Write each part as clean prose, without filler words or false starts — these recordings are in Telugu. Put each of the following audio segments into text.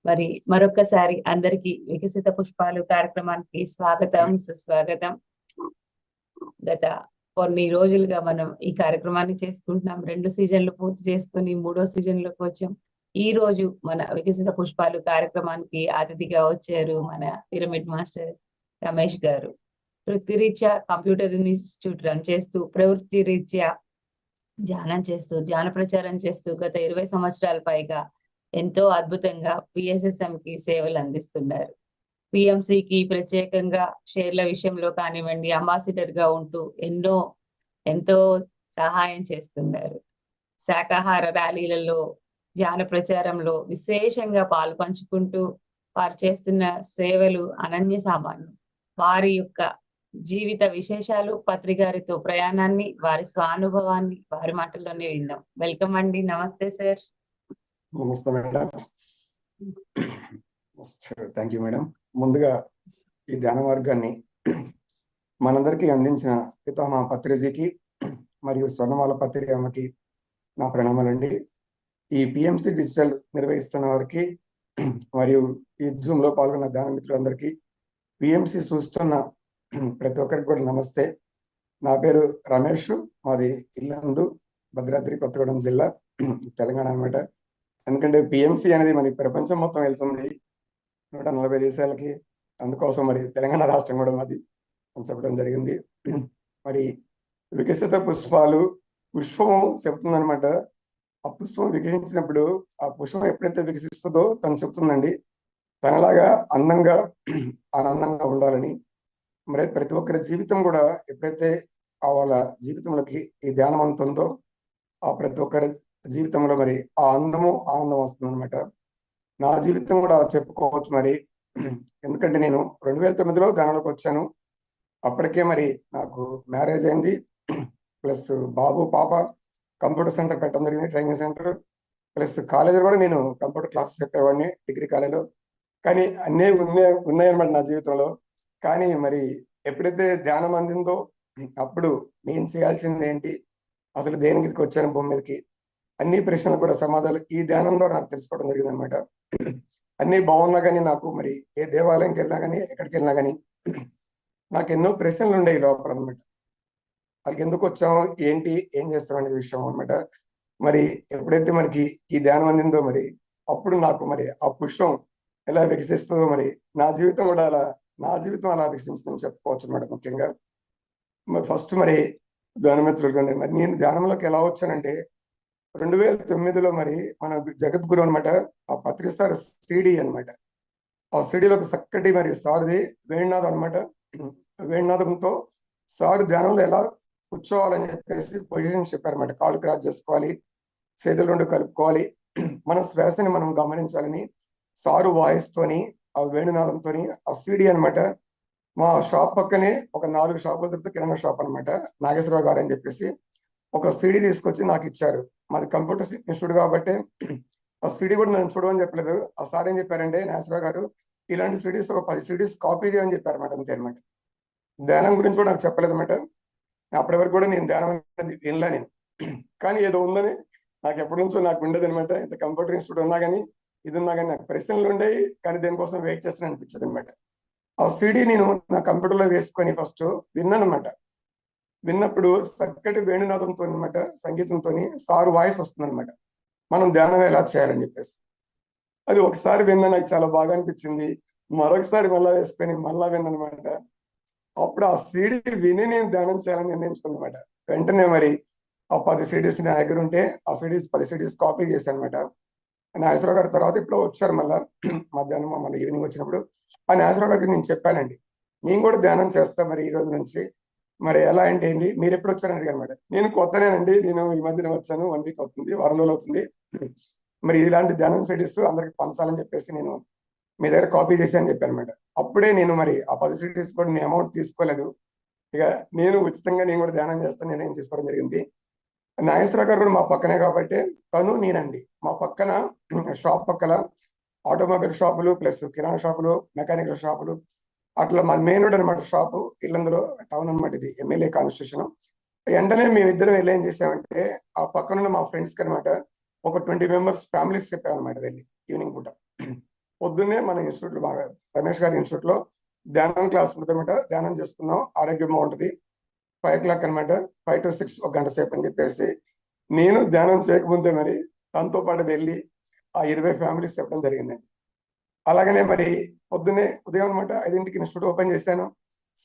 మరి మరొక్కసారి అందరికి వికసిత పుష్పాలు కార్యక్రమానికి స్వాగతం, సుస్వాగతం. గత కొన్ని రోజులుగా మనం ఈ కార్యక్రమాన్ని చేసుకుంటున్నాం. 2 సీజన్లు పూర్తి చేసుకుని 3వ సీజన్లోకి వచ్చాం. ఈ రోజు మన వికసిత పుష్పాలు కార్యక్రమానికి అతిథిగా వచ్చారు మన పిరమిడ్ మాస్టర్ రమేష్ గారు. వృత్తిరీత్యా కంప్యూటర్ ఇన్స్టిట్యూట్ రన్ చేస్తూ, ప్రవృత్తి రీత్యా ధ్యానం చేస్తూ, ధ్యాన ప్రచారం చేస్తూ గత 20 సంవత్సరాల పైగా ఎంతో అద్భుతంగా PSSM కి సేవలు అందిస్తున్నారు. PMCకి ప్రత్యేకంగా షేర్ల విషయంలో కానివ్వండి, అంబాసిడర్ గా ఉంటూ ఎంతో సహాయం చేస్తున్నారు. శాకాహార ర్యాలీలలో, ధ్యాన ప్రచారంలో విశేషంగా పాలు పంచుకుంటూ వారు చేస్తున్న సేవలు అనన్య సామాన్యం. వారి యొక్క జీవిత విశేషాలు, పత్రికారితో ప్రయాణాన్ని, వారి స్వానుభవాన్ని వారి మాటల్లోనే విందాం. వెల్కమ్ అండి. నమస్తే సార్. నమస్తే మేడం. Thank you madam. ముందుగా ఈ ధ్యాన మార్గాన్ని మనందరికీ అందించిన పితామహ పత్రిజీకి మరియు స్వర్ణమాల పత్రికమ్మకి నా ప్రణామాలండి. ఈ PMC డిజిటల్ నిర్వహిస్తున్న వారికి మరియు ఈ జూమ్ లో పాల్గొన్న ధ్యాన మిత్రులందరికీ, PMC చూస్తున్న ప్రతి ఒక్కరికి కూడా నమస్తే. నా పేరు రమేష్. మాది ఇల్లందు, భద్రాద్రి కొత్తగూడెం జిల్లా, తెలంగాణ అనమాట. ఎందుకంటే PMC అనేది మనకి ప్రపంచం మొత్తం వెళ్తుంది, 140 దేశాలకి. అందుకోసం మరి తెలంగాణ రాష్ట్రం కూడా మాది చెప్పడం జరిగింది. మరి వికసిత పుష్పాలు, పుష్పము చెప్తుందనమాట. ఆ పుష్పం వికసించినప్పుడు ఆ పుష్పం ఎప్పుడైతే వికసిస్తుందో తను చెప్తుందండి, తనలాగా అందంగా ఆనందంగా ఉండాలని. మరి ప్రతి ఒక్కరి జీవితం కూడా ఎప్పుడైతే వాళ్ళ జీవితంలోకి ఈ ధ్యానం అంతుందో ఆ ప్రతి ఒక్కరి జీవితంలో మరి ఆ అందము ఆనందం వస్తుంది అనమాట. నా జీవితం కూడా అలా చెప్పుకోవచ్చు మరి. ఎందుకంటే నేను 2009లో ధ్యానంలోకి వచ్చాను. అప్పటికే మరి నాకు మ్యారేజ్ అయింది, ప్లస్ బాబు పాప. కంప్యూటర్ సెంటర్ పెట్టడం జరిగింది, ట్రైనింగ్ సెంటర్. ప్లస్ కాలేజీలో కూడా నేను కంప్యూటర్ క్లాసెస్ చెప్పేవాడిని, డిగ్రీ కాలేజీలో. కానీ అన్నీ ఉన్నాయన్నమాట నా జీవితంలో. కానీ మరి ఎప్పుడైతే ధ్యానం అందిందో అప్పుడు నేను చేయాల్సింది ఏంటి, అసలు దేని మీదకి వచ్చాను భూమి మీదకి, అన్ని ప్రశ్నలు కూడా సమాధానాలు ఈ ధ్యానం ద్వారా నాకు తెలుసుకోవడం జరిగింది అనమాట. అన్ని బాగున్నా కానీ నాకు మరి ఏ దేవాలయంకి వెళ్ళినా కానీ, ఎక్కడికి వెళ్ళినా కానీ నాకు ఎన్నో ప్రశ్నలు ఉండేవి లోపల అనమాట. వాళ్ళకి ఎందుకు వచ్చాము, ఏంటి, ఏం చేస్తాం అనే విషయం అనమాట. మరి ఎప్పుడైతే మనకి ఈ ధ్యానం అందిందో మరి అప్పుడు నాకు మరి ఆ పుష్పం ఎలా వికసిస్తుందో మరి నా జీవితం కూడా అలా వికసించిందని చెప్పుకోవచ్చు అనమాట. ముఖ్యంగా మరి ఫస్ట్ మరి ధ్యానమిత్రులు మరి నేను ధ్యానంలోకి ఎలా వచ్చానంటే 2009లో మరి మన జగద్గురు అనమాట ఆ పత్రిస్తారు సిడి అనమాట. ఆ సిడిలో ఒక చక్కటి మరి సార్ది వేణునాథం అనమాట. వేణునాథంతో సార్ ధ్యానంలో ఎలా కూర్చోవాలని చెప్పేసి పొజిషన్ చెప్పారనమాట. కాళ్ళు క్రాస్ చేసుకోవాలి, చేతులు రెండు కలుపుకోవాలి, మన శ్వాసని మనం గమనించాలని సారు వాయిస్తోని ఆ వేణునాథంతోని ఆ సిడి అనమాట. మా షాప్ పక్కనే ఒక 4 షాపుల తర్వాత కిరాణా షాప్ అనమాట, నాగేశ్వరరావు గారు అని చెప్పేసి ఒక సిడి తీసుకొచ్చి నాకు ఇచ్చారు. మాది కంప్యూటర్ ఇన్స్టిట్యూట్ కాబట్టి ఆ సిడి కూడా నేను చూడమని చెప్పలేదు. ఆ సార్ ఏం చెప్పారంటే, నాగేశ్వరరావు గారు ఇలాంటి సిడీస్ ఒక 10 సిడీస్ కాపీ చేయని చెప్పారు అనమాట. అంతే అనమాట. ధ్యానం గురించి కూడా నాకు చెప్పలేదు అనమాట. అప్పటి వరకు కూడా నేను ధ్యానం అనేది వినలే నేను. కానీ ఏదో ఉందని నాకు ఎప్పటి నుంచో నాకు ఉండేది అనమాట. ఇంత కంప్యూటర్ ఇన్స్టిట్యూట్ ఉన్నా కానీ, ఇది ఉన్నా కానీ నాకు ప్రశ్నలు ఉండేవి, కానీ దేనికోసం వెయిట్ చేస్తాను అనిపించదు అనమాట. ఆ సిడి నేను నా కంప్యూటర్లో వేసుకొని ఫస్ట్ విన్నాను అనమాట. విన్నప్పుడు చక్కటి వేణునాథంతో అనమాట, సంగీతంతో సారు వాయిస్ వస్తుంది అనమాట, మనం ధ్యానం ఎలా చేయాలని చెప్పేసి. అది ఒకసారి విన్నా, నాకు చాలా బాగా అనిపించింది. మరొకసారి మళ్ళా వేసుకొని మళ్ళా విన్నమాట. అప్పుడు ఆ సిడి విని నేను ధ్యానం చేయాలని నిర్ణయించుకున్నాను అనమాట. వెంటనే మరి ఆ 10 సిడీస్ నా దగ్గర ఉంటే ఆ 10 సిడీస్ కాపీ చేశాను అనమాట. నాగేశ్వరరావు గారి తర్వాత ఇప్పుడు వచ్చారు మళ్ళా మధ్యాహ్నం మళ్ళీ ఈవినింగ్ వచ్చినప్పుడు. ఆ నాగేశ్వరరావు గారికి నేను చెప్పానండి, నేను కూడా ధ్యానం చేస్తా మరి ఈ రోజు నుంచి. మరి ఎలా అంటే ఏంటి, మీరు ఎప్పుడు వచ్చారని అడిగారు అనమాట. నేను కొత్తనేనండి, నేను ఈ మధ్యన వచ్చాను, 1 వీక్ అవుతుంది, వారం రోజులు అవుతుంది. మరి ఇలాంటి ధ్యానం సిడీస్ అందరికి పంచాలని చెప్పేసి నేను మీ దగ్గర కాపీ చేశాను అని చెప్పాను అనమాట. అప్పుడే నేను మరి ఆ 10 సిడీస్ కూడా నేను అమౌంట్ తీసుకోలేదు. ఇక నేను ఉచితంగా నేను కూడా ధ్యానం చేస్తాను, నేనేం తీసుకోవడం జరిగింది. నాగేశ్వరరావు గారు కూడా మా పక్కనే కాబట్టి తను నేనండి. మా పక్కన షాప్ పక్కన ఆటోమొబైల్ షాపులు, ప్లస్ కిరాణా షాపులు, మెకానికల్ షాపులు, అట్లా మా మెయిన్ రోడ్ అనమాట షాపు. ఇల్లందులో టౌన్ అనమాట, ఇది ఎమ్మెల్యే కాన్స్టిట్యూషన్. వెంటనే మేమిద్దరం వెళ్ళి ఏం చేసామంటే, ఆ పక్కనున్న మా ఫ్రెండ్స్కి అనమాట ఒక 20 మెంబర్స్ ఫ్యామిలీస్ చెప్పామన్నమాట వెళ్ళి ఈవినింగ్ పూట. పొద్దున్నే మన ఇన్స్టిట్యూట్ లో బాగా రమేష్ గారి ఇన్స్టిట్యూట్ లో ధ్యానం క్లాస్ ఉంటుందన్నమాట. ధ్యానం చేసుకున్నాం, ఆరోగ్యం బాగుంటుంది. 5 o'clock అనమాట, 5 to 6 ఒక గంట సేపు అని చెప్పేసి నేను ధ్యానం చేయకముందే మరి తనతో పాటు వెళ్ళి ఆ 20 ఫ్యామిలీస్ చెప్పడం జరిగిందండి. అలాగనే మరి పొద్దున్నే ఉదయం అనమాట 5ంటికి ఇన్స్టిట్యూట్ ఓపెన్ చేశాను.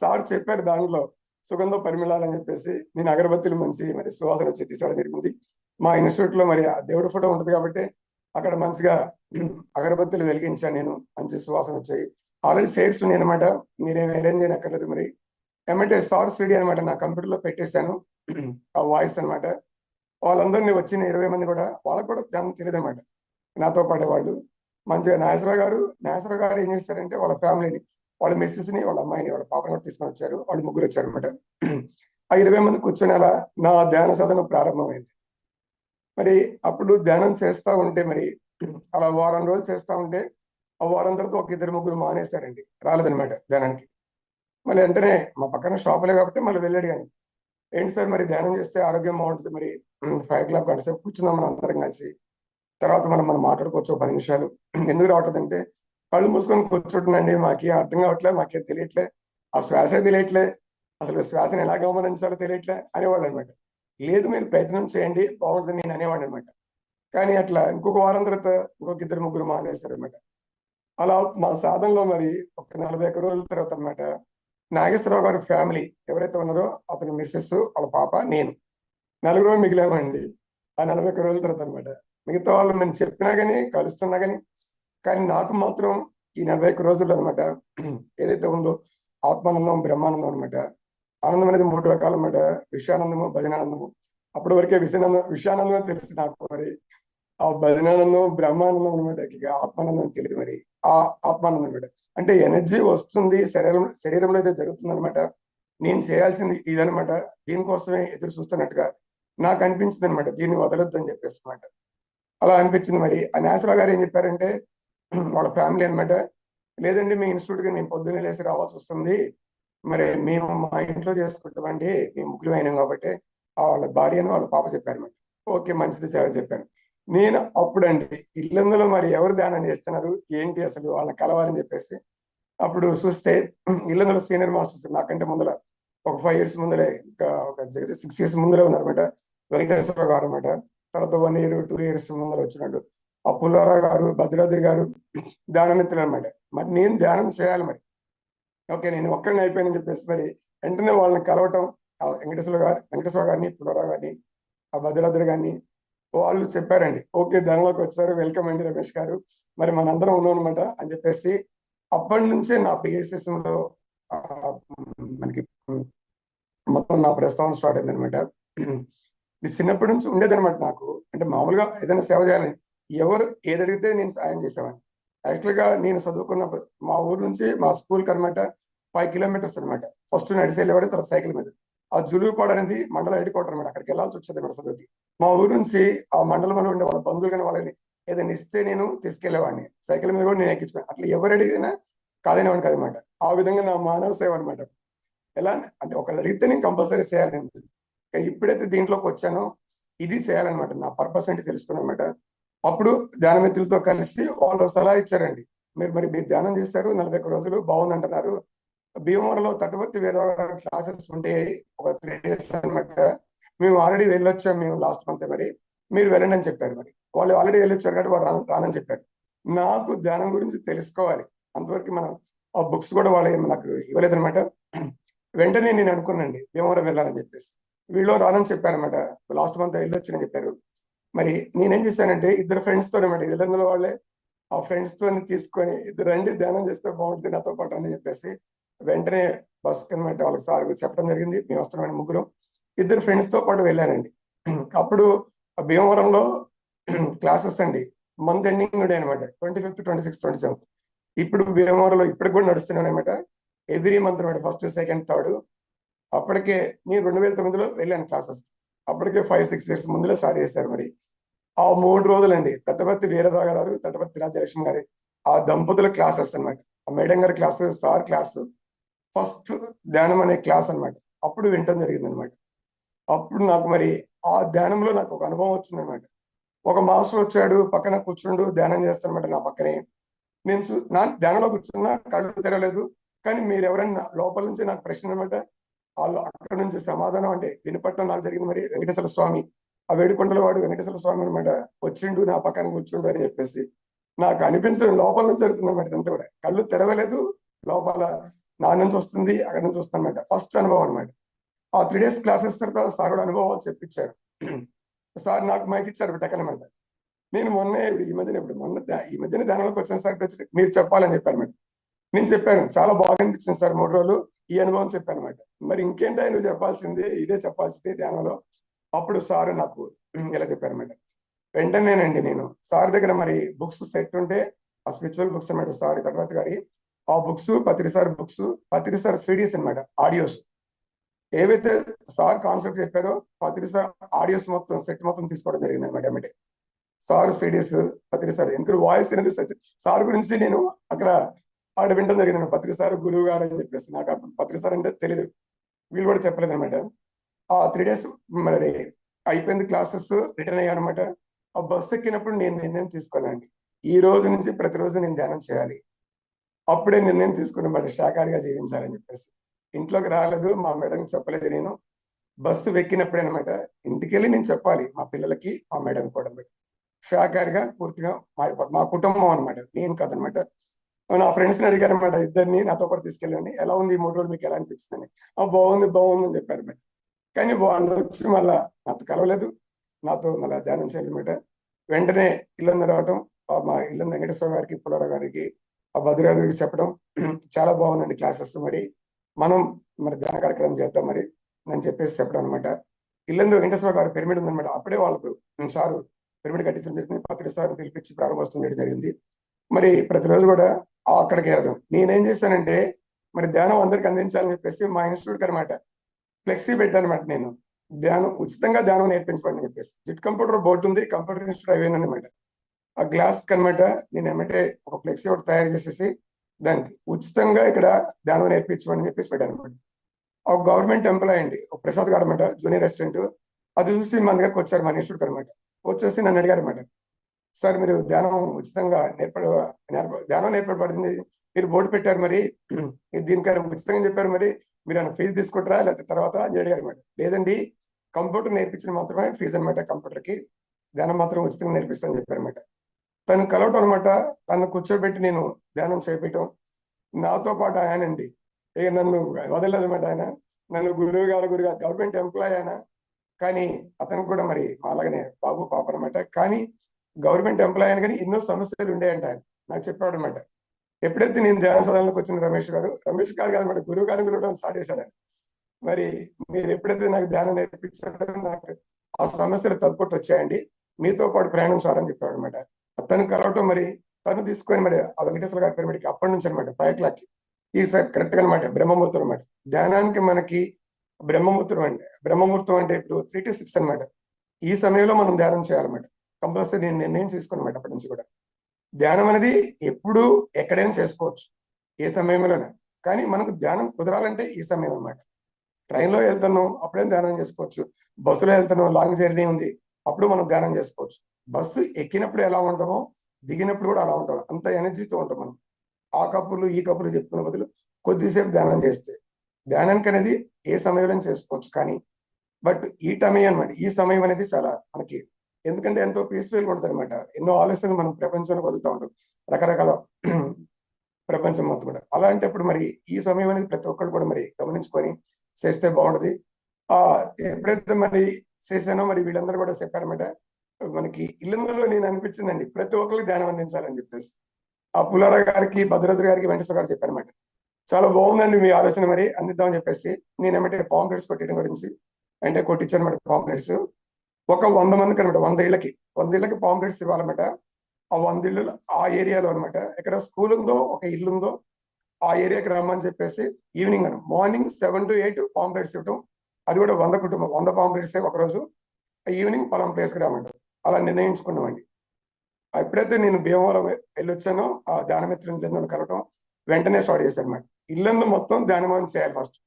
సార్ చెప్పారు దాంట్లో సుగంధ పరిమళాలు అని చెప్పేసి, నేను అగరబత్తులు మంచి మరి సువాసన వచ్చి తీసుకోవడం జరిగింది. మా ఇన్స్టిట్యూట్ లో మరి ఆ దేవుడి ఫోటో ఉంటుంది కాబట్టి అక్కడ మంచిగా అగరబత్తులు వెలిగించాను నేను, మంచి సువాసన వచ్చాయి. ఆల్రెడీ షేర్స్ ఉన్నాయి అనమాట, మీరేం అరేంజ్ చేయనక్కర్లేదు. మరి ఏమంటే సార్ సిడి అనమాట నా కంప్యూటర్ లో పెట్టేశాను ఆ వాయిస్ అనమాట. వాళ్ళందరినీ వచ్చిన 20 మంది కూడా వాళ్ళకు కూడా ధ్యానం తెలియదు అనమాట. నాతో పాటు వాళ్ళు మంచిగా నాగేశ్వరరావు గారు ఏం చేస్తారంటే వాళ్ళ ఫ్యామిలీని, వాళ్ళ మిస్సెస్ ని, వాళ్ళ అమ్మాయిని, వాళ్ళ పాపని కూడా తీసుకొని వచ్చారు. వాళ్ళు ముగ్గురు వచ్చారు అనమాట. ఆ 20 మంది కూర్చొని అలా నా ధ్యాన సాధన ప్రారంభమైంది. మరి అప్పుడు ధ్యానం చేస్తా ఉంటే మరి అలా వారం రోజులు చేస్తా ఉంటే ఆ వారం తర్వాత ఒక 2-3 మానేశారండి, రాలేదనమాట ధ్యానానికి. మళ్ళీ వెంటనే మా పక్కన షాపులే కాబట్టి మళ్ళీ వెళ్ళాడు. కానీ ఏంటి సార్ మరి ధ్యానం చేస్తే ఆరోగ్యం బాగుంటుంది, మరి 5 o'clock గంట సేపు కూర్చున్నాం మనం అందరం కలిసి, తర్వాత మనం మాట్లాడుకోవచ్చు 10 నిమిషాలు, ఎందుకు రావట్లేదంటే కళ్ళు మూసుకొని కూర్చుంటున్నాండి, మాకే అర్థం కావట్లేదు, మాకేం తెలియట్లే, ఆ శ్వాసే తెలియట్లే, అసలు శ్వాసను ఎలా గమనించాలో తెలియట్లే అనేవాళ్ళు అనమాట. లేదు మీరు ప్రయత్నం చేయండి బాగుంటుంది నేను అనేవాడు అనమాట. కానీ అట్లా ఇంకొక వారం తర్వాత ఇంకొక 2-3 మానేస్తారు అనమాట. అలా మా సాధనలో మరి ఒక 41 రోజుల తర్వాత అనమాట నాగేశ్వరరావు గారి ఫ్యామిలీ ఎవరైతే ఉన్నారో అతని మిస్సెస్, వాళ్ళ పాప, నేను నలుగురు మిగిలామండి ఆ 41 రోజుల తర్వాత అనమాట. మిగతా వాళ్ళు మేము చెప్పినా గానీ కలుస్తున్నా గానీ, కానీ నాకు మాత్రం ఈ 41 రోజులు అనమాట ఏదైతే ఉందో ఆత్మానందం, బ్రహ్మానందం అనమాట. ఆనందం అనేది 3 రకాలు అనమాట, విషయానందము, భజనానందము. అప్పటి వరకే విషయానందం తెలుసు నాకు, మరి ఆ భజనానందం, బ్రహ్మానందం అనమాట, ఇక ఆత్మానందం తెలియదు. మరి ఆ ఆత్మానందం అనమాట అంటే ఎనర్జీ వస్తుంది శరీరంలో అయితే జరుగుతుంది అనమాట. నేను చేయాల్సింది ఇదనమాట, దీనికోసమే ఎదురు చూస్తున్నట్టుగా నాకు అనిపించింది అనమాట, దీన్ని వదలొద్దు అని చెప్పేసి అనమాట. అలా అనిపించింది. మరి ఆ నాగేశ్వరరావు గారు ఏం చెప్పారంటే వాళ్ళ ఫ్యామిలీ అనమాట, లేదండి మీ ఇన్స్టిట్యూట్కి మేము పొద్దున్నే లేసి రావాల్సి వస్తుంది, మరి మేము మా ఇంట్లో చేసుకుంటామండి, మేము ముగ్గురు అయినాం కాబట్టి వాళ్ళ భార్యను వాళ్ళ పాప చెప్పారన్నమాట. ఓకే మంచిది చాలా చెప్పాను. నేను అప్పుడండి ఇల్లందులో మరి ఎవరు ధ్యానం చేస్తున్నారు ఏంటి అసలు వాళ్ళని కలవాలని చెప్పేసి అప్పుడు చూస్తే ఇల్లందులో సీనియర్ మాస్టర్స్ నాకంటే ముందర ఒక 5 years ముందరే, ఇంకా ఒక 6 years ముందరే ఉన్నారన్నమాట. వెంకటేశ్వర గారు అనమాట. తర్వాత 1 year 2 years ముందర వచ్చినట్టు ఆ పుల్లారావు గారు, భద్రాద్రి గారు ధ్యానమిత్రులు అనమాట. మరి నేను ధ్యానం చేయాలి మరి, ఓకే నేను ఒక్కడిని అయిపోయానని చెప్పేసి మరి వెంటనే వాళ్ళని కలవటం, వెంకటేశ్వర గారిని, పుల్లారావు గారిని, ఆ భద్రాద్రి గారిని, వాళ్ళు చెప్పారండి ఓకే ధ్యానంలోకి వచ్చారు, వెల్కమ్ అండి రమేష్ గారు, మరి మనందరం ఉన్నాం అనమాట అని చెప్పేసి అప్పటి నుంచే నా PSS లో మనకి మొత్తం నా ప్రస్తావన స్టార్ట్ అయింది అనమాట. ఇది చిన్నప్పటి నుంచి ఉండేదన్నమాట నాకు. అంటే మామూలుగా ఏదైనా సేవ చేయాలని ఎవరు ఏదడిగితే నేను సాయం చేసేవాడిని. యాక్చువల్ గా నేను చదువుకున్న మా ఊరు నుంచి మా స్కూల్ కి అనమాట 5 kilometers అనమాట. ఫస్ట్ నడిచి వెళ్ళేవాడు, తర్వాత సైకిల్ మీద. ఆ జులుపాడు అనేది మండల హెడ్ క్వార్టర్ అనమాట, అక్కడికి వెళ్ళాల్సి వచ్చేది అనమాట చదువుకి. మా ఊరు నుంచి ఆ మండలంలో ఉండే వాళ్ళ బంధువులు కానీ వాళ్ళని ఏదైనా ఇస్తే నేను తీసుకెళ్లేవాడిని, సైకిల్ మీద కూడా నేను ఎక్కించుకున్నాను. అట్లా ఎవరు అడిగినా కాదనేవాడిని కదనమాట. ఆ విధంగా నా మానవ సేవ అనమాట. ఎలా అంటే ఒకళ్ళు అడిగితే నేను కంపల్సరీ చేయాలని. ఇప్పుడైతే దీంట్లోకి వచ్చానో ఇది చేయాలన్నమాట, నా పర్పస్ అంటే తెలుసుకున్నమాట. అప్పుడు ధ్యాన మిత్రులతో కలిసి వాళ్ళు సలహా ఇచ్చారండి, మీరు ధ్యానం చేస్తారు 41 రోజులు బాగుందంటున్నారు, భీమవరంలో తటవర్తి వేరే క్లాసెస్ ఉంటే ఒక 3 days అనమాట, మేము ఆల్రెడీ వెళ్ళొచ్చాం, మేము లాస్ట్ మంత్, మరి మీరు వెళ్ళండి అని చెప్పారు. మరి వాళ్ళు ఆల్రెడీ వెళ్ళొచ్చారు కాబట్టి వాళ్ళు రానని చెప్పారు. నాకు ధ్యానం గురించి తెలుసుకోవాలి, అంతవరకు మనం ఆ బుక్స్ కూడా వాళ్ళు నాకు ఇవ్వలేదనమాట. వెంటనే నేను అనుకున్నాండి భీమవరం వెళ్ళాలని చెప్పేసి, వీళ్ళు రానని చెప్పారనమాట, లాస్ట్ మంత్ వెళ్ళొచ్చని చెప్పారు. మరి నేనేం చేశానంటే 2 friends తో అనమాట, ఇళ్ళందులో వాళ్ళే ఆ ఫ్రెండ్స్ తో తీసుకొని ఇద్దరు రండి ధ్యానం చేస్తే బాగుంటుంది నాతో పాటు అని చెప్పేసి వెంటనే బస్ అనమాట వాళ్ళకి సార్ చెప్పడం జరిగింది, మేము వస్తున్నామని ముగ్గురు 2 friends తో పాటు వెళ్ళానండి. అప్పుడు భీమవరంలో క్లాసెస్ అండి మంత్ ఎండింగ్ డే అనమాట, 25th 26th 27th. ఇప్పుడు భీమవరంలో ఇప్పటికి కూడా నడుస్తున్నాను అనమాట, ఎవ్రీ మంత్ అనమాట, 1st 2nd 3rd. అప్పటికే నేను 2009లో వెళ్ళాను క్లాసెస్, అప్పటికే 5-6 years ముందులో స్టార్ట్ చేశారు. మరి ఆ 3 రోజులండి తటవర్తి వీరరావు గారు, తటవర్తి రాజ్యలక్ష్మి గారి ఆ దంపతుల క్లాసెస్ అనమాట. ఆ మేడం గారి క్లాస్, సార్ క్లాస్, ఫస్ట్ ధ్యానం అనే క్లాస్ అనమాట. అప్పుడు వింటం జరిగింది అనమాట. అప్పుడు నాకు మరి ఆ ధ్యానంలో నాకు ఒక అనుభవం వచ్చింది అనమాట. ఒక మాస్టర్ వచ్చాడు, పక్కన కూర్చుండు ధ్యానం చేస్తానమాట నా పక్కనే. నా ధ్యానంలో కూర్చున్నా, కళ్ళు తెరవలేదు. కానీ మీరు ఎవరైనా లోపల నుంచి నాకు ప్రశ్న అనమాట, వాళ్ళు అక్కడ నుంచి సమాధానం అంటే వినపడటం నాకు జరిగింది. మరి వెంకటేశ్వర స్వామి, ఆ వేడుకొండల వాడు వెంకటేశ్వర స్వామి అనమాట, వచ్చిండు నా పక్కన కూర్చుండు అని చెప్పేసి నాకు అనిపించడం లోపల నుంచి జరుగుతుంది అనమాట. ఇదంతా కూడా కళ్ళు తెరవలేదు, లోపల నా నుంచి వస్తుంది, అక్కడ నుంచి వస్తుంది అనమాట. ఫస్ట్ అనుభవం అనమాట. ఆ 3 days క్లాసెస్ తర్వాత సార్ కూడా అనుభవాలు చెప్పించారు. సార్ నాకు మైక్ ఇచ్చారు టెక్కనమాట. నేను మొన్నే ఈ మధ్యన ధ్యానంలోకి వచ్చిన సార్ మీరు చెప్పాలని చెప్పారు మేడం. నేను చెప్పాను, చాలా బాగా అనిపించింది సార్ 3 రోజులు ఈ అనుభవం చెప్పాను అనమాట. మరి ఇంకేంటో నువ్వు చెప్పాల్సింది, ఇదే చెప్పాల్సింది ధ్యానంలో. అప్పుడు సార్ నాకు ఇలా చెప్పారు అనమాట. వెంటనేనండి నేను సార్ దగ్గర మరి బుక్స్ సెట్ ఉంటే, ఆ స్పిరిచువల్ బుక్స్ అనమాట, సార్ తర్వాత గారి ఆ బుక్స్, పత్రిసార్ బుక్స్, పత్రిసార్ సిడీస్ అనమాట, ఆడియోస్ ఏవైతే సార్ కాన్సెప్ట్ చెప్పారో పత్రిసార్ ఆడియోస్ మొత్తం సెట్ మొత్తం తీసుకోవడం జరిగింది అనమాట. ఏమంటే సార్ సిడీస్, పత్రిసార్ ఎందుకంటే వాయిస్ అనేది సార్ గురించి నేను అక్కడ వింటం జరిగింది. పత్రిసార్ గురువు గారు అని చెప్పేసి నాకు పత్రిసార్ అంటే తెలియదు, వీళ్ళు కూడా చెప్పలేదు అనమాట. ఆ 3 days మరి అయిపోయింది క్లాసెస్, రిటర్న్ అయ్యాను అనమాట. ఆ బస్సు ఎక్కినప్పుడు నేను నిర్ణయం తీసుకున్నానండి, ఈ రోజు నుంచి ప్రతిరోజు నేను ధ్యానం చేయాలి. అప్పుడే నిర్ణయం తీసుకున్నమాట, శాకాహారిగా జీవించాలని చెప్పేసి. ఇంట్లోకి రాలేదు, మా మేడంకి చెప్పలేదు. నేను బస్సు ఎక్కినప్పుడే అనమాట ఇంటికి వెళ్ళి నేను చెప్పాలి మా పిల్లలకి, మా మేడం కూడా శాకాహారిగా పూర్తిగా మా కుటుంబం అనమాట, నేను కాదనమాట. నా ఫ్రెండ్స్ ని అడిగారు అనమాట, ఇద్దరిని నాతో పాటు తీసుకెళ్ళండి, ఎలా ఉంది ఈ 3 రోజులు మీకు ఎలా అనిపించిందని. బాగుంది బాగుంది అని చెప్పారు అనమాట. కానీ వాళ్ళు వచ్చి మళ్ళా నాతో కలవలేదు, నాతో మళ్ళీ ధ్యానం చేయలేదన్నమాట. వెంటనే ఇల్లందు రావటం, మా ఇల్లందు వెంకటేశ్వర గారికి, పుల్లారావు గారికి, ఆ భద్రగారికి చెప్పడం, చాలా బాగుందండి క్లాసెస్, మరి మనం మరి ధ్యాన కార్యక్రమం చేద్దాం మరి అని చెప్పేసి చెప్పడం అనమాట. ఇల్లందు వెంకటేశ్వర గారి పిరమిడ్ ఉందన్నమాట. అప్పుడే వాళ్ళకు సారు పిరమిడ్ కట్టించడం జరిగింది. పత్రిక సార్ పిలిపించి ప్రారంభోత్సవం చేయడం జరిగింది. మరి ప్రతిరోజు కూడా అక్కడికి వెళ్ళడం. నేనేం చేశానంటే మరి ధ్యానం అందరికి అందించాలని చెప్పేసి మా ఇన్స్టిట్యూట్ అనమాట ఫ్లెక్సీ పెట్టానమాట. నేను ధ్యానం ఉచితంగా ధ్యానం నేర్పించబడి చెప్పేసి జిట్ కంప్యూటర్ బోర్డు ఉంది, కంప్యూటర్ ఇన్స్టిట్యూట్ అయిపోయింది అనమాట. ఆ గ్లాస్ కనమాట నేను ఏమంటే ఒక ఫ్లెక్సీ ఒకటి తయారు చేసేసి దానికి ఉచితంగా ఇక్కడ ధ్యానం నేర్పించమని చెప్పేసి పెట్టాను అనమాట. ఒక గవర్నమెంట్ ఎంప్లాయ్ అండి, ఒక ప్రసాద్ గారు అనమాట, జూనియర్ అసిస్టెంట్. అది చూసి మన దగ్గరకు వచ్చారు, మన ఇన్స్టిట్యూట్ అనమాట. వచ్చేసి నన్ను అడిగారు అనమాట, సార్ మీరు ధ్యానం ఉచితంగా ధ్యానం నేర్పబడుతుంది, మీరు బోర్డు పెట్టారు, మరి దీనికైనా ఉచితంగా చెప్పారు, మరి మీరు ఏమైనా ఫీజు తీసుకుంటారా లేకపోతే తర్వాత అని అడిగారు అనమాట. లేదండి, కంప్యూటర్ నేర్పించిన మాత్రమే ఫీజు అనమాట, కంప్యూటర్కి ధ్యానం మాత్రం ఉచితంగా నేర్పిస్తానని చెప్పారు అనమాట. తను కలవటం అనమాట, తను కూర్చోబెట్టి నేను ధ్యానం చేపించడం. నాతో పాటు ఆయనండి, ఇక నన్ను వదలలేదన్నమాట. ఆయన నన్ను గురువు గారు గవర్నమెంట్ ఎంప్లాయ్ ఆయన, కానీ అతనికి కూడా మరి అలాగనే బాబు పాప అనమాట. కానీ గవర్నమెంట్ ఎంప్లాయ్ అని కానీ ఎన్నో సమస్యలు ఉండేయంట. ఆయన నాకు చెప్పాడు అనమాట. ఎప్పుడైతే నేను ధ్యాన సదనంలోకి వచ్చిన రమేష్ గారు కాదనమాట, గురువు గారిని పిలవడం స్టార్ట్ చేశాడు ఆయన. మరి మీరు ఎప్పుడైతే నాకు ధ్యానం నేర్పించాడో నాకు ఆ సమస్యలు తగ్గుకొట్టు వచ్చాయండి, మీతో పాటు ప్రయాణం సారని చెప్పాడు అనమాట. తను కలవటం, మరి తను తీసుకొని మరి ఆ వెంకటేశ్వర గారి పిరమిడ్కి అప్పటి నుంచి అనమాట 5 o'clock ఈసారి కరెక్ట్ గా అనమాట బ్రహ్మముహూర్తం అనమాట. ధ్యానానికి మనకి బ్రహ్మముహూర్తం అంటే ఇప్పుడు 3 to 6 అనమాట. ఈ సమయంలో మనం ధ్యానం చేయాలన్నమాట. కంపల్సరీ నేను నిర్ణయం తీసుకున్నమాట అప్పటి నుంచి కూడా. ధ్యానం అనేది ఎప్పుడు ఎక్కడైనా చేసుకోవచ్చు, ఏ సమయంలోనే. కానీ మనకు ధ్యానం కుదరాలంటే ఈ సమయం అనమాట. ట్రైన్లో వెళ్తున్నాం అప్పుడేం ధ్యానం చేసుకోవచ్చు, బస్సులో వెళ్తున్నాం లాంగ్ జర్నీ ఉంది అప్పుడు మనం ధ్యానం చేసుకోవచ్చు. బస్సు ఎక్కినప్పుడు ఎలా ఉంటామో దిగినప్పుడు కూడా అలా ఉంటాం, అంత ఎనర్జీతో ఉంటాం మనం. ఆ కప్పులు ఈ కప్పులు చెప్పుకునే బదులు కొద్దిసేపు ధ్యానం చేస్తే, ధ్యానానికి అనేది ఏ సమయంలో చేసుకోవచ్చు. కానీ బట్ ఈ సమయం అనమాట, ఈ సమయం అనేది చాలా మనకి ఎందుకంటే ఎంతో పీస్ఫుల్గా ఉంటుంది అనమాట. ఎన్నో ఆలోచనలు మనం ప్రపంచంలోకి వదులుతూ ఉంటాం, రకరకాల ప్రపంచం మొత్తం కూడా. అలాంటప్పుడు మరి ఈ సమయం అనేది ప్రతి ఒక్కరు కూడా మరి గమనించుకొని చేస్తే బాగుంటది. ఎప్పుడైతే మరి చేశానో మరి వీళ్ళందరూ కూడా చెప్పారన్నమాట, మనకి ఇల్లందులో నేను అనిపించిందండి ప్రతి ఒక్కరికి ధ్యానం అందించాలని చెప్పేసి. ఆ పుల్లారావు గారికి, భద్రాద్రి గారికి, వెంకటేశ్వర గారు చెప్పారన్నమాట, చాలా బాగుందండి మీ ఆలోచన, మరి అందిద్దామని చెప్పేసి నేను ఏమంటే పాంప్లెట్స్ కొట్టడం గురించి అంటే కొట్టించానమాట. పాంప్లెట్స్ ఒక 100 మందికి అనమాట, 100 ఇళ్ళకి పాంప్లెట్స్ ఇవ్వాలన్నమాట. ఆ 100 ఇళ్ళు ఆ ఏరియాలో అనమాట, ఎక్కడ స్కూల్ ఉందో ఒక ఇల్లు ఉందో ఆ ఏరియాకి రమ్మని చెప్పేసి ఈవినింగ్ మార్నింగ్ 7 to 8 పాంప్లెట్స్ ఇవ్వటం. అది కూడా 100 కుటుంబం 100 పాంప్లెట్స్ ఒకరోజు, ఈవినింగ్ పలానా ప్లేస్కి రామంటారు. అలా నిర్ణయించుకున్నామండి. ఎప్పుడైతే నేను భీమవరం వెళ్ళొచ్చానో ఆ ధ్యానమిత్రుని ఇల్లందును కలవటం వెంటనే స్టార్ట్ చేశాను అనమాట. ఇల్లందు మొత్తం ధ్యానం చేయాలి ఫస్ట్.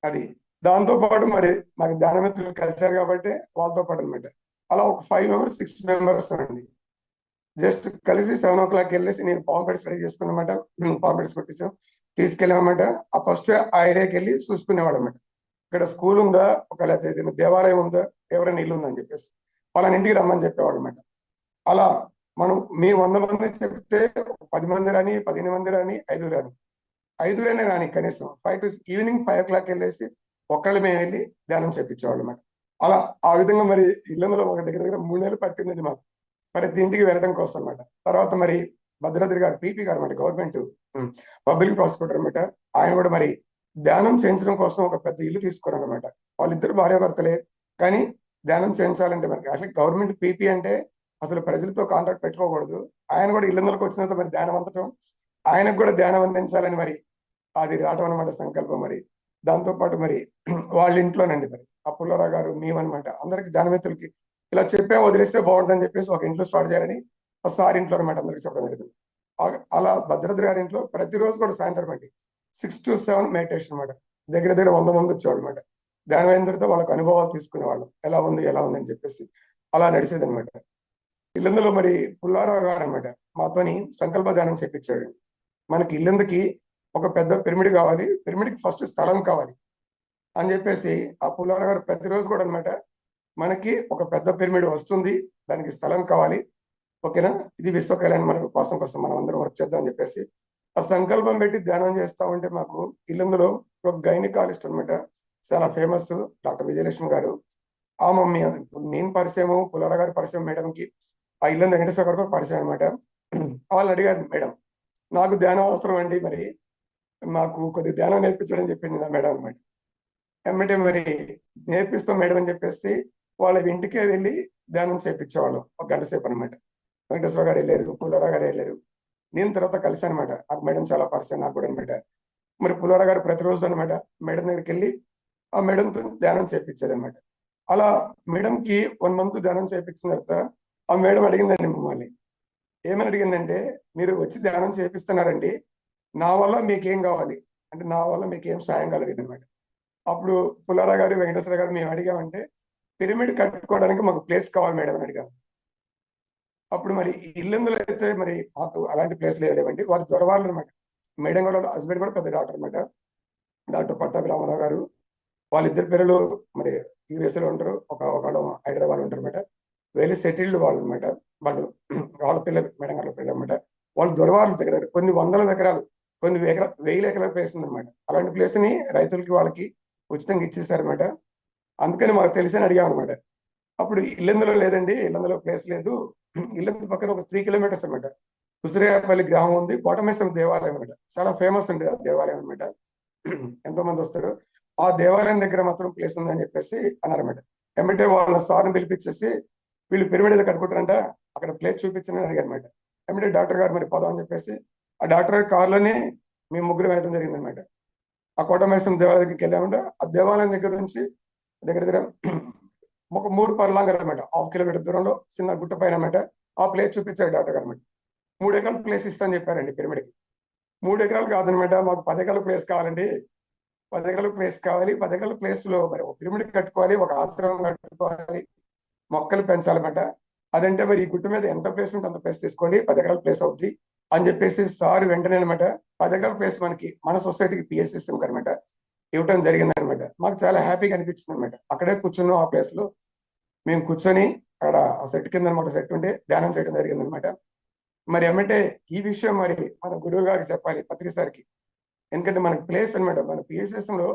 అది దాంతో పాటు మరి నాకు ధ్యానమిత్రులు కలిశారు కాబట్టి వాళ్ళతో పాటు అనమాట. అలా ఒక 5 members 6 members అండి జస్ట్ కలిసి 7 o'clock వెళ్ళేసి నేను పాంపెట్స్ రెడీ చేసుకున్నమాట. పాంపెట్స్ కొట్టించాం, తీసుకెళ్ళామన్నమాట. ఆ ఫస్ట్ ఆ ఏరియాకి వెళ్ళి చూసుకునేవాడు అనమాట. ఇక్కడ స్కూల్ ఉందా, ఒక లేకపోతే ఏదైనా దేవాలయం ఉందా, ఎవరైనా ఇల్లు ఉందని చెప్పేసి వాళ్ళని ఇంటికి రమ్మని చెప్పేవాడు అనమాట. అలా మనం మీ 100 మంది చెప్తే 10 మంది రాని, 15 మంది రాని, 5 రాని, 5 రాని కనీసం ఈవినింగ్ 5 o'clock వెళ్ళేసి ఒక్కళ్ళు మేము వెళ్ళి ధ్యానం చేపించేవాళ్ళు అనమాట. అలా ఆ విధంగా మరి ఇళ్ళలో ఒక దగ్గర దగ్గర 3 నెలలు పట్టింది మాకు ప్రతి ఇంటికి వెళ్ళడం కోసం అనమాట. తర్వాత మరి భద్రాద్రి గారు పీపీ గారు అనమాట, గవర్నమెంట్ పబ్లిక్ ప్రాసిక్యూటర్ అనమాట. ఆయన కూడా మరి ధ్యానం చేయించడం కోసం ఒక పెద్ద ఇల్లు తీసుకున్నారు అనమాట. వాళ్ళిద్దరు భార్యాభర్తలే, కానీ ధ్యానం చేయించాలంటే మనకి అసలు గవర్నమెంట్ పీపీ అంటే అసలు ప్రజలతో కాంట్రాక్ట్ పెట్టుకోకూడదు. ఆయన కూడా ఇళ్ళకి వచ్చినంత మరి ధ్యానం అందటం, ఆయనకు కూడా ధ్యానం అందించాలని మరి అది రావటం అనమాట సంకల్పం. మరి దాంతో పాటు మరి వాళ్ళ ఇంట్లోనండి మరి పుల్లారావు గారు మేమనమాట అందరికి ధ్యానవేత్తలకి ఇలా చెప్పే వదిలేస్తే బాగుంటుందని చెప్పేసి ఒక ఇంట్లో స్టార్ట్ చేయాలని సార్ ఇంట్లో అనమాట అందరికి చెప్పడం జరిగింది. అలా భద్రాద్రి గారి ఇంట్లో ప్రతిరోజు కూడా సాయంత్రం అండి 6 to 7 మెడిటేషన్ అనమాట. దగ్గర దగ్గర 100 మంది వచ్చేవాళ్ళు అనమాట. ధ్యానవేంద్రుడితో వాళ్ళకి అనుభవాలు తీసుకునేవాళ్ళం, ఎలా ఉంది అని చెప్పేసి అలా నడిచేది అనమాట. ఇల్లందులో మరి పుల్లారావు గారు అనమాట మాతోని సంకల్ప ధ్యానం చేపించాడు. మనకి ఇల్లందుకి ఒక పెద్ద పిరమిడ్ కావాలి, పిరమిడ్కి ఫస్ట్ స్థలం కావాలి అని చెప్పేసి ఆ పుల్లారావు గారు ప్రతిరోజు కూడా అనమాట మనకి ఒక పెద్ద పిరమిడ్ వస్తుంది, దానికి స్థలం కావాలి, ఓకేనా, ఇది విశ్వ కళ్యాణం మన కోసం మనం అందరం వర్క్ చేద్దాం అని చెప్పేసి ఆ సంకల్పం పెట్టి ధ్యానం చేస్తా ఉంటే మాకు ఇల్లందులో ఒక గైనకాలజిస్ట్ అనమాట, చాలా ఫేమస్ డాక్టర్ విజయలక్ష్మి గారు. ఆ మమ్మీ నేను పరిచయం, పుల్లారావు గారి పరిచయం మేడంకి, ఆ ఇల్లు వెంకటేశ్వర గారు కూడా పరిచయం అనమాట. వాళ్ళు అడిగారు, మేడం నాకు ధ్యానం అవసరం అండి, మరి మాకు కొద్ది ధ్యానం నేర్పించడం చెప్పింది నా మేడం అనమాట. ఏమంటే మరి నేర్పిస్తాం మేడం అని చెప్పేసి వాళ్ళ ఇంటికే వెళ్ళి ధ్యానం చేయించేవాళ్ళం ఒక గంట సేపు అనమాట. వెంకటేశ్వర గారు వెళ్ళారు, పుల్లారావు గారు వెళ్ళారు, నేను తర్వాత కలిసి అనమాట. ఆ మేడం చాలా పరిచయం నాకు కూడా అనమాట. మరి పుల్లారావు గారు ప్రతిరోజు అనమాట మేడం దగ్గరికి వెళ్ళి ఆ మేడంతో ధ్యానం చేయించేది అనమాట. అలా మేడంకి 1 month ధ్యానం చేయించిన తర్వాత ఆ మేడం అడిగిందండి మమ్మల్ని, ఏమని అడిగిందంటే, మీరు వచ్చి ధ్యానం చేపిస్తున్నారండి, నా వల్ల మీకేం కావాలి అంటే, నా వల్ల మీకు ఏం సాయం కలగదు అనమాట. అప్పుడు పుల్లారావు గారు వెంకటేశ్వర గారు మేము అడిగామంటే, పిరమిడ్ కట్టుకోవడానికి మాకు ప్లేస్ కావాలి మేడం అని అడిగాము. అప్పుడు మరి ఇల్లందులో అయితే మరి మాకు అలాంటి ప్లేస్ లేవండి, వారి దొరవాళ్ళు అనమాట. మేడం గారు హస్బెండ్ కూడా పెద్ద డాక్టర్ అనమాట, డాక్టర్ పట్టాభి రామారావు గారు. వాళ్ళిద్దరు పిల్లలు మరి యూఎస్ఏలో ఉంటారు, ఒకళ్ళు హైదరాబాద్ ఉంటారు అనమాట. వెరీ సెటిల్డ్ వాళ్ళు అనమాట. వాళ్ళ పిల్లలు మేడం గారి పిల్లలు అనమాట. వాళ్ళు దొరవాళ్ళు దగ్గర కొన్ని 100 ఎకరాలు, కొన్ని 1000 ఎకరాల ప్లేస్ ఉందన్నమాట. అలాంటి ప్లేస్ ని రైతులకి వాళ్ళకి ఉచితంగా ఇచ్చేసారనమాట. అందుకని మాకు తెలిసి అడిగాం అనమాట. అప్పుడు ఇల్లందులో లేదండి, ఇల్లందులో ప్లేస్ లేదు, ఇల్లందు పక్కన ఒక 3 kilometers అనమాట ఉసిరేపల్లి గ్రామం ఉంది, కోటమేశ్వరం దేవాలయం అనమాట, చాలా ఫేమస్ అండి ఆ దేవాలయం అనమాట. ఎంతో మంది వస్తారు. ఆ దేవాలయం దగ్గర మాత్రం ప్లేస్ ఉందని చెప్పేసి అన్నారన్నమాట. ఏమంటే వాళ్ళ సార్ని పిలిపించేసి, వీళ్ళు పిరమిడ్ ఏదో కట్టుకుంటారంట, అక్కడ ప్లేస్ చూపించని అడిగారు అనమాట. ఏమంటే డాక్టర్ గారు మరి పోదాం అని చెప్పేసి ఆ డాక్టర్ గారి కారులోనే మేము ముగ్గురు వెళ్ళడం జరిగింది అనమాట. ఆ కోటమేశ్వరం దేవాలయం దగ్గరికి వెళ్ళామంటే ఆ దేవాలయం దగ్గర నుంచి దగ్గర దగ్గర ఒక 3 పర్లాంగర్ అనమాట, 1/2 kilometer దూరంలో చిన్న గుట్ట పైన అనమాట ఆ ప్లేస్ చూపించారు డాక్టర్ గారు అనమాట. 3 ఎకరాల ప్లేస్ ఇస్తాను చెప్పారండి పిరమిడ్కి. 3 ఎకరాలు కాదనమాట, మాకు 10 ఎకరాల ప్లేస్ కావాలండి, 10 ఎకరాల ప్లేస్ కావాలి, 10 ఎకరాల ప్లేస్ లో మరి ఒక పిరమిడ్ కట్టుకోవాలి, ఒక ఆశ్రమం కట్టుకోవాలి, మొక్కలు పెంచాలన్నమాట. అదంటే మరి ఈ గుట్ట మీద ఎంత ప్లేస్ ఉంటే అంత ప్లేస్ తీసుకోండి, 10 ఎకరాల ప్లేస్ అవుద్ది అని చెప్పేసి సార్ వెంటనే అనమాట 10 ఎకరాల ప్లేస్ మనకి మన సొసైటీకి పిఎస్ సిస్టమ్ అనమాట ఇవ్వటం జరిగింది అనమాట. మాకు చాలా హ్యాపీగా అనిపించింది అనమాట. అక్కడే కూర్చున్నాం, ఆ ప్లేస్ లో మేము కూర్చొని అక్కడ సెట్ కింద అనమాట, సెట్ ఉంటే ధ్యానం చేయడం జరిగింది అనమాట. మరి ఏమంటే ఈ విషయం మరి మన గురువు గారికి చెప్పాలి, పత్రి సార్కి. ఎందుకంటే మనకి ప్లేస్ అనమాట, మన పిఎస్ లో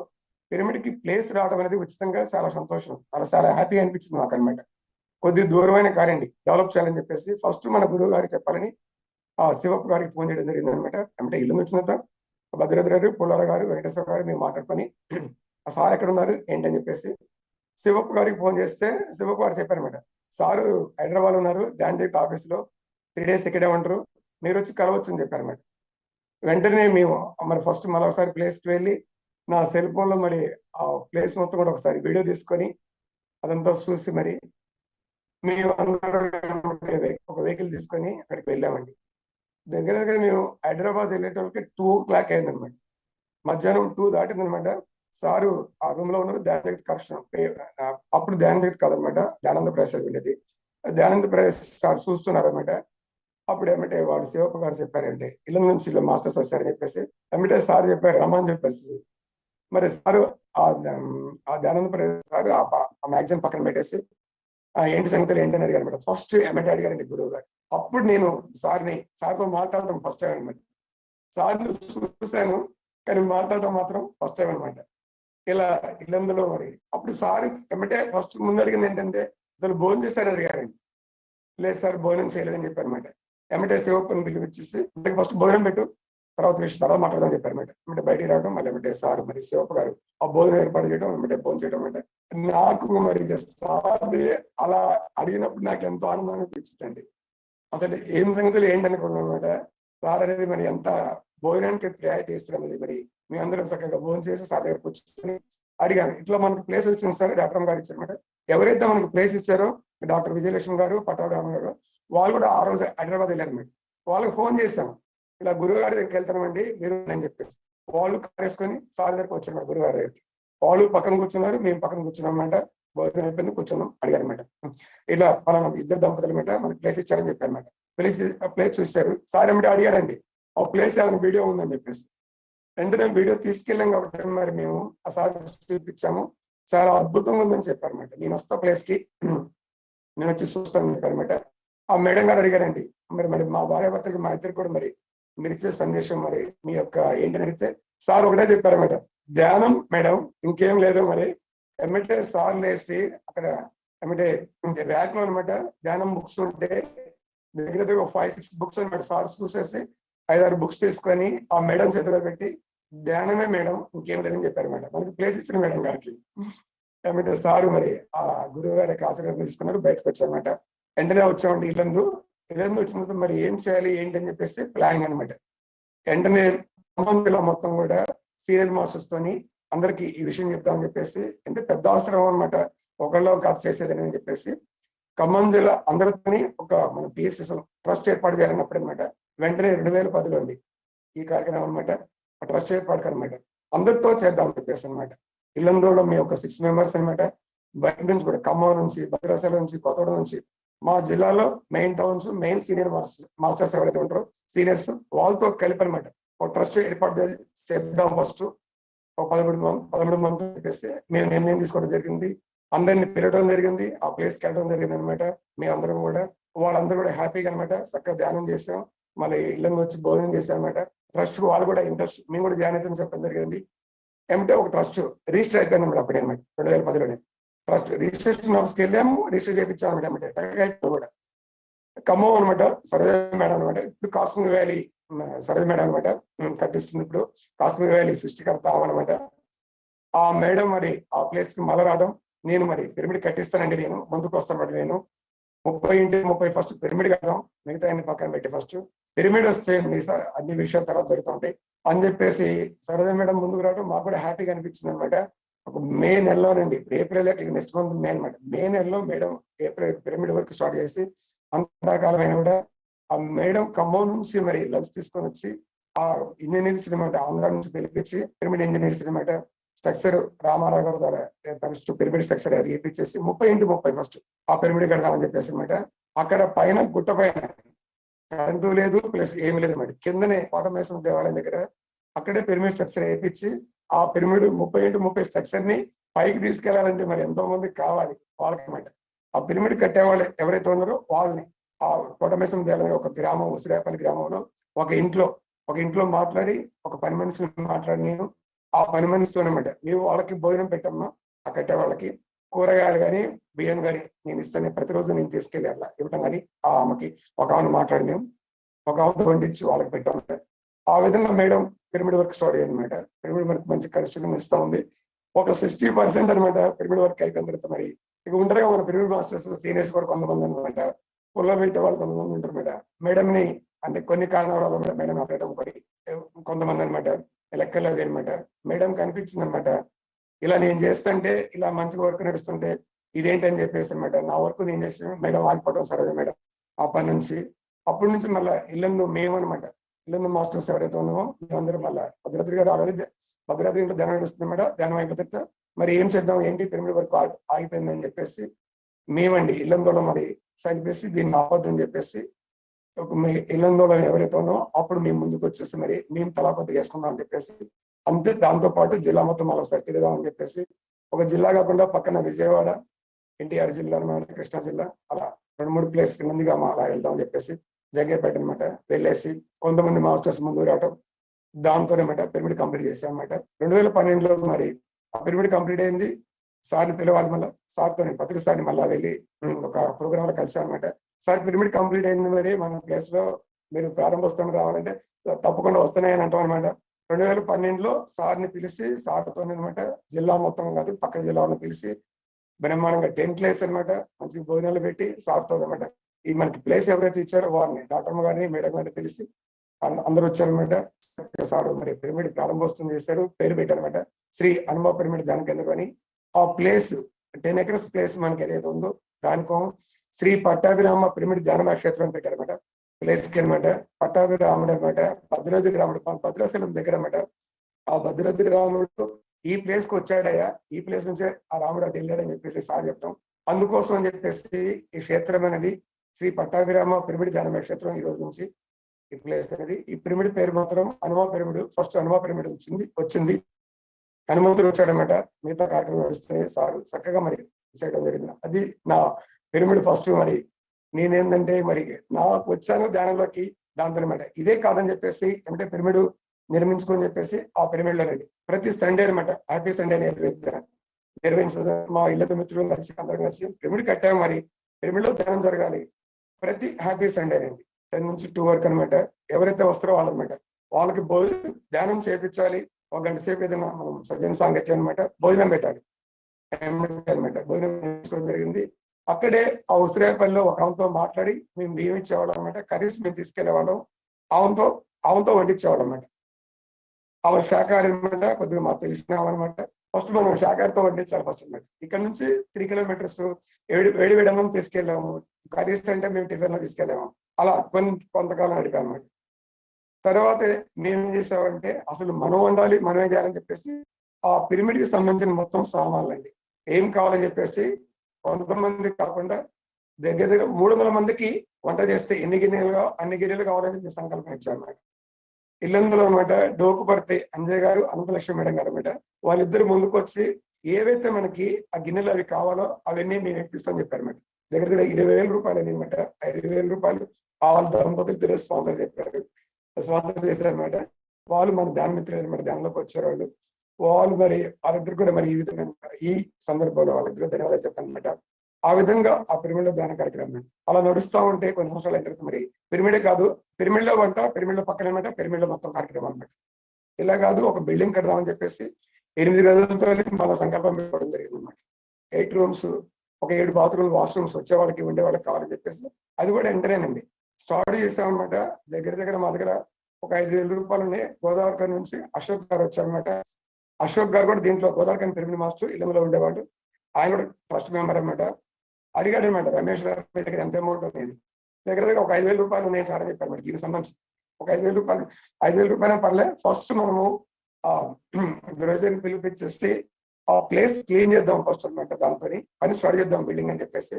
పిరమిడ్ కి ప్లేస్ రావడం అనేది ఉచితంగా చాలా సంతోషం, చాలా హ్యాపీగా అనిపించింది మాకు అనమాట. కొద్ది దూరమైన కారండి, డెవలప్ చేయాలని చెప్పేసి ఫస్ట్ మన గురువు గారికి చెప్పాలని ఆ శివప్ప గారికి ఫోన్ చేయడం జరిగింది అనమాట. అంటే ఇల్లు వచ్చిన తర్వాత భద్రాద్రి గారు, పుల్లారావు గారు, వెంకటేశ్వర గారు మేము మాట్లాడుకొని ఆ సార్ ఎక్కడ ఉన్నారు ఏంటని చెప్పేసి శివప్ప గారికి ఫోన్ చేస్తే శివప్ప గారు చెప్పారనమాట, సారు హైదరాబాద్ ఉన్నారు, ధ్యాన్ ఆఫీస్ లో 3 days ఇక్కడే ఉంటారు, మీరు వచ్చి కలవచ్చు అని చెప్పారన్నమాట. వెంటనే మేము మరి ఫస్ట్ మరొకసారి ప్లేస్కి వెళ్ళి నా సెల్ ఫోన్ లో మరి ఆ ప్లేస్ మొత్తం కూడా ఒకసారి వీడియో తీసుకొని అదంతా చూసి మరి మేము ఒక వెహికల్ తీసుకొని అక్కడికి వెళ్ళామండి. దగ్గర దగ్గర మేము హైదరాబాద్ వెళ్ళేటోళ్ళకి 2 o'clock అయిందనమాట. మధ్యాహ్నం 2 దాటిందనమాట. సారు ఆ రూమ్ లో ఉన్నారు, ధ్యాన జగత్ కరెక్షన్ అప్పుడు ధ్యాన జగత్ కాదనమాట, ధ్యానంద ప్రవేశ్ ఉండేది. ధ్యానంద ప్రవేశ్ సార్ చూస్తున్నారనమాట. అప్పుడు ఏమంటే వాడు శివప్ప గారు చెప్పారంటే ఇళ్ళ నుంచి ఇలా మాస్టర్స్ వచ్చారని చెప్పేసి ఏమంటే సార్ చెప్పారు రమ్మని చెప్పేసి మరి సారు ఆ ధ్యానంద సార్ ఆ మ్యాగజైన్ పక్కన పెట్టేసి ఏంటి సంగతులు ఏంటని అడిగారు అనమాట. ఫస్ట్ ఏమంటే అడిగారండి గురువు గారు. అప్పుడు నేను సార్తో మాట్లాడడం ఫస్ట్ టైం అనమాట. సార్లు చూశాను కానీ మాట్లాడటం మాత్రం ఫస్ట్ టైం అనమాట. ఇలా ఇల్లందులో మరి అప్పుడు సార్ ఏమంటే ఫస్ట్ ముందు అడిగింది ఏంటంటే అసలు భోజనం చేశారని అడిగారండి. లేదు సార్ భోజనం చేయలేదని చెప్పారు అనమాట. ఏమంటే శివప్పని పిలిపించేసి ఫస్ట్ భోజనం పెట్టు తర్వాత విషయం తర్వాత మాట్లాడదాం చెప్పారు అనమాట. అంటే బయటికి రావడం మళ్ళీ ఏమంటే సార్ మరి శివప్ప గారు ఆ భోజనం ఏర్పాటు చేయడం ఏమంటే భోజనం చేయడం అంటే నాకు మరి సార్ అలా అడిగినప్పుడు నాకు ఎంతో ఆనందం అనిపించిందండి. అసలు ఏం సంగతులు ఏంటనుకున్నాను అనమాట. సార్ అనేది మరి ఎంత భోజనానికి ప్రయారిటీ ఇస్తారు అనేది మరి మీ అందరం చక్కగా భోజనం చేసి సార్ దగ్గర కూర్చొని అడిగాను. ఇట్లా మనకు ప్లేస్ వచ్చింది సార్ డాక్టర్ గారు ఇచ్చారనమాట. ఎవరైతే మనకు ప్లేస్ ఇచ్చారో డాక్టర్ విజయలక్ష్మి గారు పట్టాభి గారు వాళ్ళు కూడా ఆ రోజు హైదరాబాద్ వెళ్ళారన్నమాట. వాళ్ళకి ఫోన్ చేశాను, ఇలా గురువు గారి దగ్గరికి వెళ్తామండి మీరు అని చెప్పేసి. వాళ్ళు కారేసుకొని సార్ దగ్గరికి వచ్చారు గురువు గారి దగ్గరికి. వాళ్ళు పక్కన కూర్చున్నారు, మేము పక్కన కూర్చున్నాం అనమాట. భోజనం అయిపోయింది కూర్చున్నాం. అడిగారనమాట ఇలా పలానా ఇద్దరు దంపతులు అనమాట మనకి ప్లేస్ ఇచ్చారని చెప్పారనమాట. ప్లేస్ చూశారు సార్ ఏమిటో అడిగారండి ఆ ప్లేస్ ఏమైనా వీడియో ఉందని చెప్పేసి. వెంటనే వీడియో తీసుకెళ్ళాం కాబట్టి మరి మేము ఆ సార్ చూపించాము. చాలా అద్భుతంగా ఉందని చెప్పారనమాట. నేను వస్తా ప్లేస్ కి నేను వచ్చి చూస్తాను చెప్పారనమాట. ఆ మేడం గారు అడిగారండి మరి మా భార్య భర్తకి మా ఇద్దరు కూడా మరి మీరు ఇచ్చే సందేశం మరి మీ యొక్క ఏంటని అడిగితే సార్ ఒకటే చెప్పారన్నమాట, ధ్యానం మేడం ఇంకేం లేదు. మరి ఏమంటే సార్ లేసి అక్కడ ఏమంటే ర్యాక్ లో అనమాట ధ్యానం బుక్స్ ఉంటే దగ్గర దగ్గర 5-6 బుక్స్ అనమాట. సార్ చూసేసి 5-6 బుక్స్ తీసుకొని ఆ మేడం చేతిలో పెట్టి ధ్యానమే మేడం ఇంకేం లేదని చెప్పారు మేడం. మనకి ప్లేస్ ఇచ్చిన మేడం గారికి ఏమంటే సారు మరి ఆ గురువు గారికి ఆశీర్వాదం తీసుకున్నారు. బయటకు వచ్చారనమాట. వెంటనే వచ్చామండి ఇల్లందు వచ్చిన తర్వాత మరి ఏం చేయాలి ఏంటి అని చెప్పేసి ప్లానింగ్ అనమాట. వెంటనే జిల్లా మొత్తం కూడా సీనియర్ మాస్టర్స్ తోని అందరికి ఈ విషయం చెప్తామని చెప్పేసి అంటే పెద్ద అవసరం అనమాట ఒకళ్ళో కాదు చేసేదని అని చెప్పేసి ఖమ్మం జిల్లా అందరితోని ఒక మన పిఎస్ఎస్ ట్రస్ట్ ఏర్పాటు చేయాలన్నప్పుడు అనమాట. వెంటనే 2010లో అండి ఈ కార్యక్రమం అనమాట. ఆ ట్రస్ట్ ఏర్పాటు అనమాట అందరితో చేద్దామని చెప్పేసి అనమాట. ఇల్లందులో మీ ఒక 6 మెంబర్స్ అనమాట. బయట నుంచి కూడా ఖమ్మం నుంచి భద్రాచలం నుంచి కొత్తగూడెం నుంచి మా జిల్లాలో main towns main senior masters ఎవరైతే ఉంటారో సీనియర్స్ వాళ్ళతో కలిపి అనమాట ఒక ట్రస్ట్ ఏర్పాటు చేద్దాం. ఫస్ట్ ఒక 13 మంది చెప్పేసి మేము నిర్ణయం తీసుకోవడం జరిగింది. అందరిని పిలవడం జరిగింది. ఆ ప్లేస్కి వెళ్ళడం జరిగింది అనమాట. మేమందరం కూడా వాళ్ళందరూ కూడా హ్యాపీగా అనమాట చక్కగా ధ్యానం చేసాం. మళ్ళీ ఇళ్ళని వచ్చి భోజనం చేశాం అనమాట. ట్రస్ట్ వాళ్ళు కూడా ఇంట్రెస్ట్ మేము కూడా ధ్యానం చెప్పడం జరిగింది. ఏమంటే ఒక ట్రస్ట్ రిజిస్టర్ అయిపోయింది అనమాట. అప్పుడే అనమాట 2010లోనే ట్రస్ట్ రిజిస్ట్రేషన్ ఆఫీస్కి వెళ్ళాము. రిజిస్టర్ చేయించాం అనమాట. కూడా ఖమ్మం అనమాట సరోజ మేడం అనమాట. ఇప్పుడు కాశ్మీర్ వ్యాలీ సరోజ మేడం అనమాట కట్టిస్తుంది. ఇప్పుడు కాశ్మీర్ వ్యాలీ సృష్టికర్త అనమాట. ఆ మేడం మరి ఆ ప్లేస్ కి మళ్ళీ రావడం, నేను మరి పిరమిడ్ కట్టిస్తానండి, నేను ముందుకు వస్తాను. నేను 30 ఫస్ట్ పిరమిడ్ కడదాం, మిగతా అన్ని పక్కన పెట్టి ఫస్ట్ పిరమిడ్ వస్తే మిగతా అన్ని విషయాలు తర్వాత జరుగుతూ ఉంటాయి అని చెప్పేసి సరోజ మేడం ముందుకు రావడం మాకు కూడా హ్యాపీగా అనిపించింది అనమాట. ఒక మే నెలలోనండి, ఏప్రిల్ నెక్స్ట్ మంత్ మే అనమాట. మే నెలలో madam April pyramid work start చేసి అంతకాలం అయినా కూడా ఆ మేడం ఖమ్మం నుంచి మరి లంచ్ తీసుకొని వచ్చి ఆ ఇంజనీర్స్ అనమాట ఆంధ్ర నుంచి పిలిపించి పిరమిడ్ ఇంజనీర్స్ అనమాట స్ట్రక్చర్ రామారావు గారు ద్వారా ఫస్ట్ పిరమిడ్ స్ట్రక్చర్ అది ఇప్పించేసి 30x30 ఫస్ట్ ఆ పిరమిడ్ కడదామని చెప్పేసి అనమాట. అక్కడ పైన గుట్ట పైన కరెంటు లేదు ప్లస్ ఏమి లేదు అనమాట. కిందనే కోటమేశ్వర దేవాలయం దగ్గర అక్కడే పిరమిడ్ స్ట్రక్చర్ వేయించి ఆ పిరమిడ్ 30x30 స్ట్రక్చర్ ని పైకి తీసుకెళ్లాలంటే మరి ఎంతో మంది కావాలి వాళ్ళకి అనమాట. ఆ పిరమిడ్ కట్టేవాళ్ళు ఎవరైతే ఉన్నారో వాళ్ళని ఆ కోటమేశ్వర దేవాలయం ఒక గ్రామం ఉసిరాపల్లి గ్రామంలో ఒక ఇంట్లో మాట్లాడి ఒక పని మనిషిని మాట్లాడి నేను ఆ పని మనిషితో అనమాట ನೀವು వాళ్ళకి భోజనం పెట్టమ్మా ఆ కట్టే వాళ్ళకి కూరగాయలు కానీ బియ్యం కానీ నేను ఇస్తాను ప్రతిరోజు నేను తీసుకెళ్ళి అట్లా ఇవ్వటం కానీ ఆ ఆమెకి ఒక ఆమెను మాట్లాడి మేము ఒక ఆమెతో వండించి వాళ్ళకి పెట్టామంట. ఆ విధంగా మేడం పిరమిడ్ వర్క్ స్టార్ట్ అయ్యింది అనమాట. పిరమిడ్ వర్క్ మంచి కరెక్షన్ ఇస్తా ఉంది. ఒక 60% అనమాట పిరమిడ్ వర్క్ అయిపోయిన తర్వాత మరి ఇక ఉంటారుగా మన పిరమిడ్ మాస్టర్స్ సీనియర్స్ కూడా కొంతమంది అనమాట పుల్ల పెట్టే వాళ్ళు కొంతమంది ఉంటారు అనమాట. మేడంని అంటే కొన్ని కారణాల వల్ల మేడం ఆపేయడం కొంతమంది అనమాట లెక్కలేదు అనమాట. మేడం కనిపించింది అనమాట. ఇలా నేను చేస్తుంటే ఇలా మంచిగా వర్క్ నడుస్తుంటే ఇదేంటని చెప్పేసి అనమాట నా వర్క్ నేను చేస్తాను. మేడం ఆగిపోవడం సరే మేడం ఆ పని నుంచి. అప్పటి నుంచి మళ్ళీ ఇల్లందు మేమనమాట ఇల్లందు మాస్టర్స్ ఎవరైతే ఉన్నామో మేమందరం మళ్ళీ భద్రాద్రి గారు ఆల్రెడీ భద్రాద్రి ఇంట్లో ధ్యానం నడుస్తుంది అనమాట. ధ్యానం అయిపోతే మరి ఏం చేద్దాం ఏంటి పిరమిడ్ వర్క్ ఆగిపోయిందని చెప్పేసి మేమండి ఇల్లందులో మరి చనిపేసి దీన్ని ఆపొద్దని చెప్పేసి మీ ఇల్లందులో ఎవరైతే ఉన్నామో అప్పుడు మేము ముందుకు వచ్చేసి మరి మేము తలాపతి చేసుకుందాం అని చెప్పేసి, అంతే దాంతో పాటు జిల్లా మొత్తం మళ్ళీ ఒకసారి తిరుగుదాం అని చెప్పేసి, ఒక జిల్లా కాకుండా పక్కన విజయవాడ, ఎన్టీఆర్ జిల్లా అనమాట, కృష్ణా జిల్లా, అలా 2-3 ప్లేస్ ముందుగా అలా వెళ్దాం అని చెప్పేసి జగ్గేపేట అనమాట వెళ్ళేసి కొంతమంది మాస్టర్స్ ముందు రావటం, దాంతో అనమాట పిరమిడ్ కంప్లీట్ చేశాం అనమాట. 2012లో మరి ఆ పిరమిడ్ కంప్లీట్ అయింది. సార్ని పిలవాలి, మళ్ళీ సార్తో నేను పత్రిక సార్ని మళ్ళీ వెళ్ళి ఒక ప్రోగ్రామ్ లో కలిసాను అనమాట. సార్ పిరమిడ్ కంప్లీట్ అయింది, మరి మన ప్లేస్ లో మీరు ప్రారంభోత్సవం రావాలంటే తప్పకుండా వస్తున్నాయని అంటాం అనమాట. 2012లో సార్ని పిలిచి సార్తో అనమాట జిల్లా మొత్తం కాదు పక్క జిల్లాలను పిలిచి బ్రహ్మాండంగా టెంట్లు వేసి అనమాట మంచి భోజనాలు పెట్టి సార్తో అనమాట ఈ మనకి ప్లేస్ ఎవరైతే ఇచ్చారో వారిని డాక్టర్ గారిని మేడం గారిని పిలిచి అందరూ వచ్చారనమాట. సార్ మరి పిరమిడ్ ప్రారంభోత్సవం చేశారు, పేరు పెట్టారనమాట శ్రీ హనుమ పిరమిడ్ ధ్యాన కేంద్రం అని. ఆ ప్లేస్ 10 acres ప్లేస్ మనకి ఏదైతే ఉందో దానికో శ్రీ పట్టాభిరామ పిరమిడ్ ధ్యాన క్షేత్రం అని పెట్టారనమాట. ప్లేస్ కి అనమాట పట్టాభిరాముడు అనమాట భద్రాద్రి రాముడు భద్రాచలం దగ్గర అనమాట. ఆ భద్రాద్రి రాముడు ఈ ప్లేస్ కి వచ్చాడయ్యా, ఈ ప్లేస్ నుంచే ఆ రాముడు అటు వెళ్ళాడని చెప్పేసి సార్ చెప్తాం. అందుకోసం అని చెప్పేసి ఈ క్షేత్రం అనేది శ్రీ పట్టాభిరామ పిరమిడ్ ధ్యాన క్షేత్రం ఈ రోజు నుంచి ఈ ప్లేస్ అనేది. ఈ పిరమిడ్ పేరు మాత్రం Hanuma pyramid. First Hanuma pyramid వచ్చింది హనుమంతుడు వచ్చాడనమాట. మిగతా కార్యక్రమం నడుస్తున్నాయి, సార్ చక్కగా మరి చేయడం జరిగింది. అది నా పిరమిడ్ ఫస్ట్. మరి నేనేంటంటే మరి నాకు వచ్చాను ధ్యానంలోకి దాంతో అనమాట. ఇదే కాదని చెప్పేసి అంటే పిరమిడ్ నిర్మించుకొని చెప్పేసి ఆ పిరమిడ్ లో రండి ప్రతి సండే అనమాట హ్యాపీ సండే నిర్వహించదు. మా ఇళ్ళ మిత్రులు కలిసి అందరం కలిసి పిరమిడ్ కట్టాము. మరి పిరమిడ్ లో ధ్యానం జరగాలి ప్రతి హ్యాపీ సండే అండి 10 నుంచి 2 వరకు అనమాట. ఎవరైతే వస్తారో వాళ్ళనమాట వాళ్ళకి భోజనం ధ్యానం చేయించాలి. 1 గంట సేపు ఏదైనా మనం సజ్జన సాంగత్యం అనమాట భోజనం పెట్టాలి అనమాట. భోజనం చేసుకోవడం జరిగింది. అక్కడే ఆ ఉసిరేపల్లిలో ఒక ఆమెతో మాట్లాడి మేము బియ్యం ఇచ్చేవాళ్ళం అనమాట. కర్రీస్ మేము తీసుకెళ్లేవాళ్ళం. ఆమెతో వండించేవాళ్ళం అనమాట. ఆమె శాఖాహారి అనమాట, కొద్దిగా మాకు తెలిసిన అనమాట. ఫస్ట్ మనం శాఖాహారితో వండించాలి ఫస్ట్ అనమాట. ఇక్కడ నుంచి 3 kilometers వేడి అన్నం తీసుకెళ్ళాము. కర్రీస్ అంటే మేము టిఫిన్ లో తీసుకెళ్ళాము. అలా కొంతకాలం నడిపాం అనమాట. తర్వాత మేము ఏం చేసామంటే అసలు మనం వండాలి మనమే చేయాలని చెప్పేసి ఆ పిరమిడ్ కి సంబంధించిన మొత్తం సామాన్లు అండి ఏం కావాలని చెప్పేసి కొంతమంది కాకుండా దగ్గర 300 మందికి వంట చేస్తే ఎన్ని గిన్నెలు కావాలని చెప్పి సంకల్పం ఇచ్చారన్నమాట. ఇల్లందులో అనమాట డోకుపర్తి అంజయ్ గారు, అనంతలక్ష్మి మేడం గారు అనమాట వాళ్ళిద్దరు ముందుకు వచ్చి ఏవైతే మనకి ఆ గిన్నెలు అవి కావాలో అవన్నీ మేము ఇప్పిస్తామని చెప్పారన్నమాట. దగ్గర 20,000 రూపాయలు అనమాట. 20,000 రూపాయలు వాళ్ళ దంపతులు స్పాన్సర్ చెప్పారు, స్వాతంత్రం చేశారనమాట. వాళ్ళు మన ధ్యాన మిత్రులు అనమాట. ధ్యానంలోకి వచ్చారు వాళ్ళు మరి వాళ్ళిద్దరు కూడా మరి ఈ విధంగా ఈ సందర్భంలో వాళ్ళిద్దరు ధన్యవాదాలు చెప్పారనమాట. ఆ విధంగా ఆ పిరమిడ్ లో ధ్యాన కార్యక్రమం అలా నడుస్తూ ఉంటే కొన్ని సంవత్సరాలు అయిన తర్వాత మరి పిరమిడే కాదు పిరమిడ్ లో వంట, పిరమిడ్ లో పక్కన అనమాట, పిరమిడ్ లో మొత్తం కార్యక్రమం అనమాట. ఇలా కాదు ఒక బిల్డింగ్ కడదామని చెప్పేసి 8 గదులతో మన సంకల్పం పెట్టుకోవడం జరిగింది అనమాట. 8 rooms, ఒక 7 బాత్రూమ్లు, వాష్రూమ్స్ వచ్చే వాళ్ళకి ఉండే వాళ్ళకి కావాలని చెప్పేసి అది కూడా ఎంటరేనండి స్టార్ట్ చేసామన్నమాట. దగ్గర మా దగ్గర ఒక 5,000 రూపాయలు ఉన్నాయి. గోదావరి నుంచి అశోక్ గారు వచ్చారనమాట. అశోక్ గారు కూడా దీంట్లో గోదావరి పిరమిడ్ మాస్టర్ ఇల్లంలో ఉండేవాడు. ఆయన కూడా ట్రస్ట్ మెంబర్ అనమాట. అడిగాడు అనమాట రమేష్ గారు మీ దగ్గర ఎంత అమౌంట్ ఉంది, దగ్గర ఒక 5,000 రూపాయలు ఉన్నాయి చాలా చెప్పారు మరి. దీనికి సంబంధించి ఒక 5,000 రూపాయలు పర్లే, ఫస్ట్ మనము ఆ రోజుని పిలిపించేసి ఆ ప్లేస్ క్లీన్ చేద్దాం ఫస్ట్ అనమాట. దాంతో పని స్టార్ట్ చేద్దాం బిల్డింగ్ అని చెప్పేసి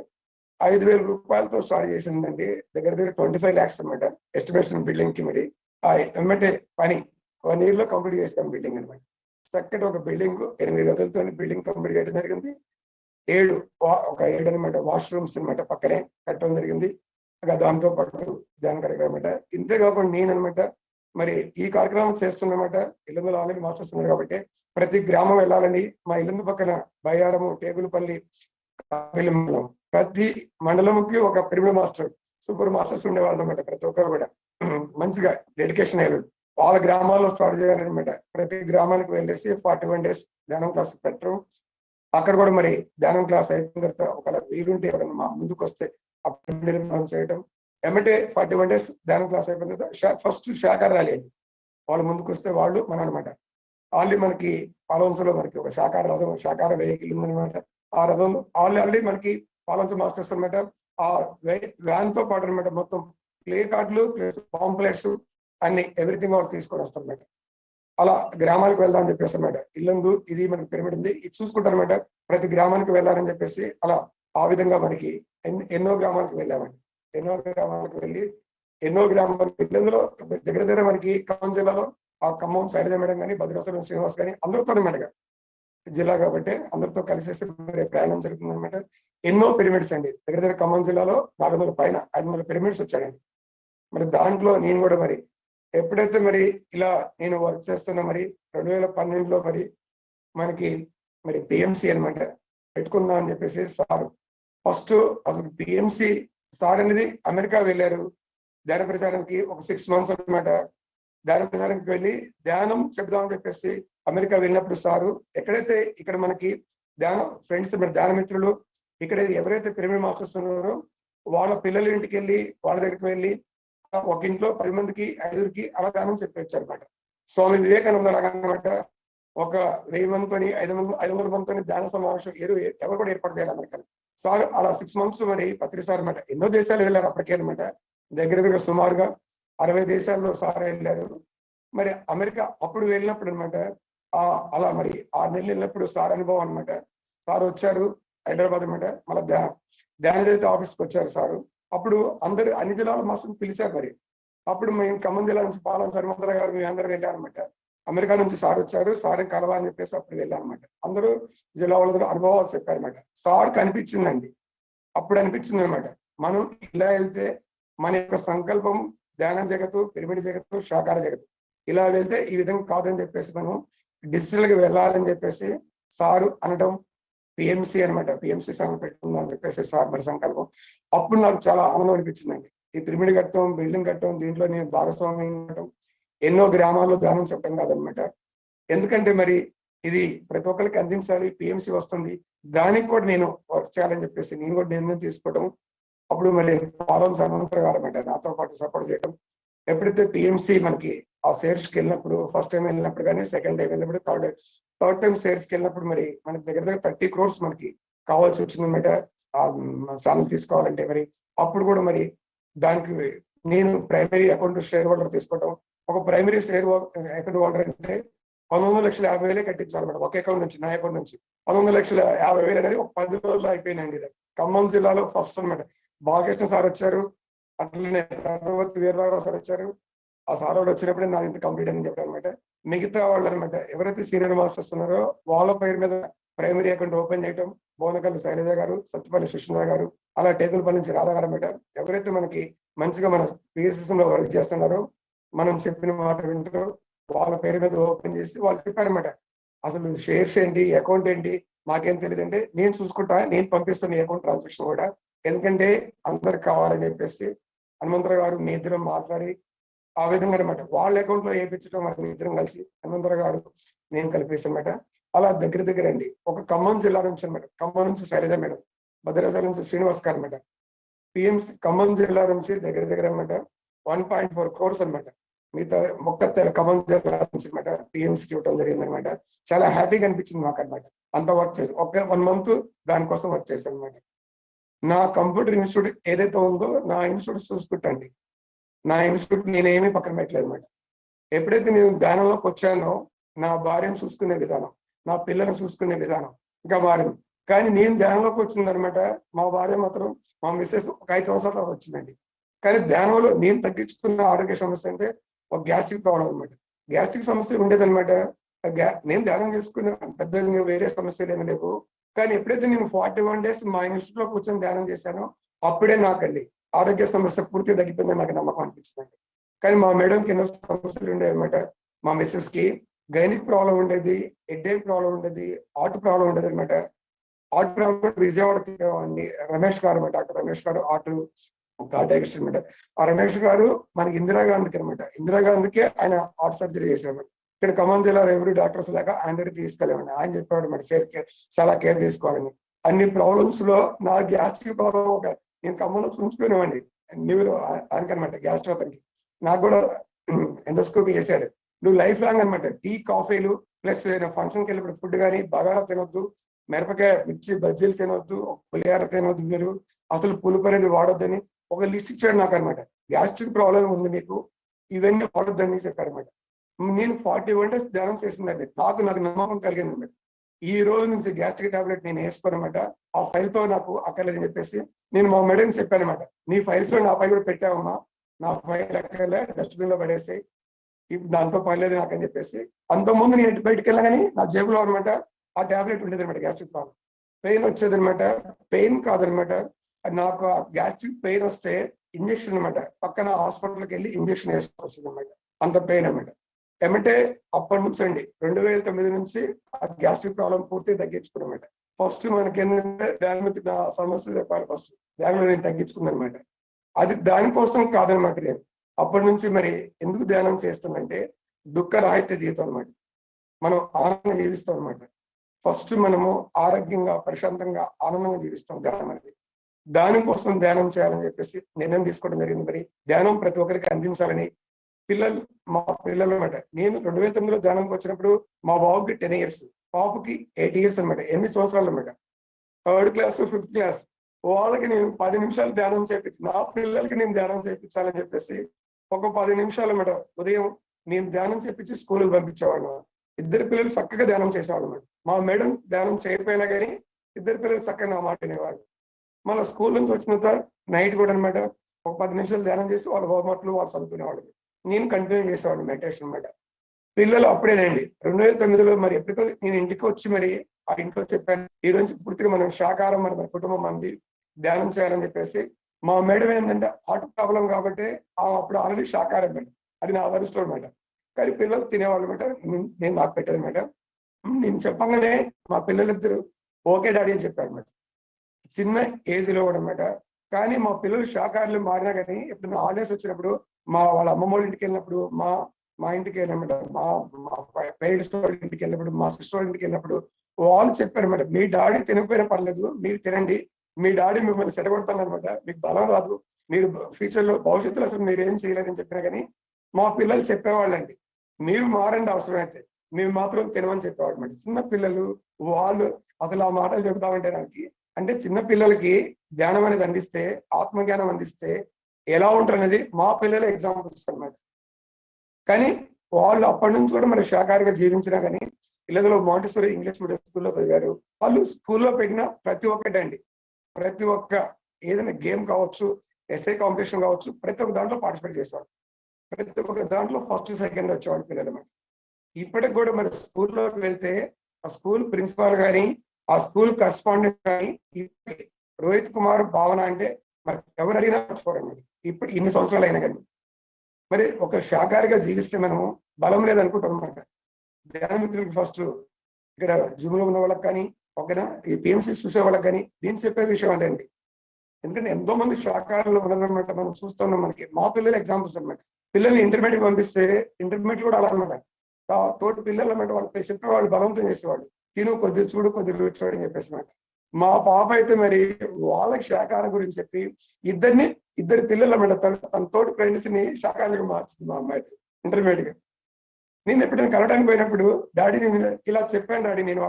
5,000 రూపాయలతో స్టార్ట్ చేసిందండి. దగ్గర 25 lakhs అనమాట ఎస్టిమేషన్ బిల్డింగ్ కి. మరి ఆ ఎమ్మటే పని 1 year లో కంప్లీట్ చేస్తాం బిల్డింగ్ అనమాట. చక్కటి ఒక బిల్డింగ్ 8 గదులతో బిల్డింగ్ కంప్లీట్ చేయడం జరిగింది. 7 అనమాట వాష్రూమ్స్ అనమాట పక్కనే కట్టడం జరిగింది. దాంతో పాటు ధ్యాన కార్యక్రమం అనమాట. ఇంతే కాకుండా నేను అనమాట మరి ఈ కార్యక్రమం చేస్తున్నమాట. ఇల్లందులో ఆల్రెడీ మాస్టర్స్ ఉన్నారు కాబట్టి ప్రతి గ్రామం వెళ్ళాలని మా ఇల్లందు పక్కన బయ్యాడము, టేగులపల్లి, ప్రతి మండలంకి ఒక పిరమిడ్ మాస్టర్, సూపర్ మాస్టర్స్ ఉండేవాళ్ళు అనమాట. ప్రతి ఒక్కరు కూడా మంచిగా డెడికేషన్ అయ్యారు. వాళ్ళ గ్రామాల్లో స్టార్ట్ చేయాలన్నమాట. ప్రతి గ్రామానికి వెళ్ళేసి 41 days ధ్యానం క్లాస్ పెట్టడం. అక్కడ కూడా మరి ధ్యానం క్లాస్ అయిపోయిన తర్వాత ఒకవేళ వీలుంటే ఎవరైనా మా ముందుకు వస్తే అప్పుడు నిర్మాణం చేయడం. ఏమంటే 41 days ధ్యానం క్లాస్ అయిపోయిన తర్వాత ఫస్ట్ శాఖాహార ర్యాలీ అండి. వాళ్ళు ముందుకు వస్తే వాళ్ళు మన అనమాట. ఆల్రెడీ మనకి పాలవంచలో మనకి ఒక శాఖాహార వెహికల్ ఉందనమాట. ఆ రథం ఆల్రెడీ మనకి పాలవంచ మాస్టర్స్ అనమాట. ఆ వ్యాన్ తో పాటు అనమాట మొత్తం ప్లే కార్డులు ప్లస్ పాంప్లెట్స్ అన్ని ఎవ్రీథింగ్ వాళ్ళు తీసుకొని వస్తారనమాట. అలా గ్రామాలకు వెళ్దాం అని చెప్పేసి అనమాట. ఇల్లందు ఇది మనకి పిరమిడ్ ఉంది, ఇది చూసుకుంటారనమాట. ప్రతి గ్రామానికి వెళ్ళాలని చెప్పేసి అలా ఆ విధంగా మనకి ఎన్నో గ్రామాలకు వెళ్ళామండి. ఎన్నో గ్రామాలకు వెళ్ళి ఎన్నో గ్రామాలు ఇందులో దగ్గర దగ్గర మనకి ఖమ్మం జిల్లాలో ఆ ఖమ్మం శైలజ మేడం కానీ, భద్రాచలం శ్రీనివాస్ కానీ అందరితో అనమాట జిల్లా కాబట్టి అందరితో కలిసేసి ప్రయాణం జరుగుతుంది అనమాట. ఎన్నో పిరమిడ్స్ అండి, దగ్గర దగ్గర ఖమ్మం జిల్లాలో 400 పైన 500 పిరమిడ్స్ వచ్చాయండి. మరి దాంట్లో నేను కూడా మరి ఎప్పుడైతే మరి ఇలా నేను వర్క్ చేస్తున్నా మరి 2012లో మరి మనకి మరి పిఎంసి అనమాట పెట్టుకుందాం అని చెప్పేసి సార్ ఫస్ట్ అసలు పిఎంసి సార్ అనేది అమెరికా వెళ్ళారు ధ్యాన ప్రచారానికి ఒక 6 months అనమాట. ధ్యాన ప్రచారానికి వెళ్ళి ధ్యానం చెప్దామని చెప్పేసి అమెరికా వెళ్ళినప్పుడు సారు ఎక్కడైతే ఇక్కడ మనకి ధ్యానం ఫ్రెండ్స్ మరి ధ్యాన మిత్రులు ఇక్కడ ఎవరైతే పిరమిడ్ మాస్టర్స్ ఉన్నారో వాళ్ళ పిల్లల ఇంటికి వెళ్ళి వాళ్ళ దగ్గరికి వెళ్ళి ఒక ఇంట్లో 10 మందికి 5గురికి అలా ధ్యానం చెప్పొచ్చు అనమాట. స్వామి వివేకానంద లాగా అనమాట. ఒక 1000 మందితోని 500 మందితోని ధ్యాన సమావేశం ఎవరు కూడా ఏర్పాటు చేయాలి అమెరికాలో. సార్ అలా 6 months మరి పత్రి సార్ అనమాట ఎన్నో దేశాలు వెళ్ళారు అప్పటికే అనమాట. దగ్గర దగ్గర సుమారుగా 60 దేశాల్లో సార్ వెళ్ళారు. మరి అమెరికా అప్పుడు వెళ్ళినప్పుడు అనమాట అలా మరి 6 నెలలు వెళ్ళినప్పుడు సార్ అనుభవం అనమాట. సార్ వచ్చారు హైదరాబాద్ అనమాట. మళ్ళీ ధ్యానదేవత ఆఫీస్కి వచ్చారు సారు. అప్పుడు అందరు అన్ని జిల్లాల మాస్టర్ని పిలిచారు మరి. అప్పుడు మేము ఖమ్మం జిల్లా నుంచి పాలన సర్మంతర గారు మేము అందరూ వెళ్ళారనమాట. అమెరికా నుంచి సార్ వచ్చారు, సార్ కలవాలని చెప్పేసి అప్పుడు వెళ్ళారనమాట. అందరూ జిల్లా వాళ్ళందరూ అనుభవాలు చెప్పారనమాట. సార్ కనిపించిందండి, అప్పుడు అనిపించింది అనమాట మనం ఇలా వెళ్తే మన యొక్క సంకల్పం ధ్యాన జగత్తు, పిరమిడ్ జగత్తు, శాకార జగత్తు ఇలా వెళ్తే ఈ విధంగా కాదని చెప్పేసి మనం డిజిటల్ గా వెళ్ళాలని చెప్పేసి సారు అనడం పిఎంసి అనమాట. పిఎంసి సంఘం పెట్టుకుందాం అని చెప్పేసి సార్ మరి సంకల్పం. అప్పుడు నాకు చాలా ఆనందం అనిపించిందండి. ఈ పిరమిడ్ కట్టడం, బిల్డింగ్ కట్టడం, దీంట్లో నేను భాగస్వామ్యం ఉండటం, ఎన్నో గ్రామాల్లో ధ్యానం చెప్పడం కాదనమాట. ఎందుకంటే మరి ఇది ప్రతి ఒక్కరికి అందించాలి, పిఎంసి వస్తుంది, దానికి కూడా నేను వర్క్ చేయాలని చెప్పేసి నేను కూడా నిర్ణయం తీసుకోవడం. అప్పుడు మరి పాలన సర్మంతర గారు అనమాట నాతో పాటు సపోర్ట్ చేయడం. ఎప్పుడైతే పిఎంసి మనకి ఆ సేర్స్కి వెళ్ళినప్పుడు ఫస్ట్ టైం వెళ్ళినప్పుడు కానీ సెకండ్ టైం వెళ్ళినప్పుడు థర్డ్ టైం సేర్స్కి వెళ్ళినప్పుడు మరి మనకి దగ్గర దగ్గర 30 crores మనకి కావాల్సి వచ్చిందన్నమాట ఆ ఛానల్ తీసుకోవాలంటే. మరి అప్పుడు కూడా మరి దానికి నేను ప్రైమరీ అకౌంట్ షేర్ హోల్డర్ తీసుకోవడం. ఒక ప్రైమరీ షేర్ అకౌంట్ హోల్డర్ అంటే 19,50,000 కట్టించాలన్నమాట ఒక అకౌంట్ నుంచి, నా అకౌంట్ నుంచి 19,50,000 అనేది ఒక 10 రోజుల్లో అయిపోయినండి. ఇది ఖమ్మం జిల్లాలో ఫస్ట్ అనమాట. బాలకృష్ణ సార్ వచ్చారు, అట్లనే వీరరావు సార్ వచ్చారు. ఆ సార్ వాళ్ళు వచ్చినప్పుడే నాది ఇంత కంప్లీట్ అని చెప్పారు అనమాట. మిగతా వాళ్ళు అనమాట ఎవరైతే సీనియర్ మాస్టర్స్ ఉన్నారో వాళ్ళ పేరు మీద ప్రైమరీ అకౌంట్ ఓపెన్ చేయడం. బోనకల్లి శైలజ గారు, సత్యపల్లి సుష్మిత గారు, అలా టేకులపల్లి నుంచి రాధా గారు అనమాట. ఎవరైతే మనకి మంచిగా మన పిఎస్ఎస్ లో వర్క్ చేస్తున్నారో, మనం చెప్పిన మాట వింటారో వాళ్ళ పేరు మీద ఓపెన్ చేసి వాళ్ళు చెప్పారనమాట. అసలు షేర్స్ ఏంటి, అకౌంట్ ఏంటి మాకేం తెలియదు అంటే నేను చూసుకుంటా, నేను పంపిస్తాను ఈ అకౌంట్ ట్రాన్సాక్షన్ కూడా, ఎందుకంటే అందరికి కావాలని చెప్పేసి హనుమంతరావు గారు మీ ఇద్దరం మాట్లాడి ఆ విధంగా అనమాట వాళ్ళ అకౌంట్ లో వేయించడం. మరి ఇద్దరం కలిసి హనుమంతరావు గారు నేను కలిపేసానమాట. అలా దగ్గర దగ్గర అండి ఒక ఖమ్మం జిల్లా నుంచి అనమాట. ఖమ్మం నుంచి శైలజ మేడం, భద్రాచలం నుంచి శ్రీనివాస్ గారు అనమాట. పిఎంసి ఖమ్మం జిల్లా నుంచి దగ్గర దగ్గర అనమాట 1.4 crores అనమాట. మిగతా ఖమ్మం జిల్లా నుంచి అనమాట పిఎంసికి ఇవ్వడం జరిగింది అనమాట. చాలా హ్యాపీగా అనిపించింది మాకు అనమాట. అంత వర్క్ చేసి ఒక 1 month దానికోసం వర్క్ చేశాను అనమాట. నా కంప్యూటర్ ఇన్స్టిట్యూట్ ఏదైతే ఉందో నా ఇన్స్టిట్యూట్ చూసుకుంటండి, నా ఇన్స్టిట్యూట్ నేనేమీ పక్కన పెట్టలేదు అనమాట. ఎప్పుడైతే నేను ధ్యానంలోకి వచ్చానో నా భార్యను చూసుకునే విధానం, నా పిల్లలను చూసుకునే విధానం ఇంకా మారింది. కానీ నేను ధ్యానంలోకి వచ్చిందనమాట మా భార్య మాత్రం, మా మిస్సెస్ ఒక 5 సంవత్సరాల వచ్చిందండి. కానీ ధ్యానంలో నేను తగ్గించుకున్న ఆరోగ్య సమస్య అంటే ఒక గ్యాస్ట్రిక్ ప్రాబ్లం అనమాట. గ్యాస్ట్రిక్ సమస్య ఉండేదన్నమాట. నేను ధ్యానం చేసుకున్న పెద్ద వేరే సమస్యలు ఏమి లేవు. కానీ ఎప్పుడైతే నేను 41 days మా ఇన్స్టిట్యూట్ లో కూర్చొని ధ్యానం చేశానో అప్పుడే నాకండి ఆరోగ్య సమస్య పూర్తిగా తగ్గిపోయిందని నాకు నమ్మకం అనిపించిందండి. కానీ మా మేడంకి ఎన్నో సమస్యలు ఉండేవి అనమాట. మా మిస్సెస్ కి గైనిక్ ప్రాబ్లం ఉండేది, హెడ్ఏక్ ప్రాబ్లం ఉండేది, హార్ట్ ప్రాబ్లం ఉండేది అనమాట. హార్ట్ ప్రాబ్లం విజయవాడ అండి రమేష్ గారు అనమాట. డాక్టర్ రమేష్ గారు కార్డియాలజిస్ట్ అనమాట. ఆ రమేష్ గారు మనకి ఇందిరాగాంధీకి అనమాట. ఇందిరాగాంధీకే ఆయన హార్ట్ సర్జరీ చేశారు. ఇక్కడ ఖమ్మం జిల్లాలో ఎవరు డాక్టర్స్ లేక ఆయన దగ్గర తీసుకెళ్ళామండి. ఆయన చెప్పాడు మరి చాలా కేర్ తీసుకోవాలని. అన్ని ప్రాబ్లమ్స్ లో నా గ్యాస్ట్రిక్ ప్రాబ్లం నేను ఖమ్మంలో చూసుకునేవాడిని నీవులు ఆయనకనమాట గ్యాస్ట్రోపతికి. నాకు కూడా ఎండోస్కోపీ చేశాడు. నువ్వు లైఫ్ లాంగ్ అనమాట టీ కాఫీలు ప్లస్ ఫంక్షన్కి వెళ్ళినప్పుడు ఫుడ్ కానీ బగారా తినొద్దు, మిరపకాయ మిర్చి బజ్జీలు తినొద్దు, పులిహార తినొద్దు, మీరు అసలు పులుపు అనేది వాడొద్దని ఒక లిస్ట్ ఇచ్చాడు నాకు అనమాట. గ్యాస్ట్రిక్ ప్రాబ్లం ఉంది మీకు, ఇవన్నీ వాడొద్దని చెప్పారనమాట. నేను 41 days ధ్యానం చేసిందండి. నాకు నమ్మకం కలిగింది అనమాట. ఈ రోజు నుంచి గ్యాస్ట్రిక్ టాబ్లెట్ నేను వేసుకోనమాట. ఆ ఫైల్ తో నాకు అక్కర్లేదని చెప్పేసి నేను మా మేడం చెప్పానమాట. నీ ఫైల్స్ లో నా ఫైల్ కూడా పెట్టావమ్మా, నా ఫైల్ ఎక్కడ డస్ట్బిన్ లో పడేసి ఇప్పుడు దాంతో పని లేదు నాకు అని చెప్పేసి, అంతకుముందు నేను బయటకు వెళ్ళగానే నా జేబులో అనమాట ఆ టాబ్లెట్ ఉండేది అనమాట, గ్యాస్ట్రిక్ ప్రాబ్లం. పెయిన్ వచ్చేది అనమాట, పెయిన్ కాదనమాట, నాకు ఆ గ్యాస్ట్రిక్ పెయిన్ వస్తే ఇంజక్షన్ అనమాట, పక్కన హాస్పిటల్కి వెళ్ళి ఇంజక్షన్ వేసుకోవచ్చు అనమాట, అంత పెయిన్ అనమాట. ఏమంటే అప్పటి నుంచి అండి 2009 నుంచి ఆ గ్యాస్ట్రిక్ ప్రాబ్లం పూర్తిగా తగ్గించుకున్నమాట. ఫస్ట్ మనకి ఏంటంటే దాని మీద నా సమస్య చెప్పాలి, ఫస్ట్ దానిలో నేను తగ్గించుకుందనమాట. అది దానికోసం కాదనమాట. నేను అప్పటి నుంచి మరి ఎందుకు ధ్యానం చేస్తానంటే దుఃఖ రాహిత్య జీవితం అనమాట, మనం ఆనందంగా జీవిస్తాం అనమాట. ఫస్ట్ మనము ఆరోగ్యంగా ప్రశాంతంగా ఆనందంగా జీవిస్తాం ధ్యానం అనేది. దానికోసం ధ్యానం చేయాలని చెప్పేసి నిర్ణయం తీసుకోవడం జరిగింది. మరి ధ్యానం ప్రతి ఒక్కరికి అందించాలని మా పిల్లలు అనమాట. నేను 2009లో ధ్యానంకి వచ్చినప్పుడు మా బాబుకి 10 years, పాపకి 8 years అనమాట, 8 సంవత్సరాలు అనమాట. 3rd class 5th class వాళ్ళకి నేను 10 నిమిషాలు ధ్యానం చేయించి, నా పిల్లలకి నేను ధ్యానం చేయించాలని చెప్పేసి ఒక 10 నిమిషాలు అనమాట ఉదయం నేను ధ్యానం చేయించి స్కూల్కి పంపించేవాడు. ఇద్దరు పిల్లలు చక్కగా ధ్యానం చేసేవాళ్ళు అనమాట. మా మేడం ధ్యానం చేయకపోయినా కానీ ఇద్దరు పిల్లలు చక్కగా నా మాట వినేవాళ్ళు. మళ్ళీ స్కూల్ నుంచి వచ్చిన తర్వాత నైట్ కూడా అనమాట ఒక 10 నిమిషాలు ధ్యానం చేసి వాళ్ళ హోంవర్క్లు వాళ్ళు చదువుకునేవాళ్ళు. నేను కంటిన్యూ చేసేవాడు మెడిటేషన్ అనమాట. పిల్లలు అప్పుడేనండి 2009లో మరి ఎప్పటికో నేను ఇంటికి వచ్చి మరి ఆ ఇంట్లో చెప్పాను, ఈ రోజు పూర్తిగా మనం శాకాహారం మన కుటుంబం మంది ధ్యానం చేయాలని చెప్పేసి. మా మేడం ఏంటంటే హార్ట్ ప్రాబ్లం కాబట్టి అప్పుడు ఆల్రెడీ శాకాహారం అండి, అది నా అదృష్టం అనమాట. కానీ పిల్లలు తినేవాళ్ళు అనమాట, నేను నాకు పెట్టేది అనమాట. నేను చెప్పగానే మా పిల్లలిద్దరు ఓకే డాడీ అని చెప్పారు అనమాట, చిన్న ఏజ్ లో కూడా అనమాట. కానీ మా పిల్లలు శాకాహారులు మారినా కానీ ఎప్పుడు హాలిడేస్ వచ్చినప్పుడు వాళ్ళ అమ్మమ్మ వాళ్ళ ఇంటికి వెళ్ళినప్పుడు మా ఇంటికి వెళ్ళినమాట, మా పేరెంట్స్ వాళ్ళ ఇంటికి వెళ్ళినప్పుడు, మా సిస్టర్ వాళ్ళ ఇంటికి వెళ్ళినప్పుడు వాళ్ళు చెప్పారు అనమాట, మీ డాడీ తినకపోయినా పర్లేదు మీరు తినండి, మీ డాడీ మిమ్మల్ని సెడగొడతాను అనమాట, మీకు బలం రాదు, మీరు ఫ్యూచర్ లో భవిష్యత్తులో అసలు మీరు ఏం చేయలేరని చెప్పినా కానీ మా పిల్లలు చెప్పేవాళ్ళండి, మీరు మారండి అవసరమైతే, మేము మాత్రం తినమని చెప్పేవాళ్ళు అనమాట. చిన్న పిల్లలు వాళ్ళు అసలు ఆ మాటలు చెబుతామంటే నాకు అంటే చిన్న పిల్లలకి ధ్యానం అనేది అందిస్తే, ఆత్మజ్ఞానం అందిస్తే ఎలా ఉంటారు అనేది మా పిల్లలే ఎగ్జాంపుల్స్ అనమాట. కానీ వాళ్ళు అప్పటి నుంచి కూడా మరి శాకాహారిగా జీవించినా కానీ పిల్లలు మాంటిసోరీ ఇంగ్లీష్ మీడియం స్కూల్లో చదివారు. వాళ్ళు స్కూల్లో పెట్టిన ప్రతి ఒక్కటండి, ప్రతి ఒక్క ఏదైనా గేమ్ కావచ్చు, ఎస్ఐ కాంపిటీషన్ కావచ్చు, ప్రతి ఒక్క దాంట్లో పార్టిసిపేట్ చేసేవాడు. ప్రతి ఒక్క దాంట్లో ఫస్ట్ సెకండ్ వచ్చేవాడు పిల్లలు. మరి ఇప్పటికి కూడా మరి స్కూల్లోకి వెళ్తే ఆ స్కూల్ ప్రిన్సిపాల్ కానీ ఆ స్కూల్ కరెస్పాండెంట్ కానీ రోహిత్ కుమార్ భావన అంటే మరి ఎవరు అడిగినా మర్చిపోవడం మరి ఇప్పుడు ఇన్ని సంవత్సరాలు అయినా కానీ. మరి ఒక శాకాహారిగా జీవిస్తే మనము బలం లేదనుకుంటాం అనమాట. ధ్యానమిత్రులకి ఫస్ట్ ఇక్కడ జూమ్లో ఉన్న వాళ్ళకి కానీ ఓకేనా, ఈ పిఎంసీ చూసే వాళ్ళకి కానీ నేను చెప్పే విషయం అదండి. ఎందుకంటే ఎంతో మంది శాకాహారంలో ఉన్నారనమాట, మనం చూస్తున్నాం. మనకి మా పిల్లలు ఎగ్జాంపుల్స్ అనమాట. పిల్లల్ని ఇంటర్మీడియట్ పంపిస్తే ఇంటర్మీడియట్ కూడా అలా అనమాట, తోటి పిల్లలు అనమాట వాళ్ళు చెప్పే వాళ్ళు బలవంతం చేసేవాళ్ళు, తిను కొద్ది చూడు కొద్ది రుచి చూడు అని చెప్పేసి అనమాట. మా పాప అయితే మరి వాళ్ళకి శాకాహారం గురించి చెప్పి ఇద్దరు పిల్లలు అనమాట తన తోటి ఫ్రెండ్స్ ని శాకాహారంగా మార్చింది మా అమ్మాయి ఇంటర్మీడియట్ గా. నేను ఎప్పుడైనా కలవడానికి పోయినప్పుడు డాడీ నేను ఇలా చెప్పాను డాడీ, నేను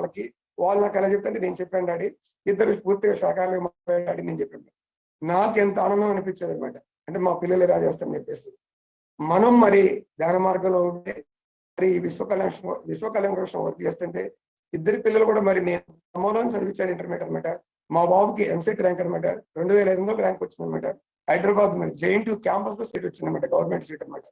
వాళ్ళు నాకు ఎలా చెప్తే నేను చెప్పాను డాడీ, ఇద్దరు పూర్తిగా శాకాహారంగా మారిపోయారు డాడీ నేను చెప్పాను. నాకు ఎంత ఆనందం అనిపించేది అనమాట, అంటే మా పిల్లలు ఎలా చేస్తారని చెప్పేసి. మనం మరి ధ్యాన మార్గంలో ఉంటే మరి విశ్వకళ్యాణ కోసం వర్క్ చేస్తుంటే ఇద్దరు పిల్లలు కూడా మరి నేను ప్రమోదాన్ని చదివించాను ఇంటర్మీడియట్ అనమాట. మా బాబుకి ఎంసెట్ ర్యాంక్ అనమాట 2500 ర్యాంక్ వచ్చింది అనమాట. హైదరాబాద్ మరి JNTU క్యాంపస్ లో సీట్ వచ్చింది అనమాట, గవర్నమెంట్ సీట్ అనమాట.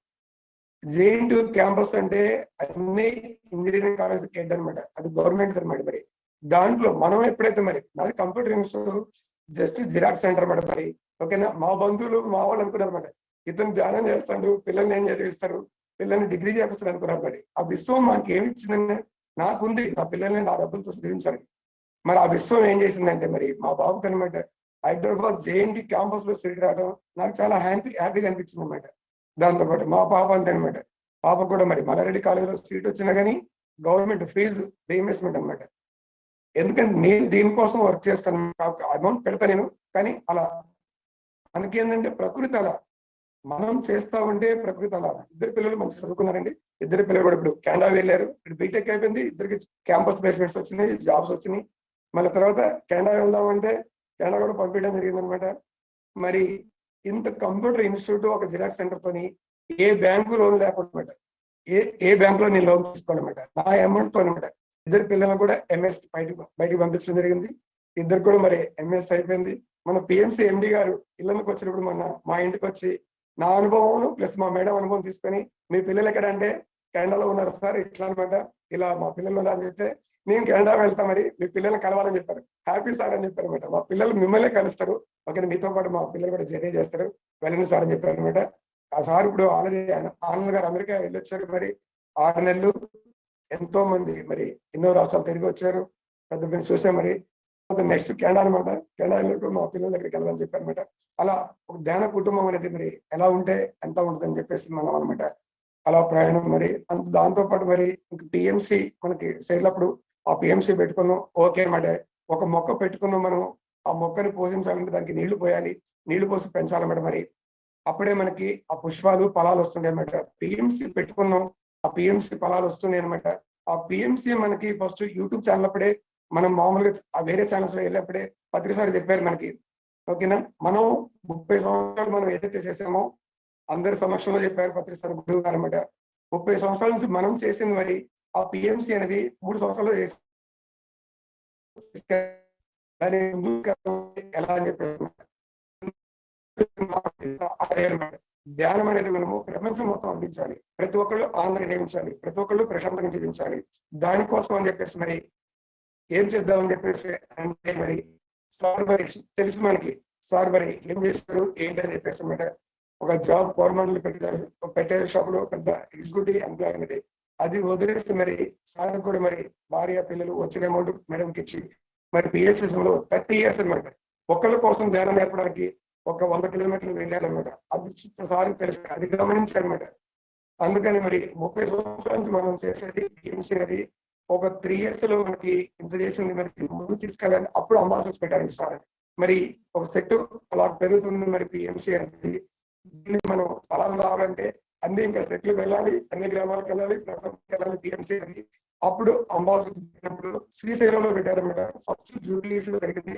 JNTU క్యాంపస్ అంటే అన్ని ఇంజనీరింగ్ కాలేజ్ హెడ్ అనమాట, అది గవర్నమెంట్ అనమాట. మరి దాంట్లో మనం ఎప్పుడైతే మరి నాది computer institute just xerox centre అనమాట. మరి ఓకేనా, మా బంధువులు మా వాళ్ళు అనుకున్నారు అనమాట, ఇతను ధ్యానం చేస్తాడు, పిల్లల్ని ఏం చదివిస్తారు, పిల్లల్ని డిగ్రీ చేపిస్తారు అనుకున్నారు. మరి ఆ విశ్వం మనకి ఏమి ఇచ్చిందండి, నాకుంది నా పిల్లల్ని నా డబ్బులతో చదివించాలి. మరి ఆ విశ్వం ఏం చేసిందంటే మరి మా బాబుకి అనమాట హైదరాబాద్ JNTU క్యాంపస్ లో సీట్ రావడం నాకు చాలా హ్యాపీగా అనిపించింది అనమాట. దాంతో పాటు మా పాప అంతే అనమాట, పాప కూడా మరి మల్లారెడ్డి కాలేజీలో సీట్ వచ్చినా కానీ గవర్నమెంట్ ఫీజు రీఇంబర్స్మెంట్ అనమాట. ఎందుకంటే నేను దీనికోసం వర్క్ చేస్తాను, అమౌంట్ పెడతా నేను, కానీ అలా మనకేంటంటే ప్రకృతి అలా మనం చేస్తా ఉంటే ప్రకృతి అలా. ఇద్దరు పిల్లలు మంచి చదువుకున్నారండి, ఇద్దరు పిల్లలు కూడా ఇప్పుడు కెనడా వెళ్ళారు, ఇప్పుడు బీటెక్ అయిపోయింది, ఇద్దరికి క్యాంపస్ ప్లేస్మెంట్స్ వచ్చినాయి, జాబ్స్ వచ్చినాయి. మళ్ళీ తర్వాత కెనడా వెళ్దామంటే కెనడా కూడా పంపించడం జరిగింది అనమాట. మరి ఇంత కంప్యూటర్ ఇన్స్టిట్యూట్ ఒక జిరాక్స్ సెంటర్ తోని ఏ బ్యాంకు లోన్ లేకుండా ఏ బ్యాంక్ లో నేను లోన్ తీసుకోవాలన్నమాట, నా అమౌంట్ తో అనమాట. ఇద్దరు పిల్లలను కూడా MS బయటికి పంపించడం జరిగింది. ఇద్దరు కూడా మరి MS అయిపోయింది. మన PMC MD గారు ఇళ్ళకి వచ్చినప్పుడు మా ఇంటికి వచ్చి నా అనుభవం ప్లస్ మా మేడం అనుభవం తీసుకొని మీ పిల్లలు ఎక్కడ అంటే కెనడాలో ఉన్నారు సార్, ఇట్లా అనమాట, ఇలా మా పిల్లలు ఉన్నారని చెప్తే నేను కెనడా వెళ్తా, మరి మీ పిల్లల్ని కలవాలని చెప్పారు. హ్యాపీ సార్ అని చెప్పారు అనమాట. మా పిల్లలు మిమ్మల్ని కలుస్తారు, ఓకే, మీతో పాటు మా పిల్లలు కూడా జర్నీ చేస్తారు, వెళ్ళండి సార్ అని చెప్పారు అనమాట. ఆ సార్ ఇప్పుడు ఆల్రెడీ ఆనంద్ గారు అమెరికా వెళ్ళొచ్చారు, మరి 6 నెలలు ఎంతో మంది మరి ఎన్నో రాష్ట్రాలు తిరిగి వచ్చారు, పెద్ద పెద్ద చూసాం. మరి నెక్స్ట్ కెనడా అనమాట, కెనడా మా పిల్లల దగ్గరికి వెళ్ళాలని చెప్పారు అనమాట. అలా ఒక ధ్యాన కుటుంబం అనేది మరి ఎలా ఉంటే ఎంత ఉంటుంది అని చెప్పేసి మనం అనమాట అలా ప్రయాణం. మరి దాంతో పాటు మరి పిఎంసి మనకి సేర్లప్పుడు ఆ పిఎంసి పెట్టుకున్నాం, ఓకే అనమాట. ఒక మొక్క పెట్టుకున్నాం, మనం ఆ మొక్కని పోషించాలంటే దానికి నీళ్లు పోయాలి, నీళ్లు పోసి పెంచాలన్నమాట. మరి అప్పుడే మనకి ఆ పుష్పాలు ఫలాలు వస్తుండే అనమాట. పిఎంసి పెట్టుకున్నాం, ఆ పిఎంసి ఫలాలు వస్తున్నాయి అనమాట. ఆ పిఎంసి మనకి ఫస్ట్ యూట్యూబ్ ఛానల్ అప్పుడే, మనం మామూలుగా వేరే ఛానల్స్ లో వెళ్ళినప్పుడే పత్రిసారి చెప్పారు మనకి, ఓకేనా. మనం 30 సంవత్సరాలు మనం ఏదైతే చేసామో అందరి సమక్షంలో చెప్పారు పత్రిసారి గురువు గారు అనమాట. 30 సంవత్సరాల నుంచి మనం చేసింది మరి ఆ పిఎంసి అనేది 3 సంవత్సరాలు చేసి దాని ఎలా అని చెప్పారు. ధ్యానం అనేది మనము ప్రపంచం మొత్తం అందించాలి, ప్రతి ఒక్కళ్ళు ఆనందంగా జీవించాలి, ప్రతి ఒక్కళ్ళు ప్రశాంతంగా జీవించాలి. దానికోసం అని చెప్పేసి మరి ఏం చేద్దామని చెప్పేసి అంటే మరి సార్ మరి తెలుసు మనకి, సార్ మరి ఏం చేస్తారు ఏంటని చెప్పేసి అనమాట. ఒక జాబ్ గవర్నమెంట్ పెట్టే షాప్ లో పెద్ద ఎగ్జిక్యూటివ్ ఎంప్లాయ్ అనేది, అది వదిలేస్తే మరి సార్ కూడా మరి భార్య పిల్లలు వచ్చిన అమౌంట్ మేడంకి ఇచ్చి మరి పిఎస్ఎస్ లో 30 years అనమాట ఒక్కళ్ళ కోసం ధ్యానం నేర్పడానికి ఒక 100 కిలోమీటర్లు వెళ్ళారనమాట. అది సార్ తెలుసు, అది గమనించారనమాట. అందుకని మరి 30 సంవత్సరాల నుంచి మనం చేసేది పిఎంసీ అనేది ఒక 3 years లో మనకి ఇంత చేసింది, మరి ముందు తీసుకెళ్ళాలి. అప్పుడు అంబాసిడర్స్ పెట్టారండి సార్. మరి ఒక సెట్ అలా పెరుగుతుంది మరి పిఎంసీ అనేది. దీన్ని మనం స్థలాలు రావాలంటే అన్ని ఇంకా సెట్లు వెళ్ళాలి, అన్ని గ్రామాలకు వెళ్ళాలి, ప్రపంచానికి వెళ్ళాలి పిఎంసీ అనేది. అప్పుడు అంబాసిడర్ పెట్టినప్పుడు శ్రీశైలంలో పెట్టారన్నమాట. ఫస్ట్ జూబ్లీస్ లో జరిగింది,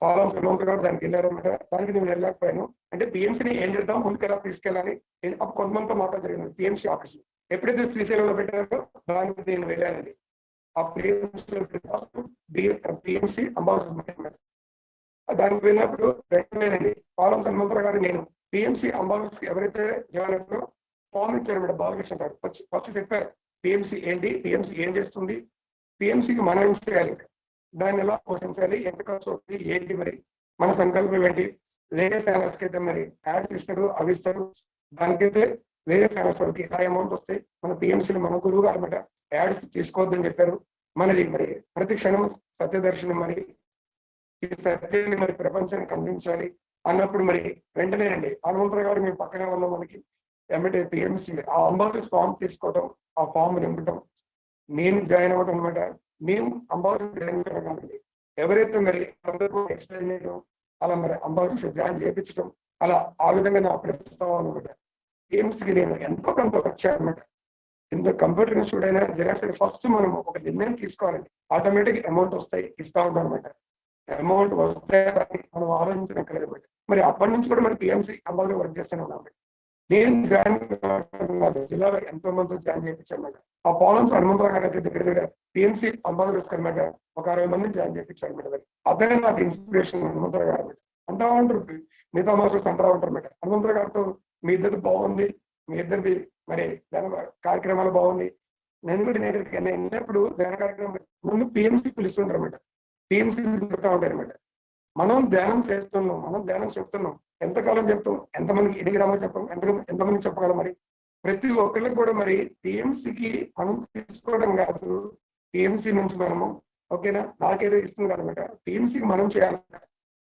పాలం శ్రీమంతులు గారు దానికి వెళ్ళారన్నమాట. దానికి నేను వెళ్ళలేకపోయాను. అంటే పిఎంసీని ఏం చేద్దాం, ముందుకు ఎలా తీసుకెళ్ళాలి, కొంతమందితో మాట్లాడ జరిగింది పిఎంసీ ఆఫీస్. ఎప్పుడైతే శ్రీశైలంలో పెట్టారో దానికి నేను వెళ్ళానండి. ఆ పిఎంసీ అంబాసిడర్ దానికి వెళ్ళినప్పుడు వెంటనేనండి పాలం హనుమంతరావు గారు నేను పిఎంసీ అంబాసిడర్ ఎవరైతే జాయిన్ అవుతారో ఫామ్ ఇచ్చారన్నమాట. బాలకృష్ణ సార్ వచ్చి చెప్పారు పిఎంసీ ఏంటి, పిఎంసీ ఏం చేస్తుంది, పిఎంసీకి మనం ఏం చేయాలి, దాన్ని ఎలా పోషించాలి, ఎంత ఖర్చు అవుతుంది ఏంటి, మరి మన సంకల్పం ఏంటి. వేరే ఛానల్స్కి అయితే మరి యాడ్స్ ఇస్తారు, అవి ఇస్తారు. దానికైతే వేరే ఛానల్స్ వాళ్ళకి ఆ అమౌంట్ వస్తే మన పిఎంసీలు మన గురువు గారు అనమాట యాడ్స్ తీసుకోవద్దని చెప్పారు. మనది మరి ప్రతి క్షణం సత్యదర్శనం, మరి ఈ సత్యాన్ని మరి ప్రపంచానికి అందించాలి అన్నప్పుడు మరి వెంటనే అండి హనుమంతరావు గారు మేము పక్కనే ఉన్నాం. మనకి ఎమ్మటే పిఎంసీ ఆ అంబాసిడర్స్ ఫామ్ తీసుకోవడం, ఆ ఫామ్ నింపడం, నేను జాయిన్ అవ్వడం అనమాట. మేము అంబాసిడర్ జాయిన్ అవ్వడం కాదండి, ఎవరైతే మరి అందరూ ఎక్స్ప్లెయిన్ చేయడం, అలా మరి అంబాసిడర్ జాయిన్ చేయించడం, అలా ఆ విధంగా నా ప్రస్తుతం అనమాట. పిఎంసీకి నేను ఎంతో కొంత వచ్చానమాట. ఇంత కంప్యూటర్ ఇన్స్టిట్యూట్ అయినా జిరాక్స్ ఫస్ట్ మనం ఒక నిర్ణయం తీసుకోవాలండి, ఆటోమేటిక్ అమౌంట్ వస్తాయి, ఇస్తా ఉంటాం అనమాట. అమౌంట్ వస్తే మనం ఆలోచించడం మరి అప్పటి నుంచి కూడా మరి పిఎంసీ అంబాసిడర్ వర్క్ చేస్తూనే ఉన్నాం. నేను జాయిన్ జిల్లాలో ఎంతో మంది జాయిన్ చేయించాను. ఆ పాలన్స్ హనుమంతరావు గారు అయితే దగ్గర దగ్గర పిఎంసీ అంబాసిడర్స్ అనమాట ఒక 60 మందిని జాయిన్ చేయించాను అనమాట. అతనే నాకు ఇన్స్పిరేషన్ హనుమంతరావు గారు అంటా ఉంటారు, మిగతా మాస్టర్స్ అంటా ఉంటారు అనమాట. హనుమంతరావు గారితో మీ ఇద్దరిది బాగుంది, మీ ఇద్దరిది మరి కార్యక్రమాలు బాగున్నాయి. నేను కూడా నేను వెళ్ళినప్పుడు ధ్యాన కార్యక్రమం ముందు పిఎంసీ పిలుస్తుంటారు అనమాట, పిఎంసీ పెడతా ఉంటారు అనమాట. మనం ధ్యానం చేస్తున్నాం, మనం ధ్యానం చెప్తున్నాం, ఎంతకాలం చెప్తాం, ఎంతమందికి ఎన్ని గ్రామాలు చెప్పాం, ఎంతమందికి చెప్పగలం. మరి ప్రతి ఒక్కళ్ళకి కూడా మరి పిఎంసీకి మనం తీసుకోవడం కాదు, పిఎంసీ నుంచి మనము ఓకేనా నాకేదో ఇస్తుంది కదనమాట, పిఎంసీకి మనం చేయాలి.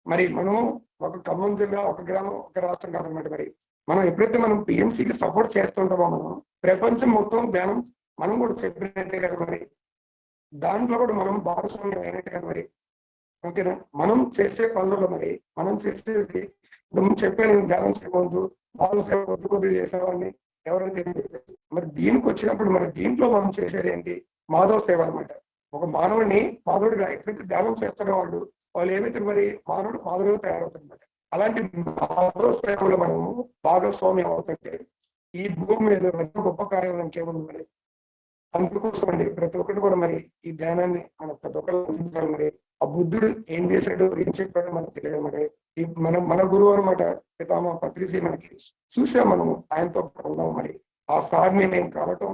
మరి మనము ఒక ఖమ్మం జిల్లా, ఒక గ్రామం, ఒక రాష్ట్రం కాదనమాట. మరి మనం ఎప్పుడైతే మనం పిఎంసీకి సపోర్ట్ చేస్తుంటామో మనం ప్రపంచం మొత్తం ధ్యానం మనం కూడా చెప్పినట్టే కదా, మరి దాంట్లో కూడా మనం భాగస్వామ్యం అయినట్టే కదా. మరి ఓకేనా మనం చేసే పనులలో మరి మనం చేసేది చెప్పాను, ధ్యానం చేయకూడదు, బాల సేవ కొద్ది కొద్ది చేసేవాడిని ఎవరైతే మరి దీనికి వచ్చినప్పుడు మరి దీంట్లో మనం చేసేది ఏంటి, మాధవ సేవ అనమాట. ఒక మానవుడిని మాధవుడిగా ఎప్పుడైతే ధ్యానం చేస్తున్న వాళ్ళు ఏమైతే మరి మాధవుడిగా తయారవుతారన్నమాట. అలాంటి మాధవ సేవలో మనము భాగస్వామ్యం అవుతుంటే ఈ భూమి మీద ఎంతో గొప్ప కార్యం ఇంకేముంది. మరి అందుకోసం అండి ప్రతి ఒక్కటి కూడా మరి ఈ ధ్యానాన్ని మన ప్రతి ఒక్కరు మరి ఆ బుద్ధుడు ఏం చేశాడు, ఏం చెప్పాడో మనకు తెలియదు. మరి మన గురువు అనమాట పితామహ పత్రిజీ. మనకి చూసాం మనము, ఆయనతో ఉన్నాం. మరి ఆ సార్ని నేను కలవటం,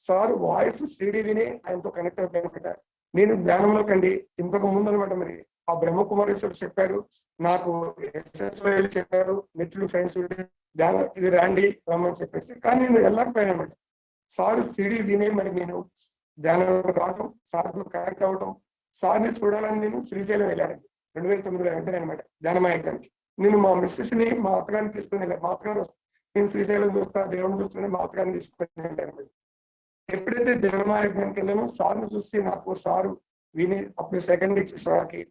సార్ వాయిస్ సిడి విని ఆయనతో కనెక్ట్ అయిపోయానమాట. నేను ధ్యానంలో కండి ఇంతకు ముందు అనమాట మరి ఆ బ్రహ్మకుమారేశ్వరు చెప్పారు నాకు, వెళ్ళి చెప్పారు మిత్రులు ఫ్రెండ్స్ ధ్యానం ఇది రండి రమ్మని చెప్పేసి, కానీ నేను వెళ్ళకపోయాను అనమాట. సార్ సిడి విని మరి నేను ధ్యానం రావటం, సార్తో కనెక్ట్ అవ్వటం, సార్ని చూడాలని నేను శ్రీశైలం వెళ్ళానండి 2009లో వెంటనే అనమాట ధ్యానమాయకానికి. నేను మా మిస్సెస్ ని మా అత్తగారిని తీసుకుని వెళ్ళాను. మా అత్తగారు నేను శ్రీశైలం చూస్తా దేవుడిని చూస్తున్నా మా అత్తగారిని తీసుకుని వెళ్ళాను. ఎప్పుడైతే ధ్యానమాయకానికి వెళ్ళానో సార్ని చూసి నాకు సారు విని అప్పుడు సెకండ్ ఇచ్చి సార్కి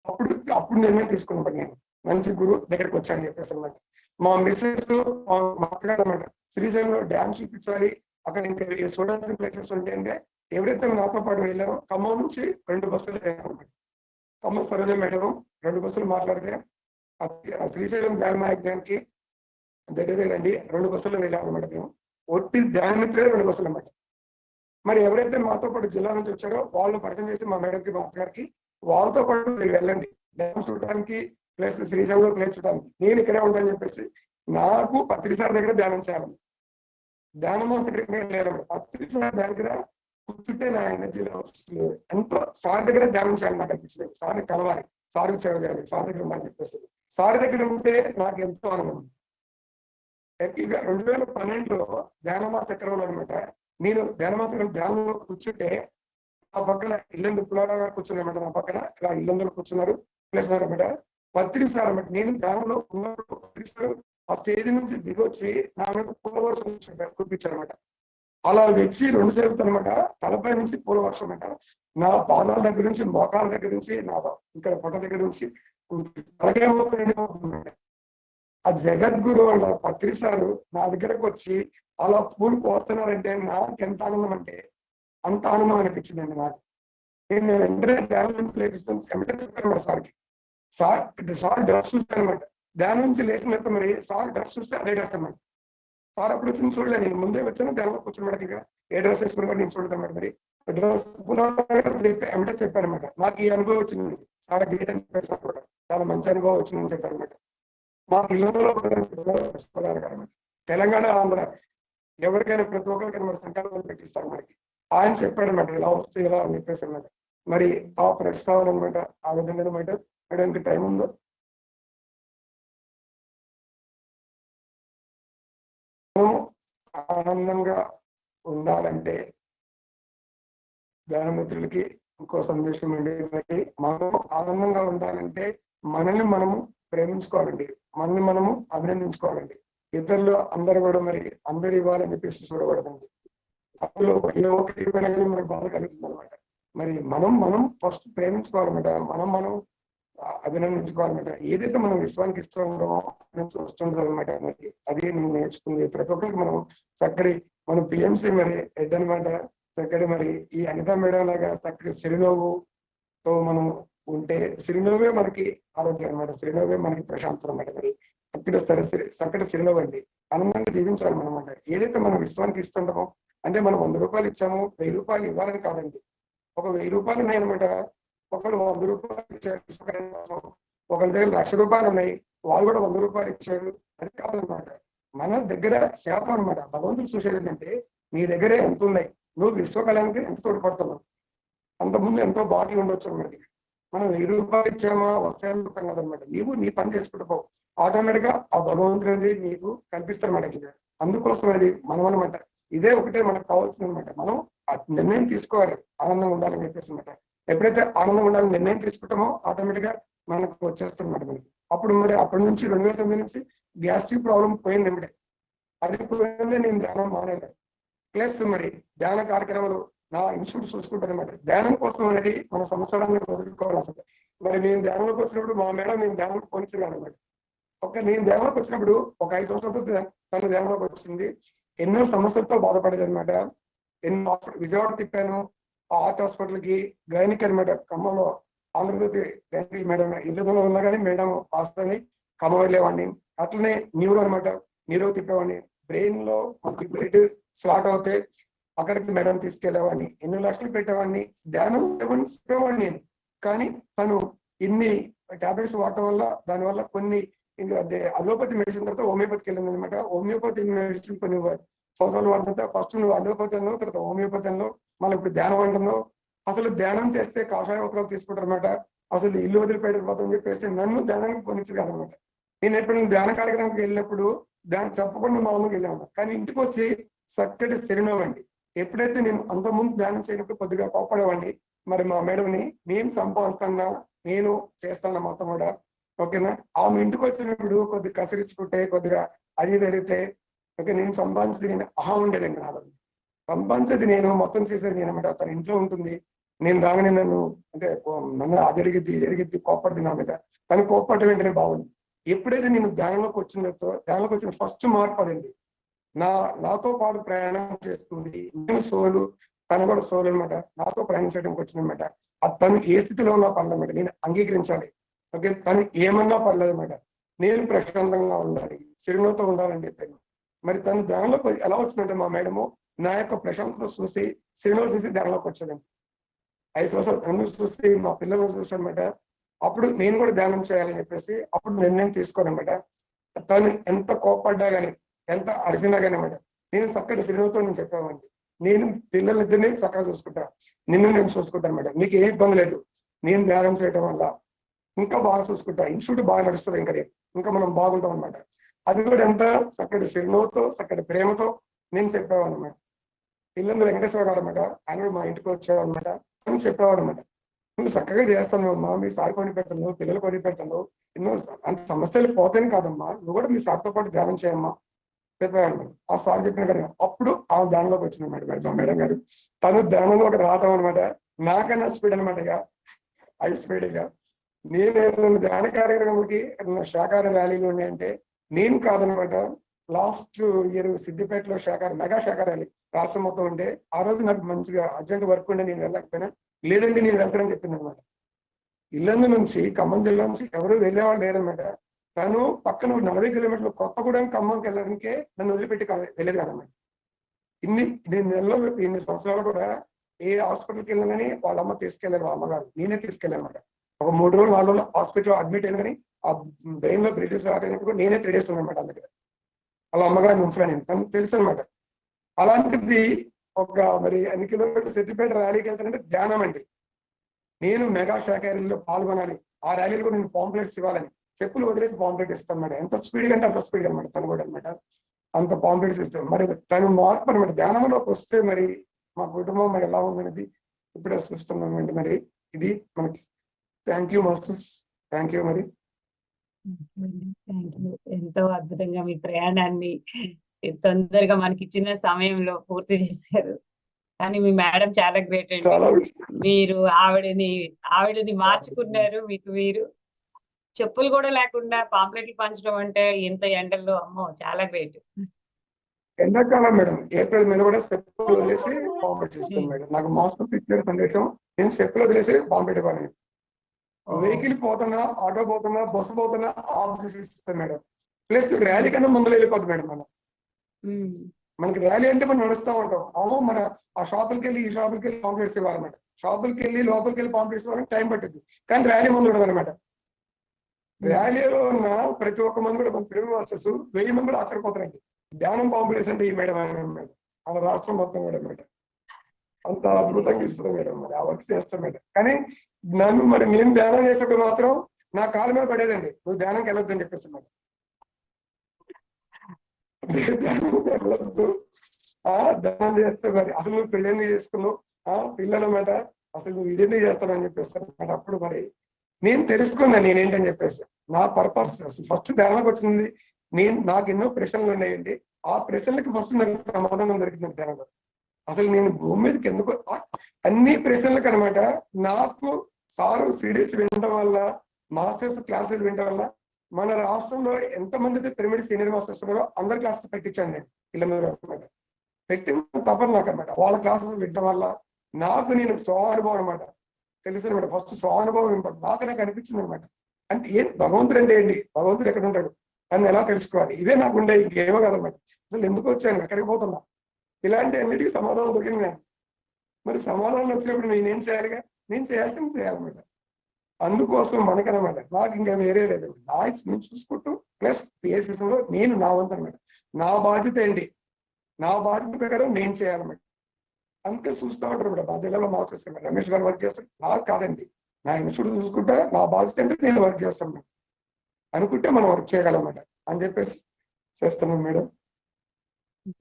అప్పుడు నిర్ణయం తీసుకున్నప్పుడు నేను మంచి గురువు దగ్గరికి వచ్చాను చెప్పేసి అనమాట. మా మిస్సెస్ మా అత్తగారు అనమాట శ్రీశైలంలో డ్యామ్ చూపించాలి, అక్కడ ఇంకా చూడాల్సిన ప్లేసెస్ ఉంటాయంటే ఎవరైతే నాతో పాటు వెళ్ళారో ఖమ్మం నుంచి 2 బస్సులు వెళ్ళారన్నమాట. ఖమ్మం సరోజ మేడం 2 బస్సులు మాట్లాడితే శ్రీశైలం ధ్యానమాయకానికి దగ్గర రండి 2 బస్సులు వెళ్ళామన్నమాట. మేము ఒట్టి ధ్యానమిత్రులే 2 బస్సులు అన్నమాట. మరి ఎవరైతే మాతో పాటు జిల్లా నుంచి వచ్చారో వాళ్ళు పరిచయం చేసి మా మేడంకి మా అత్తగారికి వాళ్ళతో పాటు మీరు వెళ్ళండి డ్యామ్ చూడడానికి ప్లస్ శ్రీశైలంలో ప్లేస్ చూడడానికి, నేను ఇక్కడే ఉంటానని చెప్పేసి నాకు పత్రిసార్ దగ్గర ధ్యానం చేయాలి. ధ్యానమో దగ్గర లేదన్నమాట. పత్రిసార్ దగ్గర కూర్చుంటే నా ఎనర్జీలో వస్తుంది. ఎంతో సార్ దగ్గర ధ్యానం చేయాలి నాకు అనిపించింది. సార్ని కలవాలి, సార్కి సేవ చేయాలి, సార్ దగ్గర ఉండాలని చెప్పేసి సార్ దగ్గర ఉంటే నాకు ఎంతో ఆనందం. 2012లో ధ్యానమాస చక్రంలో అనమాట నేను ధ్యానమాస ధ్యానంలో కూర్చుంటే ఆ పక్కన ఇల్లందు పులాడా గారు కూర్చున్నారన్నమాట. నా పక్కన ఇలా ఇల్లందులో కూర్చున్నారు ప్లస్ అనమాట పత్రిసార్ అనమాట. నేను ధ్యానంలో ఉన్నప్పుడు పత్రిసారు ఆ స్టేజ్ నుంచి దిగొచ్చి నా మీద పూల వర్షం కురిపించారనమాట. అలా వచ్చి 2 సేవలు అనమాట తలపై నుంచి పూల వర్షం అంట. నా పాదాల దగ్గర నుంచి మోకాల దగ్గర నుంచి నా ఇక్కడ పొట్ట దగ్గర నుంచి అలాగే ఆ జగద్గురు వాళ్ళ పత్రిసారు నా దగ్గరకు వచ్చి అలా పూలు పోస్తున్నారంటే నాకు ఎంత ఆనందం అంటే అంత ఆనందం అనిపించిందండి నాకు. నేను వెంటనే ధ్యానం నుంచి లేపిస్తాను వెంటనే చెప్పాను సార్కి. సార్ డ్రెస్ చూస్తానమాట. ధ్యానం నుంచి లేచినంత మరి సార్ డ్రెస్ చూస్తే అదే డ్రెస్ అన్నమాట. సార్ అప్పుడు వచ్చింది చూడలే, నేను ముందే వచ్చాను ధ్యానంలో కూర్చున్నమాట. ఇంకా ఏ డ్రెస్ వేసుకుని కూడా నేను చూడతాను మరి డ్రెస్ వెంటనే చెప్పాను అనమాట. నాకు ఈ అనుభవం వచ్చింది సార్ గ్రేట్ అని చెప్పారు. సార్ కూడా చాలా మంచి అనుభవం వచ్చిందని చెప్పారు అనమాట. మా పిల్లలలో తెలంగాణ ఆంధ్ర ఎవరికైనా ప్రతి ఒక్కరికైనా మరి సంకల్పం పెట్టిస్తారు మనకి. ఆయన చెప్పాడు అనమాట ఇలా వస్తే ఇలా అని చెప్పేసి అనమాట. మరి ఆ ప్రస్తావన అనమాట ఆ విధంగా అనమాట. మేడానికి టైం ఉందో మనం ఆనందంగా ఉండాలంటే ధ్యానమిత్రులకి ఇంకో సందేశం అండి. మరి మనం ఆనందంగా ఉండాలంటే మనల్ని మనము ప్రేమించుకోవాలండి, మనల్ని మనము అభినందించుకోవాలండి. ఇద్దరిలో అందరు కూడా మరి అందరు ఇవ్వాలని చెప్పేసి చూడకూడదండి. అందులో ఏ ఒక్కటి ఇవ్వైనా కానీ మనకు బాధ కలుగుతుంది అనమాట. మరి మనం ఫస్ట్ ప్రేమించుకోవాలన్నమాట, మనం అభినందించుకోవాలన్నమాట. ఏదైతే మనం విశ్వానికి ఇష్టం ఉండమో చూస్తుంటాం అనమాట. మరి అదే నేను నేర్చుకుంది. ప్రతి ఒక్కరికి మనం చక్కటి మనం పిఎంసీ మరి హెడ్ అనమాట. చక్కటి మరి ఈ అనిత మేడం లాగా చక్కటి చిరునవ్వుతో మనం ఉంటే చిరునవ్వే మనకి ఆరోగ్యం అనమాట. చిరునవ్వే మనకి ప్రశాంతం అనమాట. మరి అక్కడ చక్కటి చిరునవ్వు అండి. ఆనందంగా జీవించాలి మనం అనమాట. ఏదైతే మనం విశ్వానికి ఇస్తుంటామో అంటే మనం 100 రూపాయలు ఇచ్చాము 1000 రూపాయలు ఇవ్వాలని కాదండి. ఒక 1000 రూపాయలు ఉన్నాయన్నమాట. ఒకళ్ళు 100 రూపాయలు ఇచ్చారు, ఒకళ్ళ దగ్గర 1,00,000 రూపాయలు ఉన్నాయి, వాళ్ళు కూడా 100 రూపాయలు ఇచ్చారు. అది కాదనమాట. మన దగ్గర శాతం అనమాట. భగవంతుడు చూసేది ఏంటంటే నీ దగ్గరే ఎంత ఉన్నాయి, నువ్వు విశ్వకళానికి ఎంత తోడ్పడుతున్నావు. అంతకుముందు ఎంతో బాకీ ఉండొచ్చు అనమాట. మనం 1000 రూపాయలు ఇచ్చామా వస్తాయని చెప్తాం కదనమాట. నీవు నీ పని చేసుకుంటూ పోవు, ఆటోమేటిక్ గా ఆ భగవంతుడు అనేది నీకు కనిపిస్తారన్నమాట. అందుకోసం అది మనం అనమాట. ఇదే ఒకటే మనకు కావాల్సింది అనమాట. మనం నిర్ణయం తీసుకోవాలి ఆనందంగా ఉండాలని చెప్పేసి అనమాట. ఎప్పుడైతే ఆనందంగా ఉండాలని నిర్ణయం తీసుకుంటామో ఆటోమేటిక్ గా మనకు వచ్చేస్తుంది అనమాట మనకి. అప్పుడు మరి అప్పటి నుంచి 2009 నుంచి గ్యాస్ట్రిక్ ప్రాబ్లం పోయింది ఏమిటే. అది పోయింది, నేను ధ్యానం మానేది. ప్లస్ మరి ధ్యాన కార్యక్రమాలు నా ఇన్స్టిట్యూట్ చూసుకుంటాను అనమాట. ధ్యానం కోసం అనేది మన సంవత్సరాన్ని వదులుకోవాలి అసలు. మరి నేను ధ్యానంలోకి వచ్చినప్పుడు మా మేడం నేను ధ్యానంలోకి పోనించదు అనమాట. నేను ధ్యానంలోకి వచ్చినప్పుడు ఒక 5 సంవత్సరాలతో తను ధ్యానంలోకి వచ్చింది. ఎన్నో సమస్యలతో బాధపడేది అనమాట. ఎన్నో విజయవాడ తిప్పాను, హార్ట్ హాస్పిటల్ కి, గైనిక్ అనమాట. ఖమ్మంలో ఆంధ్రజ్యోతి గైనిక్ మేడం ఇల్లులో ఉన్నా కానీ మేడం హాస్పిటల్ని ఖమ్మం వెళ్ళేవాడిని. అట్లనే న్యూరో అనమాట, న్యూరో తిప్పేవాడిని. బ్రెయిన్ లో మనకి బ్లడ్ స్లాట్ అవుతే అక్కడికి మేడం తీసుకెళ్లేవాడిని. ఎన్ని లక్షలు పెట్టేవాడిని, ధ్యానం చెప్పేవాడిని నేను. కానీ తను ఇన్ని టాబ్లెట్స్ వాడటం వల్ల దానివల్ల కొన్ని ఇంకా అలోపతి మెడిసిన్ తర్వాత హోమియోపతికి వెళ్ళింది అనమాట. హోమియోపతి మెడిసిన్ కొన్ని సంవత్సరాలు వాడిన తర్వాత ఫస్ట్ నువ్వు అలోపతి అన్నావు, తర్వాత హోమియోపతి అన్నావు, మళ్ళీ ఇప్పుడు ధ్యానం అంటున్నావు. అసలు ధ్యానం చేస్తే కాషాయ వస్త్రాలు తీసుకుంటారు అనమాట. అసలు ఇల్లు వదిలిపెట్టకపోతాం చెప్పేసి నన్ను ధ్యానానికి పొందించదు అనమాట. నేను ఎప్పుడైనా ధ్యాన కార్యక్రమానికి వెళ్ళినప్పుడు దాన్ని చెప్పకుండా మా అమ్మకి వెళ్ళాను. కానీ ఇంటికి వచ్చి చక్కటి శరణవండి. ఎప్పుడైతే నేను అంతకుముందు ధ్యానం చేయనప్పుడు కొద్దిగా కోపడేవాడిని. మరి మా మేడంని నేను సంపాదిస్తున్నా, నేను చేస్తాను మొత్తం కూడా, ఓకేనా. ఆమె ఇంటికి వచ్చినప్పుడు కొద్దిగా కసిరించుకుంటే, కొద్దిగా అది ఇది అడిగితే, ఓకే నేను సంపాదించేది నేను అహం ఉండేదండి నాలో. సంపాదించేది నేను, మొత్తం చేసేది నేను అనమాట. తన ఇంట్లో ఉంటుంది. నేను రాగానే నన్ను అంటే నన్ను అది అడిగిద్ది కోపడింది నా మీద. తను కోపడటం వెంటనే బాగుంది. ఎప్పుడైతే నేను ధ్యానంలోకి వచ్చిన ఫస్ట్ మార్పు అదండి. నాతో పాటు ప్రయాణం చేస్తుంది. నేను సోలు, తను కూడా సోలు అనమాట. నాతో ప్రయాణం చేయడానికి వచ్చిందనమాట. తను ఏ స్థితిలో ఉన్నా పర్లేదన్నమాట, నేను అంగీకరించాలి. ఓకే, తను ఏమన్నా పర్లేదన్నమాట. నేను ప్రశాంతంగా ఉండాలి, చిరునవ్వుతో ఉండాలని చెప్పాను. మరి తను ధ్యానంలోకి ఎలా వచ్చిందంటే మా మేడము నా యొక్క ప్రశాంతత చూసి, చిరునవ్వు చూసి ధ్యానంలోకి వచ్చానండి. 5 సంవత్సరాలు నన్ను చూసి మా పిల్లలను చూసానమాట. అప్పుడు నేను కూడా ధ్యానం చేయాలని చెప్పేసి అప్పుడు నిర్ణయం తీసుకోనమాట. తను ఎంత కోపడ్డా కానీ, ఎంత అరిసినా కానీ అనమాట, నేను చక్కటి చిరునవ్వుతో నేను చెప్పామండి. నేను పిల్లలిద్దరిని చక్కగా చూసుకుంటా, నిన్ను నేను చూసుకుంటాను అనమాట. మీకు ఏ ఇబ్బంది లేదు. నేను ధ్యానం చేయడం వల్ల ఇంకా బాగా చూసుకుంటా, ఇన్స్టిట్యూట్ బాగా నడుస్తుంది. ఇంకా మనం బాగుంటాం అనమాట. అది కూడా ఎంత చక్కటి చిరునవ్వుతో, చక్కటి ప్రేమతో నేను చెప్పేవాడు అనమాట. పిల్లలు వెంకటేశ్వర గారు అనమాట, ఆయన కూడా మా ఇంటికి వచ్చేవాడు అనమాట. అని చెప్పేవాడు అనమాట, నువ్వు చక్కగా చేస్తాను అమ్మా, మీ సార్ కొని పెడతాను, పిల్లలు కొని పెడతాను, ఎన్నో అంత సమస్యలు పోతాయి కాదమ్మా, నువ్వు కూడా మీ సార్తో పాటు ధ్యానం చేయమ్మా చెప్పేవాడు. ఆ సార్ చెప్పిన కదా అప్పుడు ఆ ధ్యానంలోకి వచ్చింది అనమాట. మరి మా మేడం గారు తను ధ్యానంలోకి రావటం అనమాట నాకన్నా స్పీడ్ అనమాట. ఇక హై స్పీడ్. ఇక నేను ధ్యాన కార్యక్రమానికి శాఖార ర్యాలీలు ఉన్నాయంటే నేను కాదనమాట. లాస్ట్ ఇయర్ సిద్దిపేటలో మెగా శాఖార ర్యాలీ రాష్ట్రం మొత్తం ఉంటే ఆ రోజు నాకు మంచిగా అర్జెంట్ వర్క్ ఉండే నేను వెళ్ళకపోయినా, లేదండి నేను వెళ్తానని చెప్పింది అనమాట. ఇల్లందు నుంచి ఖమ్మం జిల్లా నుంచి ఎవరు వెళ్ళేవాళ్ళు లేరనమాట. తను పక్కన 40 కిలోమీటర్లు కొత్తగూడెం ఖమ్మంకి వెళ్ళడానికే నన్ను వదిలిపెట్టి వెళ్ళేది కాదన్నమాట. ఇన్ని సంవత్సరాలు కూడా ఏ హాస్పిటల్కి వెళ్ళినా కానీ వాళ్ళ అమ్మ తీసుకెళ్ళారు, వాళ్ళ అమ్మగారు నేనే తీసుకెళ్ళాను అనమాట. ఒక 3 రోజులు 4 రోజులు హాస్పిటల్లో అడ్మిట్ అయిన కానీ ఆ బ్రెయిన్ లో బ్రిటిష్ రావడానికి కూడా నేనే 3 days ఉన్నానమాట. అందుకే వాళ్ళ అమ్మగారిని ఉంచడా నేను, తనకు తెలుసు అనమాట. అలాంటిది ఒక మరి అన్ని కిలోమీటర్లు సిద్దిపేట ర్యాలీకి వెళ్తానంటే ధ్యానం అండి. నేను మెగా శాఖ ర్యాలీలో పాల్గొనాలి, ఆ ర్యాలీలో కూడా నేను పాంప్లెట్స్ ఇవ్వాలని చెప్పులు వదిలేసి పాంప్లెట్ ఇస్తాను అనమాట. ఎంత స్పీడ్ అంటే అంత స్పీడ్ అనమాట. తను కూడా అనమాట అంత పాంప్లెట్స్ ఇస్తాను. మరి తను మార్పు అనమాట. ధ్యానంలోకి వస్తే మరి మా కుటుంబం మరి ఎలా ఉందనేది ఇప్పుడే చూస్తున్నామండి. మరి ఇది మనకి. Thank you masters, thank you. మరి ఎంతో అద్భుతంగా మీ ప్రయాణాన్ని తొందరగా మనకి ఇచ్చిన సమయంలో పూర్తి చేశారు. కానీ మీ మేడం చాలా గ్రేట్ అండి. చాలా మీరు ఆవిడని మార్చుకున్నారు. మీరు చెప్పులు కూడా లేకుండా పాంప్లెట్లు పంచడం అంటే ఇంత ఎండల్లో, అమ్మో చాలా గ్రేట్. ఎండాకాలం మేడం, ఏప్రిల్ మీద కూడా చెప్పులు వదిలేసి పాంప్లెట్స్ ఇస్తాను మేడం. నాకు మాస్టర్ ఇచ్చిన సందేశం, నేను చెప్పులు వదిలేసి పాంప్లెట్ ఇవ్వాలి. వెహికల్ పోతున్నా, ఆటో పోతున్నా, బస్సు పోతున్నా ఆఫీస్ ఇస్తాను మేడం. ప్లస్ ర్యాలీ కన్నా ముందులో వెళ్ళిపోతుంది మేడం. మనకి ర్యాలీ అంటే మనం నడుస్తూ ఉంటాం. అవును, మన ఆ షాపులకి వెళ్ళి ఈ షాపులకి వెళ్ళి పాంప్లెట్స్ ఇవ్వాలన్నమాట. షాపులకి వెళ్ళి లోపలికి వెళ్ళి పాంప్లెట్స్ ఇవ్వాలని టైం పట్టింది. కానీ ర్యాలీ ముందు ఉండదు అనమాట. ర్యాలీలో ఉన్న ప్రతి ఒక్క మంది కూడా మన తెలుగు మాస్టర్స్ 1000 మంది కూడా ఆశ్చర్యపోతారండి. ధ్యానం పాంప్లెట్స్ అంటే ఈ మేడం మేడం మన రాష్ట్రం మొత్తం కూడా మేడం అంత అద్భుతంగా ఇస్తుంది మేడం. మరి ఆ వర్క్ చేస్తాం మేడం. కానీ నేను ధ్యానం చేసేటప్పుడు మాత్రం నా కాళ్ళ మీద పడేదండి, నువ్వు ధ్యానంకి వెళ్ళొద్దని చెప్పేసి మేడం. ధ్యానం వెళ్ళొద్దు, ధ్యానం చేస్తే మరి అసలు నువ్వు పెళ్ళి చేసుకున్నావు, పిల్లలు అన్నమాట, అసలు నువ్వు ఇదేంటి చేస్తానని చెప్పేస్తాను అన్నమాట. అప్పుడు మరి నేను తెలుసుకున్నాను నేనేంటని చెప్పేసి. నా పర్పస్ అసలు ఫస్ట్ ధ్యానంలోకి వచ్చింది. నాకు ఎన్నో ప్రశ్నలు ఉన్నాయండి. ఆ ప్రశ్నలకి ఫస్ట్ నాకు సమాధానం దొరికింది ధ్యానంలో. అసలు నేను భూమి మీదకి ఎందుకు, అన్ని ప్రశ్నలకు అనమాట. నాకు సారు సిడీస్ వినడం వల్ల, మాస్టర్స్ క్లాసులు వినడం వల్ల మన రాష్ట్రంలో ఎంతమంది అయితే పిరమిడ్ సీనియర్ మాస్టర్స్ ఉన్నారో అందరి క్లాసెస్ పెట్టించాను నేను పిల్లలు అనమాట. పెట్టిన తప్పని నాకు అనమాట. వాళ్ళ క్లాసెస్ వినడం వల్ల నేను స్వానుభవం అనమాట తెలుసు అనమాట. ఫస్ట్ స్వానుభవం నాకు అనిపించింది అనమాట. అంటే భగవంతుడు అంటే ఏంటి, భగవంతుడు ఎక్కడ ఉంటాడు, అని ఎలా తెలుసుకోవాలి, ఇదే నాకు ఉండే గేమ కదనమాట. అసలు ఎందుకు వచ్చాను, ఎక్కడికి పోతున్నా, ఇలాంటి అన్నిటికీ సమాధానం దొరికింది నాకు. మరి సమాధానం వచ్చినప్పుడు నేనేం చేయాలిగా, నేను చేయాల్సింది చేయాలన్నమాట. అందుకోసం మనకనమాట నాకు ఇంకా వేరే లేదు, నేను చూసుకుంటూ ప్లస్ పిఎస్ఎస్లో నేను నా వంతు అనమాట, నా బాధ్యత ఏంటి, నా బాధ్యత ప్రకారం నేను చేయాలన్నమాట. అందుకే చూస్తూ ఉంటారు మేడం, మా జిల్లాలో మా ఆఫీసర్ రమేష్ గారు వర్క్ చేస్తారు, నాకు కాదండి, నా ఇన్స్టిట్యూట్ చూసుకుంటా నా బాధ్యత అంటే నేను వర్క్ చేస్తాను అనుకుంటే మనం వర్క్ చేయగలమాట అని చెప్పేసి చేస్తున్నాం మేడం.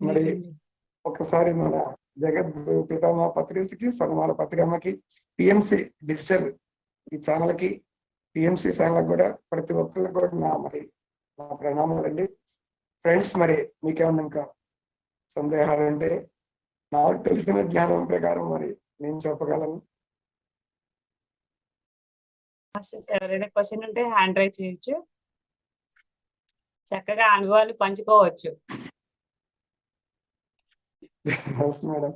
మరి ఒకసారి మన జగత్ పితామహ పత్రికకి, స్వర్ణమాల పత్రికమ్మకి, పిఎంసి డిజిటల్ ఈ ఛానల్ కి, పిఎంసి ఛానల్ కూడా ప్రతి ఒక్కరికి కూడా నా ప్రణామాలు అండి. ఫ్రెండ్స్, మరి మీకేమన్నా ఇంకా సందేహాలు అంటే నాకు తెలిసిన జ్ఞానం ప్రకారం మరి నేను చెప్పగలను. ఎవరైనా క్వశ్చన్ ఉంటే హ్యాండ్ రైజ్ చేయొచ్చు, చక్కగా అనుభవాలు పంచుకోవచ్చు. మేడం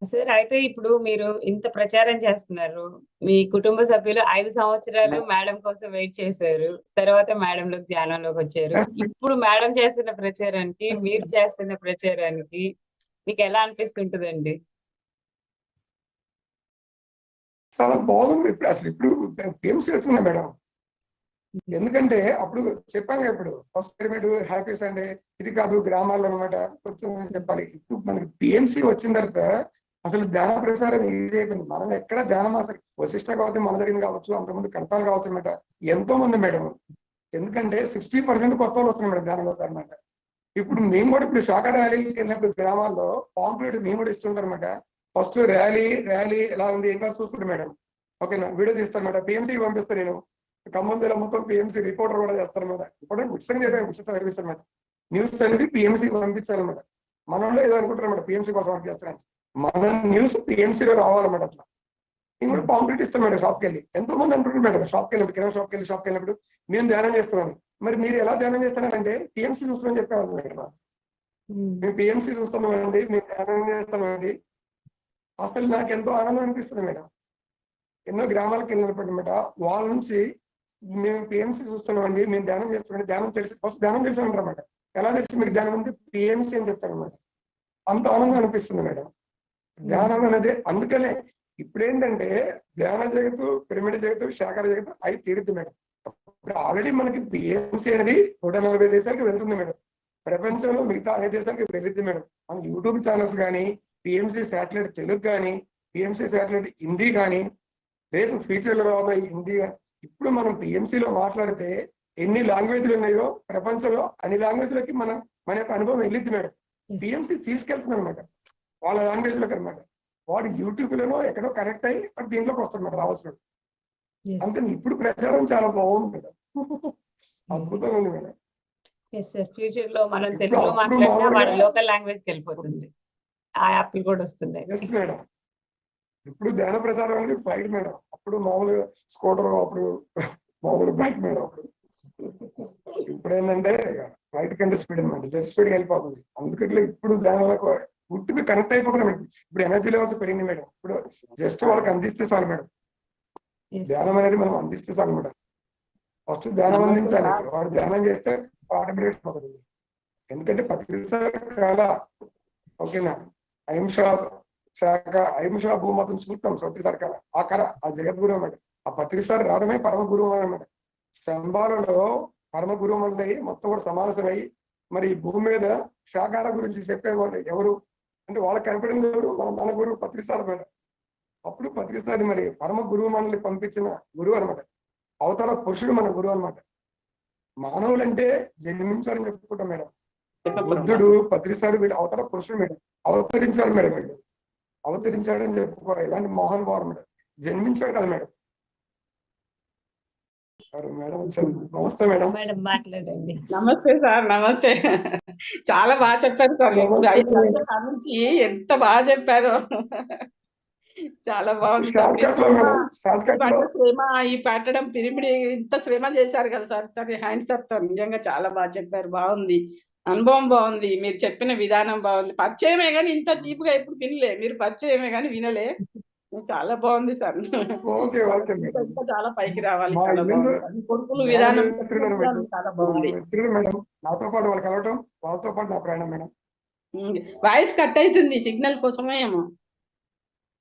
సార్, అయితే ఇప్పుడు మీరు ఇంత ప్రచారం చేస్తున్నారు, మీ కుటుంబ సభ్యులు 5 సంవత్సరాలు మేడం కోసం వెయిట్ చేశారు, తర్వాత మేడంలోకి ధ్యానంలోకి వచ్చారు. ఇప్పుడు మేడం చేస్తున్న ప్రచారానికి, మీరు చేస్తున్న ప్రచారానికి మీకు ఎలా అనిపిస్తుంటుందండి? చాలా బాగుంది. ఇప్పుడు పిఎంసి వచ్చిందా మేడం? ఎందుకంటే అప్పుడు చెప్పాను ఇప్పుడు ఫస్ట్ పిరమిడ్ హ్యాపీ సండే ఇది కాదు గ్రామాల్లో అనమాట కొంచెం చెప్పాలి. ఇప్పుడు మనకి పిఎంసి వచ్చిన తర్వాత అసలు ధ్యాన ప్రసారం ఈజీ అయిపోయింది. మనం ఎక్కడ ధ్యానం అసలు వశిష్ట కావచ్చు, మన జరిగింది కావచ్చు, అంతకుముందు కడతాలు కావచ్చు అనమాట, ఎంతో మంది మేడం. ఎందుకంటే 60% కొత్త వాళ్ళు వస్తున్నారు మేడం ధ్యానంలోకి అనమాట. ఇప్పుడు మేము కూడా ఇప్పుడు శాఖ ర్యాలీకి వెళ్ళినప్పుడు గ్రామాల్లో పాంప్లెట్ మేము కూడా ఇస్తుంటారు అనమాట. ఫస్ట్ ర్యాలీ ఎలా ఉంది ఇంకా చూసుకుంటాం మేడం. ఓకేనా, వీడియో తీస్తాను మేడం, పిఎంసీకి పంపిస్తాను నేను. ఖమ్మం జిల్లా మొత్తం పిఎంసీ రిపోర్టర్ కూడా చేస్తారు అనమాట. ఇప్పుడు ఉచితంగా చెప్పే ఉచిత సర్వీస్ అనమాట. న్యూస్ అనేది పిఎంసీకి పంపించాలన్నమాట. మనలో ఏదో అనుకుంటారు అనమాట పిఎంసీ కోసం వర్క్ చేస్తారని, మన న్యూస్ పిఎంసీలో రావాలన్నమాట. అట్లా నేను కూడా పాంప్లెట్ ఇస్తాను మేడం షాప్కి వెళ్ళి. ఎంతో మంది అంటుంటారు మేడం షాప్కి వెళ్ళినప్పుడు, కిరాణా షాప్కి వెళ్ళినప్పుడు మేము ధ్యానం చేస్తున్నాను. మరి మీరు ఎలా ధ్యానం చేస్తున్నారంటే పిఎంసీ చూస్తామని చెప్పేవాళ్ళు మేడం. మేము పిఎంసీ చూస్తున్నామండి, మేము ధ్యానం చేస్తామండి. అసలు నాకు ఎంతో ఆనందం అనిపిస్తుంది మేడం. ఎన్నో గ్రామాలకు వెళ్ళినప్పుడు అనమాట, వాళ్ళ నుంచి మేము పిఎంసీ చూస్తున్నామండి, మేము ధ్యానం చేస్తున్నామండి, ధ్యానం తెలిసి ఫస్ట్ ధ్యానం తెలిసి అంటారన్నమాట. ఎలా తెలిసి మీకు ధ్యానం ఉంది? పిఎంసీ అని చెప్తారనమాట. అంత ఆనందం అనిపిస్తుంది మేడం ధ్యానం అనేది. అందుకనే ఇప్పుడు ఏంటంటే ధ్యాన జగత్తు, పిరమిడ్ జగత్తు, శాఖర జగత్తు అవి తీరుద్ది మేడం. ఇప్పుడు ఆల్రెడీ మనకి పిఎంసీ అనేది 140 దేశాలకు వెళ్తుంది మేడం. ప్రపంచంలో మిగతా అనే దేశాలకు వెళ్ళింది మేడం. మన యూట్యూబ్ ఛానల్స్ కానీ, పిఎంసీ శాటిలైట్ తెలుగు కానీ, పిఎంసీ శాటిలైట్ హిందీ కానీ, రేపు ఫ్యూచర్ లో రాబోయే హిందీ. ఇప్పుడు మనం పిఎంసీలో మాట్లాడితే ఎన్ని లాంగ్వేజ్లు ఉన్నాయో ప్రపంచంలో అన్ని లాంగ్వేజ్లకి మన యొక్క అనుభవం వెళ్ళింది మేడం. పిఎంసీ తీసుకెళ్తుంది అనమాట వాళ్ళ లాంగ్వేజ్ లోకి అనమాట. వాడు యూట్యూబ్ లోనో ఎక్కడో కనెక్ట్ అయ్యి వాడు దీంట్లోకి వస్తాడు రావాల్సిన. అంతే, ఇప్పుడు ప్రచారం చాలా బాగుంది మేడం, అద్భుతంగా ఉంది మేడం. ఫ్యూచర్ లో మనం తెలుగులో మాట్లాడినా వాడి లోకల్ లాంగ్వేజ్ కి వెళ్ళిపోతుంది, ఆ యాప్లు కూడా వస్తున్నాయి. ఎస్ మేడం, ఇప్పుడు ధ్యాన ప్రసారం అనేది ఫ్లైట్ మేడం. అప్పుడు మామూలుగా స్కూటర్, అప్పుడు మామూలు బైక్ మేడం. అప్పుడు ఇప్పుడు ఏంటంటే ఫ్లైట్ కంటే స్పీడ్ అనమాట, జెట్ స్పీడ్ వెళ్ళిపోతుంది. అందుకట్లే ఇప్పుడు ధ్యానాలకు పుట్టికి కనెక్ట్ అయిపోతున్నాం మేడం. ఇప్పుడు ఎనర్జీ లెవెల్స్ పెరిగింది మేడం. ఇప్పుడు జస్ట్ వాళ్ళకి అందిస్తే చాలు మేడం. ధ్యానం అనేది మనం అందిస్తే చాలు మేడం. ఫస్ట్ ధ్యానం అందించాలి, వాడు ధ్యానం చేస్తే ఆటోమేటిక్ అవుతుంది. ఎందుకంటే పత్రికాల ఓకేనా, అహింసా శాఖ, అహింసా భూమతం చూస్తాం సౌతి సర్కాల ఆకర ఆ జగద్గురు అన్నమాట. ఆ పత్రిసారి రావడమే పరమ గురువు అన్నమాట. స్తంభాలలో పరమ గురువు అయ్యి మొత్తం కూడా సమావేశమై మరి భూమి మీద శాఖాల గురించి చెప్పేవాళ్ళు ఎవరు అంటే వాళ్ళకి కనపడింది ఎవరు? మన గురువు పత్రిసారి అన్నమాట. అప్పుడు పత్రిసారి మరి పరమ గురువు మనల్ని పంపించిన గురువు అనమాట. అవతల పురుషుడు మన గురువు అనమాట. మానవులంటే జన్మించాలని చెప్పుకుంటాం మేడం. బుద్ధుడు, పత్రిసారి వీళ్ళు అవతల పురుషుడు మేడం, అవతరించాడు మేడం. వీళ్ళు అవతరించాడని చెప్పుకో. ఇలాంటి మహానుభావుడు మేడం, జన్మించాడు కదా మేడం. మేడం నమస్తే మేడం. మేడం మాట్లాడండి. నమస్తే సార్, నమస్తే. చాలా బాగా చెప్పారు సార్. నుంచి ఎంత బాగా చెప్పారు, చాలా బాగుంది. శ్రమ ఈ పెట్టడం పిరిమిడి ఇంత శ్రమ చేశారు కదా సార్. సరే హ్యాండ్స్ అప్ సార్, నిజంగా చాలా బాగా చెప్పారు, బాగుంది, అనుభవం బాగుంది, మీరు చెప్పిన విధానం బాగుంది. పరిచయమే కానీ ఇంత డీప్ గా ఎప్పుడు వినలే, మీరు పరిచయమే కానీ వినలే, చాలా బాగుంది సార్. చాలా పైకి రావాలి, చాలా బాగుంది. కొడుకులు విధానం చాలా బాగుంది. నాతో పాటు వాళ్ళు కలవటం, వాళ్ళతో పాటు నా ప్రయాణం మేడం. వాయిస్ కట్ అవుతుంది, సిగ్నల్ కోసమే ఏమో.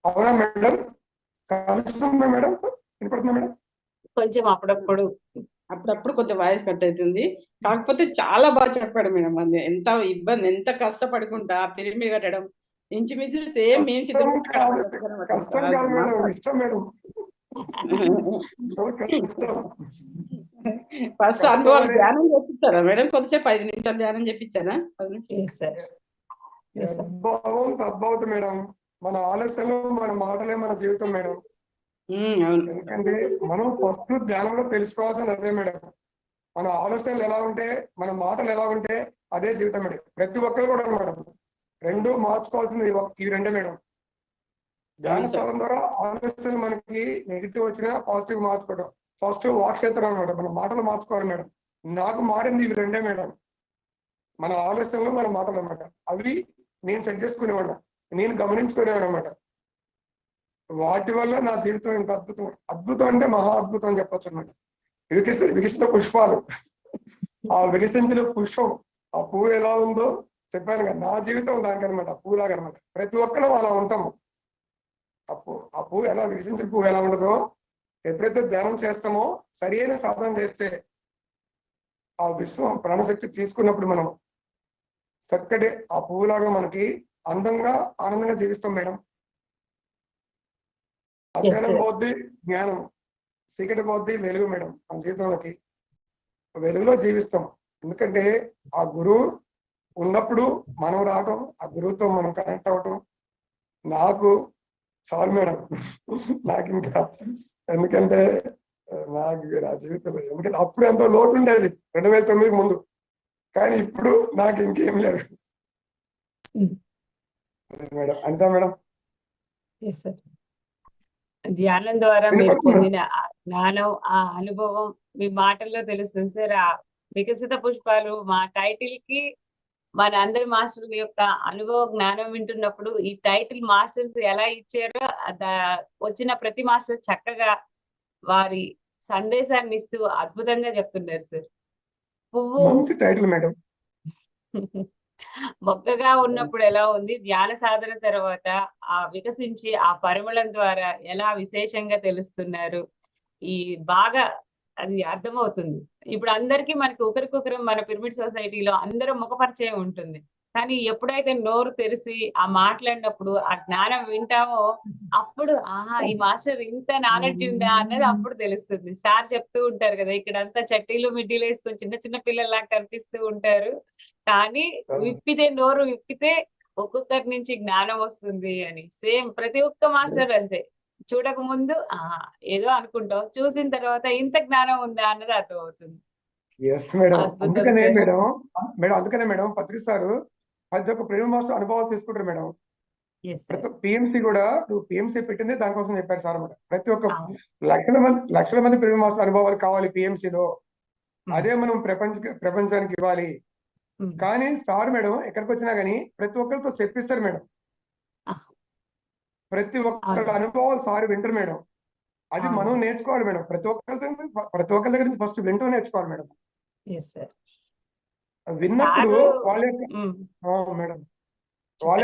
అవునా మేడం? కలుస్తుందా మేడం? వినపడుతుందా మేడం? కొంచెం అప్పుడప్పుడు అప్పుడప్పుడు కొంచెం వాయిస్ కట్ అవుతుంది. కాకపోతే చాలా బాగా చెప్పాడు మేడం. అది ఎంత ఇబ్బంది, ఎంత కష్టపడుకుంటా పిరమిడ్ కట్టడం ఇంచుమించు సేమ్ మేము కష్టం కాదు మేడం, ఇష్టం మేడం. ఇష్టం. ఫస్ట్ అనుభవాలు ధ్యానం చేపిస్తారా మేడం? కొద్దిసేపు 5 నిమిషాలు ధ్యానం చేపించారా? Yes, sir. Yes, sir. భావం తద్భవతి మేడం. మన ఆలోచనలు మన మాటలే మన జీవితం మేడం. అవును. ఎందుకంటే మనం ఫస్ట్ ధ్యానంలో తెలుసుకోవాల్సింది అదే మేడం. మన ఆలోచనలు ఎలా ఉంటే, మన మాటలు ఎలా ఉంటే అదే జీవితం మేడం. ప్రతి ఒక్కరు కూడా మేడం రెండు మార్చుకోవాల్సింది ఈ రెండే మేడం. ధ్యాన సాధన ద్వారా ఆలోచనలు మనకి నెగిటివ్ వచ్చినా పాజిటివ్ మార్చుకోవడం. ఫస్ట్ వాక్క్షేత్రం అనమాట, మన మాటలు మార్చుకోవాలి మేడం. నాకు మారింది ఇవి రెండే మేడం, మన ఆలోచనలు మన మాటలు అన్నమాట. అవి నేను సెట్ చేసుకునేవాడు, నేను గమనించుకునేవాడు అనమాట. వాటి వల్ల నా జీవితం ఇంత అద్భుతం, అద్భుతం అంటే మహా అద్భుతం అని చెప్పొచ్చు అనమాట. వికసిత పుష్పాలు, ఆ వికసించిన పుష్పం, ఆ పువ్వు ఎలా ఉందో చెప్పాను కదా, నా జీవితం దానికనమాట, పువ్వులాగా అనమాట. ప్రతి ఒక్కరు అలా ఉంటాము. ఆ పువ్వు ఎలా వికసించిన పువ్వు ఎలా ఉండదో, ఎప్పుడైతే ధ్యానం చేస్తామో, సరి అయిన సాధన చేస్తే ఆ విశ్వం ప్రాణశక్తి తీసుకున్నప్పుడు మనం చక్కటి ఆ పువ్వులాగా మనకి అందంగా ఆనందంగా జీవిస్తాం మేడం. అజ్ఞానం పోద్ది, జ్ఞానం, చీకటి పోద్ది, వెలుగు మేడం. మన జీవితంలోకి వెలుగులో జీవిస్తాం. ఎందుకంటే ఆ గురువు ఉన్నప్పుడు మనం రావటం, ఆ గురువుతో మనం కనెక్ట్ అవ్వటం నాకు చాలు మేడం. నాకు ఇంకా ఎందుకంటే నాకు నా జీవితంలో, ఎందుకంటే అప్పుడు ఎంతో లోటు ఉండేది 2009 ముందు, కానీ ఇప్పుడు నాకు ఇంకేం లేదు మేడం. అంతా మేడం. ధ్యానం ద్వారా మీరు పొందిన ఆ జ్ఞానం, ఆ అనుభవం మీ మాటల్లో తెలుస్తుంది సార్. ఆ వికసిత పుష్పాలు మా టైటిల్ కి మన అందరి మాస్టర్ల యొక్క అనుభవ జ్ఞానం వింటున్నప్పుడు ఈ టైటిల్ మాస్టర్స్ ఎలా ఇచ్చారో వచ్చిన ప్రతి మాస్టర్ చక్కగా వారి సందేశాన్ని ఇస్తూ అద్భుతంగా చెప్తున్నారు సార్. పువ్వు మంచి టైటిల్ మేడం. మొక్కగా ఉన్నప్పుడు ఎలా ఉంది, ధ్యాన సాధన తర్వాత ఆ వికసించి ఆ పరిమళం ద్వారా ఎలా విశేషంగా తెలుస్తున్నారు. ఈ బాగా అది అర్థమవుతుంది. ఇప్పుడు అందరికీ మనకి ఒకరికొకరు మన పిరమిడ్ సొసైటీలో అందరూ ముఖపరిచయం ఉంటుంది. కానీ ఎప్పుడైతే నోరు తెరిచి ఆ మాట్లాడినప్పుడు ఆ జ్ఞానం వింటామో అప్పుడు ఆహా ఈ మాస్టర్ ఇంత నాలెడ్జ్ ఉందా అన్నది అప్పుడు తెలుస్తుంది. సార్ చెప్తూ ఉంటారు కదా, ఇక్కడంతా చట్టీలు మిడ్డీలు వేసుకొని చిన్న చిన్న పిల్లల్లా కనిపిస్తూ ఉంటారు, కానీ విప్పితే నోరు విప్పితే ఒక్కొక్కరి నుంచి జ్ఞానం వస్తుంది అని. సేమ్ ప్రతి ఒక్క మాస్టర్ అంతే, చూడక ముందు ఏదో అనుకుంటాం, చూసిన తర్వాత ఇంత జ్ఞానం ఉందా అన్నది అర్థం అవుతుంది. అందుకనే మేడం పత్రిస్తారు ప్రతి ఒక్క ప్రేమ మాస్టర్ అనుభవాలు తీసుకుంటారు మేడం. ప్రతి ఒక్క పిఎంసి కూడా నువ్వు పిఎంసి పెట్టింది దానికోసం చెప్పారు సార్ అన్నమాట. ప్రతి ఒక్క లక్షల మంది ప్రేమ మాస్టర్ అనుభవాలు కావాలి పిఎంసిలో, అదే మనం ప్రపంచానికి ఇవ్వాలి. కానీ సార్ మేడం ఎక్కడికి వచ్చినా గానీ ప్రతి ఒక్కరితో చెప్పిస్తారు మేడం. ప్రతి ఒక్కరి అనుభవాలు సార్ వింటారు మేడం. అది మనం నేర్చుకోవాలి మేడం. ప్రతి ఒక్కరి దగ్గర నుంచి ఫస్ట్ వింటూ నేర్చుకోవాలి మేడం. విన్నప్పుడు వాళ్ళ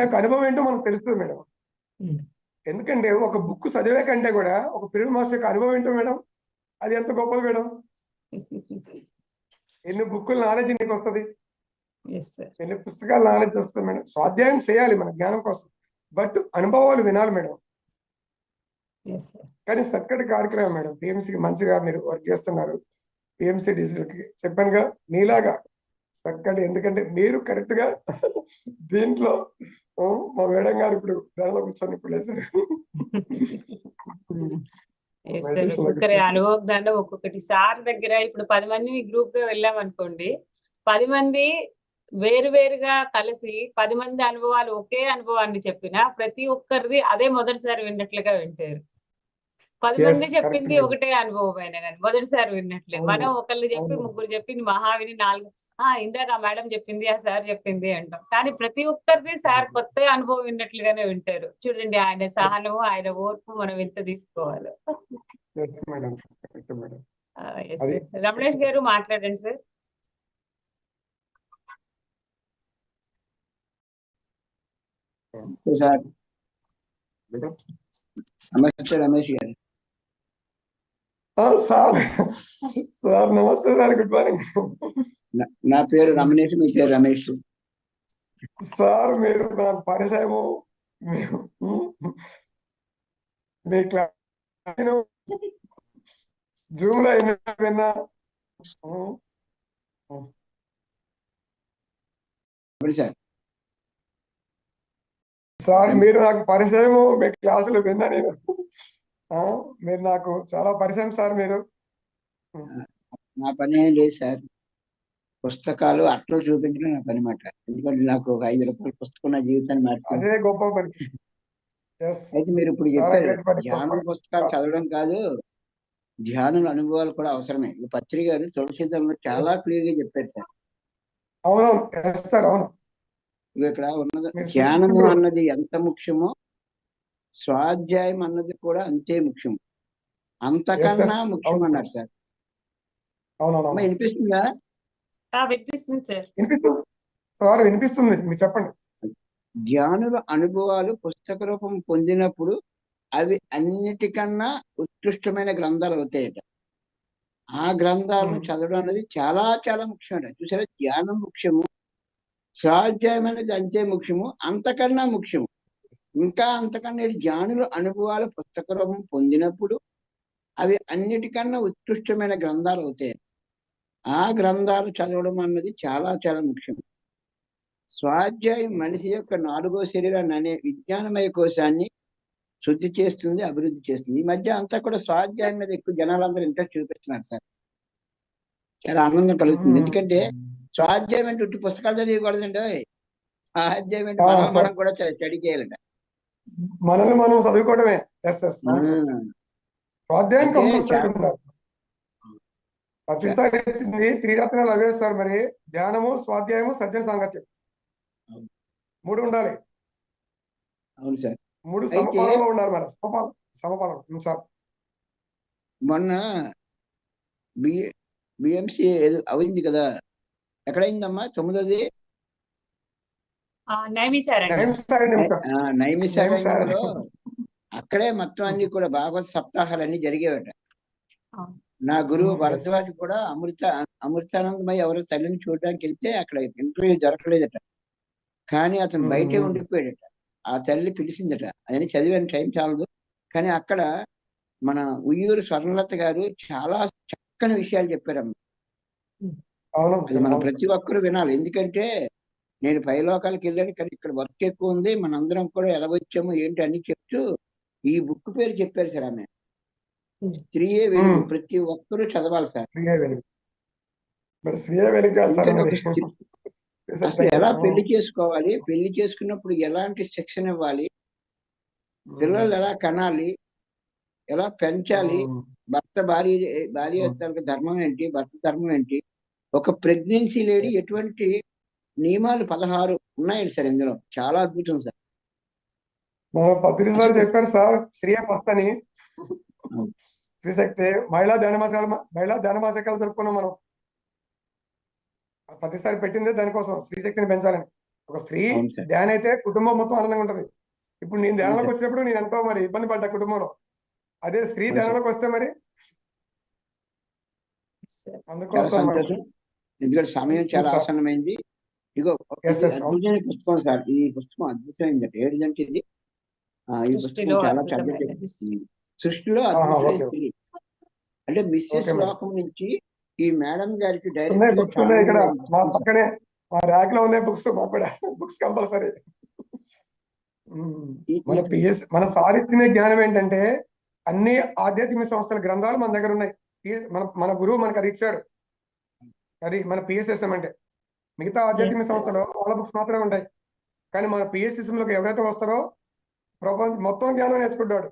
యొక్క అనుభవం ఏంటో మనకు తెలుస్తుంది మేడం. ఎందుకంటే ఒక బుక్ చదివే కంటే కూడా ఒక పిరమిడ్ మాస్టర్ యొక్క అనుభవం ఏంటో మేడం, అది ఎంత గొప్పది మేడం. ఎన్ని బుక్కుల నాలెడ్జ్ నీకు వస్తుంది, ఎన్ని పుస్తకాల నాలెడ్జ్ వస్తుంది మేడం. స్వాధ్యాయం చేయాలి మన జ్ఞానం కోసం, బట్ అనుభవాలు వినాలి మేడం. కానీ చక్కటి కార్యక్రమం మేడం. పిఎంసీకి మంచిగా మీరు వర్క్ చేస్తున్నారు. పిఎంసీ డిజిటల్ కి చెప్పానుగా మీలాగా చక్కటి, ఎందుకంటే మీరు కరెక్ట్ గా దీంట్లో మా మేడం గారు ఇప్పుడు దానిలో కూర్చొని ఇప్పుడు లేసారు. ఒక్కొక్కరి అనుభవ జ్ఞానం ఒక్కొక్కటి. సార్ దగ్గర ఇప్పుడు 10 మంది గ్రూప్ గా వెళ్ళాం అనుకోండి, 10 మంది వేరు వేరుగా కలిసి 10 మంది అనుభవాలు ఒకే అనుభవాన్ని చెప్పినా ప్రతి ఒక్కరిది అదే మొదటిసారి విన్నట్లుగా వింటారు. 10 మంది చెప్పింది ఒకటే అనుభవం అయినా కానీ మొదటిసారి విన్నట్లే. మనం ఒకళ్ళు చెప్పి ముగ్గురు చెప్పింది మహావిని 4 ఇందాక ఆ మేడం చెప్పింది, ఆ సార్ చెప్పింది అంటాం, కానీ ప్రతి ఒక్కరిది సార్ కొత్త అనుభవం విన్నట్లుగానే వింటారు. చూడండి ఆయన సహనం, ఆయన ఓర్పు మనం ఎంత తీసుకోవాలి. రమణేష్ గారు మాట్లాడండి సార్. నమస్తే రమేష్ గారు. సార్ సార్ నమస్తే సార్, గుడ్ మార్నింగ్. నా పేరు రమణేష్, మీ పేరు రమేష్. సార్ మీరు నాకు పరిచయము, మీ క్లాస్ జూమ్ లో విన్నా. సార్ సార్ మీరు నాకు పరిచయము, మీ క్లాసులు విన్నా నేను. మీరు నాకు చాలా పరిచయం సార్. మీరు నా పని ఏం లేదు సార్, పుస్తకాలు అట్లు చూపించడం నా పని మాట. ఎందుకంటే నాకు ఒక 5 రూపాయల పుస్తకం నా జీవితాన్ని మార్చింది. అదే గొప్ప పని. అయితే మీరు ఇప్పుడు చెప్పారు ధ్యానం పుస్తకాలు చదవడం కాదు, ధ్యానుల అనుభవాలు కూడా అవసరమే. ఈ పత్రి గారు తులసీధరంలో చాలా క్లియర్ గా చెప్పారు సార్. అవునవును సార్, అవును. ఇక్కడ ఉన్నది ధ్యానము అన్నది ఎంత ముఖ్యమో స్వాధ్యాయం అన్నది కూడా అంతే ముఖ్యం, అంతకన్నా ముఖ్యం అన్నారు సార్. అవునవును. వినిపిస్తుందా? వినిపిస్తుంది సార్. వినిపిస్తుంది సార్, వినిపిస్తుంది. మీరు చెప్పండి. ధ్యానుల అనుభవాలు పుస్తక రూపం పొందినప్పుడు అవి అన్నిటికన్నా ఉత్కృష్టమైన గ్రంథాలు అవుతాయట. ఆ గ్రంథాలను చదవడం అనేది చాలా చాలా ముఖ్యమట. చూసారా, ధ్యానం ముఖ్యము, స్వాధ్యాయం అనేది అంతే ముఖ్యము, అంతకన్నా ముఖ్యము, ఇంకా అంతకన్నా ధ్యానుల అనుభవాలు పుస్తక రూపం పొందినప్పుడు అవి అన్నిటికన్నా ఉత్కృష్టమైన గ్రంథాలు అవుతాయి. ఆ గ్రంథాలు చదవడం అన్నది చాలా చాలా ముఖ్యం. స్వాధ్యాయం మనిషి యొక్క 4వ శరీరాన్ని అనే విజ్ఞానమయ కోశాన్ని శుద్ధి చేస్తుంది, అభివృద్ధి చేస్తుంది. ఈ మధ్య అంతా కూడా స్వాధ్యాయం మీద ఎక్కువ జనాలందరూ ఇంట్రెస్ట్ చూపిస్తున్నారు సార్. చాలా ఆనందం కలుగుతుంది. ఎందుకంటే స్వాధ్యాయం అంటే ఉట్టి పుస్తకాలు చదివకూడదండి. స్వాధ్యాయం అంటే మనం కూడా స్టడీ చేయాలంట, మనల్ని మనం చదువుకోవడమే. స్వాధ్యాయం కంపల్సరీ ఉండాలి. ప్రతిసారి 3 రత్నాలు అవే సార్. మరి ధ్యానము, స్వాధ్యాయము, సజ్జన సాంగత్యం 3 ఉండాలి. అవును సార్, 3 సమపాలంలో ఉండాలి. మరి సమపాలన సార్. మొన్న బిఎంసి అయింది కదా, ఎక్కడైందమ్మా 9ది? నైమిసారణ్యంలో. అక్కడే మొత్తం అన్ని కూడా భాగవత సప్తాహాలన్నీ జరిగేవట. నా గురువు భరద్వాజ్ కూడా అమృతానందమయ్య ఎవరో తల్లిని చూడడానికి వెళ్తే అక్కడ ఇంటర్వ్యూ దొరకలేదట, కానీ అతను బయటే ఉండిపోయాడట. ఆ తల్లి పిలిచిందట, ఆయన చదివాను, టైం చాలదు. కానీ అక్కడ మన ఉయ్యూరు స్వర్ణలత గారు చాలా చక్కని విషయాలు చెప్పారమ్మ. అది మనం ప్రతి ఒక్కరూ వినాలి. ఎందుకంటే నేను పైలోకాలకు వెళ్ళాను, కానీ ఇక్కడ వర్క్ ఎక్కువ ఉంది, మనందరం కూడా ఎలా వచ్చాము ఏంటి అన్ని చెప్తూ ఈ బుక్ పేరు చెప్పారు సార్. ఆమె స్త్రీయే వెలుగు, ప్రతి ఒక్కరూ చదవాలి సార్. అసలు ఎలా పెళ్లి చేసుకోవాలి, పెళ్లి చేసుకున్నప్పుడు ఎలాంటి శిక్షణ ఇవ్వాలి, పిల్లలు ఎలా కనాలి, ఎలా పెంచాలి, భార్య ధర్మం ఏంటి, భర్త ధర్మం ఏంటి, ఒక ప్రెగ్నెన్సీ లేడీ ఎటువంటి నియమాలు 16 ఉన్నాయి సార్. ఇందులో చాలా అద్భుతం సార్. పత్రిసారి చెప్పారు సార్, స్త్రీ ఫస్ట్ అని. స్త్రీశక్తి మహిళా ధ్యానమాసకాలు జరుపుకున్నాం మనం. ప్రతిసారి పెట్టిందే దానికోసం, స్త్రీశక్తిని పెంచాలని. ఒక స్త్రీ ధ్యానం అయితే కుటుంబం మొత్తం ఆనందంగా ఉంటది. ఇప్పుడు నేను ధ్యానంలోకి వచ్చినప్పుడు నేను ఎంతో మరి ఇబ్బంది పడ్డా కుటుంబంలో. అదే స్త్రీ ధ్యానంలోకి వస్తే మరి అందుకోసం. ఎందుకంటే సమయం చాలా ఆసన్నమైంది. ఇగో అద్భుతమైన పుస్తకం సార్. ఈ పుస్తకం అద్భుతమైందట. ఏంటంటే ఇది ఈ పుస్తకం చాలా చక్కగా సృష్టిలో అద్భుతమైన స్త్రీ అంటే మిస్సెస్ లోకం నుంచి ఈ మేడం గారికి డైరెక్ట్ ఇక్కడ మా పక్కనే మా ర్యాక్ లో ఉన్నాయి బుక్స్. మాకు కూడా బుక్స్ కంపల్సరీ. మన సార్ ఇచ్చిన జ్ఞానం ఏంటంటే అన్ని ఆధ్యాత్మిక సంస్థల గ్రంథాలు మన దగ్గర ఉన్నాయి. మన గురువు మనకు అది ఇచ్చాడు. అది మన పిఎస్ఎస్ఎం అంటే. మిగతా ఆధ్యాత్మిక సంస్థలో వాళ్ళ బుక్స్ మాత్రమే ఉంటాయి. కానీ మన పిఎస్ఎస్ఎం లోకి ఎవరైతే వస్తారో ప్రపంచం మొత్తం జ్ఞానం నేర్చుకుంటాడు.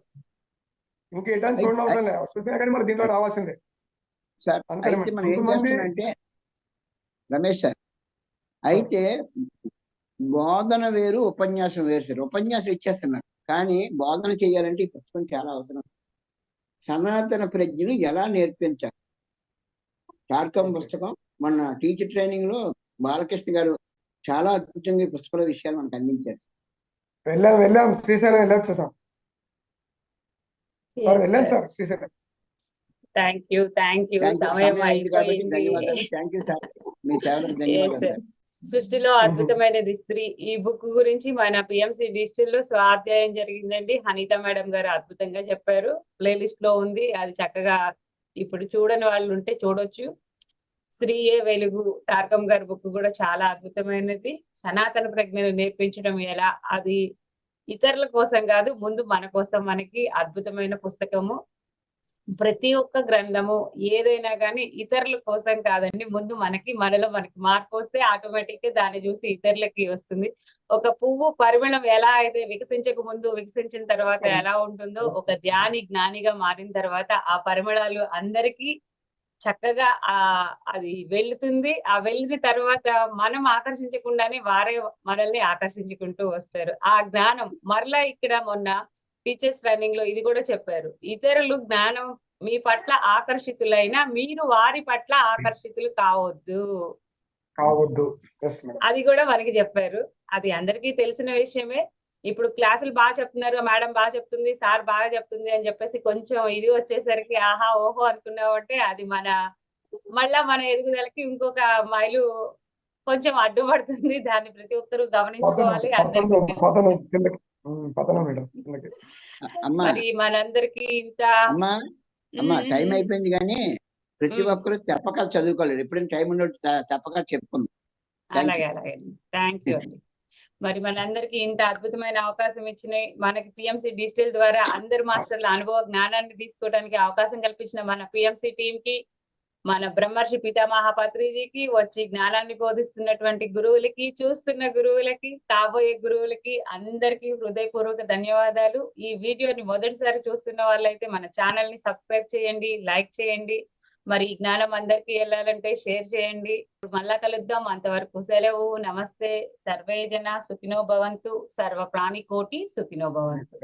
ఇంకేంటని చూడడం అవసరం లేదు. చూసినా కానీ మన దీంట్లో రావాల్సిందే సార్. అయితే మనం ఏం చేస్తున్నామంటే రమేష్ సార్, అయితే బోధన వేరు, ఉపన్యాసం వేరు సార్. ఉపన్యాసం ఇచ్చేస్తున్నారు, కానీ బోధన చేయాలంటే ఈ పుస్తకం చాలా అవసరం. సనాతన ప్రజ్ఞను ఎలా నేర్పించాలి, తార్కం పుస్తకం. మన టీచర్ ట్రైనింగ్ లో బాలకృష్ణ గారు చాలా అద్భుతంగా ఈ పుస్తకాల విషయాలు మనకు అందించారు. వెళ్ళాం శ్రీశైలం వెళ్ళొచ్చేసాం. సార్ వెళ్ళాను sir Srisailam. Thank you thank you. సమయం సమయం అయింది కాబట్టి అయిపోయింది. ధన్యవాదాలు. Thank you sir. మీ సేవలకు Yes, ధన్యవాదాలు sir. సార్. సృష్టిలో అద్భుతమైనది స్త్రీ ఈ బుక్ గురించి మన పిఎంసి డిజిటల్ లో స్వాధ్యాయం జరిగిందండి. హనీత మేడం గారు అద్భుతంగా చెప్పారు. ప్లేలిస్ట్ లో ఉంది, అది చక్కగా ఇప్పుడు చూడని వాళ్ళు ఉంటే చూడొచ్చు. స్త్రీయే వెలుగు తారకం గారి బుక్ కూడా చాలా అద్భుతమైనది. సనాతన ప్రజ్ఞను నేర్పించడం ఎలా, అది ఇతరుల కోసం కాదు, ముందు మన కోసం. మనకి అద్భుతమైన పుస్తకము. ప్రతి ఒక్క గ్రంథము ఏదైనా కానీ ఇతరుల కోసం కాదండి, ముందు మనలో మనకి మార్పు వస్తే ఆటోమేటిక్ గా దాన్ని చూసి ఇతరులకి వస్తుంది. ఒక పువ్వు పరిమళం ఎలా అయితే వికసించక ముందు వికసించిన తర్వాత ఎలా ఉంటుందో, ఒక జ్ఞానిగా మారిన తర్వాత ఆ పరిమళాలు అందరికీ చక్కగా అది వెళ్తుంది. ఆ వెళ్ళిన తర్వాత మనం ఆకర్షించకుండానే వారే మనల్ని ఆకర్షించుకుంటూ వస్తారు. ఆ జ్ఞానం మరలా ఇక్కడ మొన్న టీచర్స్ ట్రైనింగ్ లో ఇది కూడా చెప్పారు. ఇతరులు జ్ఞానం మీ పట్ల ఆకర్షితులైనా మీరు వారి పట్ల ఆకర్షితులు కావద్దు. అది కూడా మనకి చెప్పారు. అది అందరికీ తెలిసిన విషయమే. ఇప్పుడు క్లాసులు బాగా చెప్తున్నారు, మేడం బాగా చెప్తుంది, సార్ బాగా చెప్తుంది అని చెప్పేసి కొంచెం ఇది వచ్చేసరికి ఆహా ఓహో అనుకున్నామంటే అది మళ్ళా మన ఎదుగుదలకి ఇంకొక మైలు కొంచెం అడ్డుపడుతుంది. దాన్ని ప్రతి ఒక్కరూ గమనించుకోవాలి. మరి మనందరికి ఇంత టైం అయిపోయింది కానీ ప్రతి ఒక్కరు చెప్పక చదువుకోలేదు. ఎప్పుడైనా టైం ఉన్నట్టు చెప్పక చెప్పుకుందాం. అలాగే థ్యాంక్ యూ అండి. మరి మనందరికి ఇంత అద్భుతమైన అవకాశం ఇచ్చిన మనకి పిఎంసి డిజిటల్ ద్వారా అందరు మాస్టర్ల అనుభవ జ్ఞానాన్ని తీసుకోవడానికి అవకాశం కల్పించిన మన పిఎంసి టీం కి, మన బ్రహ్మర్షి పితామహ పత్రిజీకి, వచ్చి జ్ఞానాన్ని బోధిస్తున్నటువంటి గురువులకి, చూస్తున్న గురువులకి, కాబోయే గురువులకి అందరికీ హృదయపూర్వక ధన్యవాదాలు. ఈ వీడియోని మొదటిసారి చూస్తున్న వాళ్ళైతే మన ఛానల్ ని సబ్స్క్రైబ్ చేయండి, లైక్ చేయండి. మరి ఈ జ్ఞానం అందరికీ వెళ్ళాలంటే షేర్ చేయండి. మళ్ళా కలుద్దాం. అంతవరకు సెలవు. నమస్తే. సర్వే జన సుఖినో భవంతు. సర్వ ప్రాణి కోటి సుఖినో భవంతు.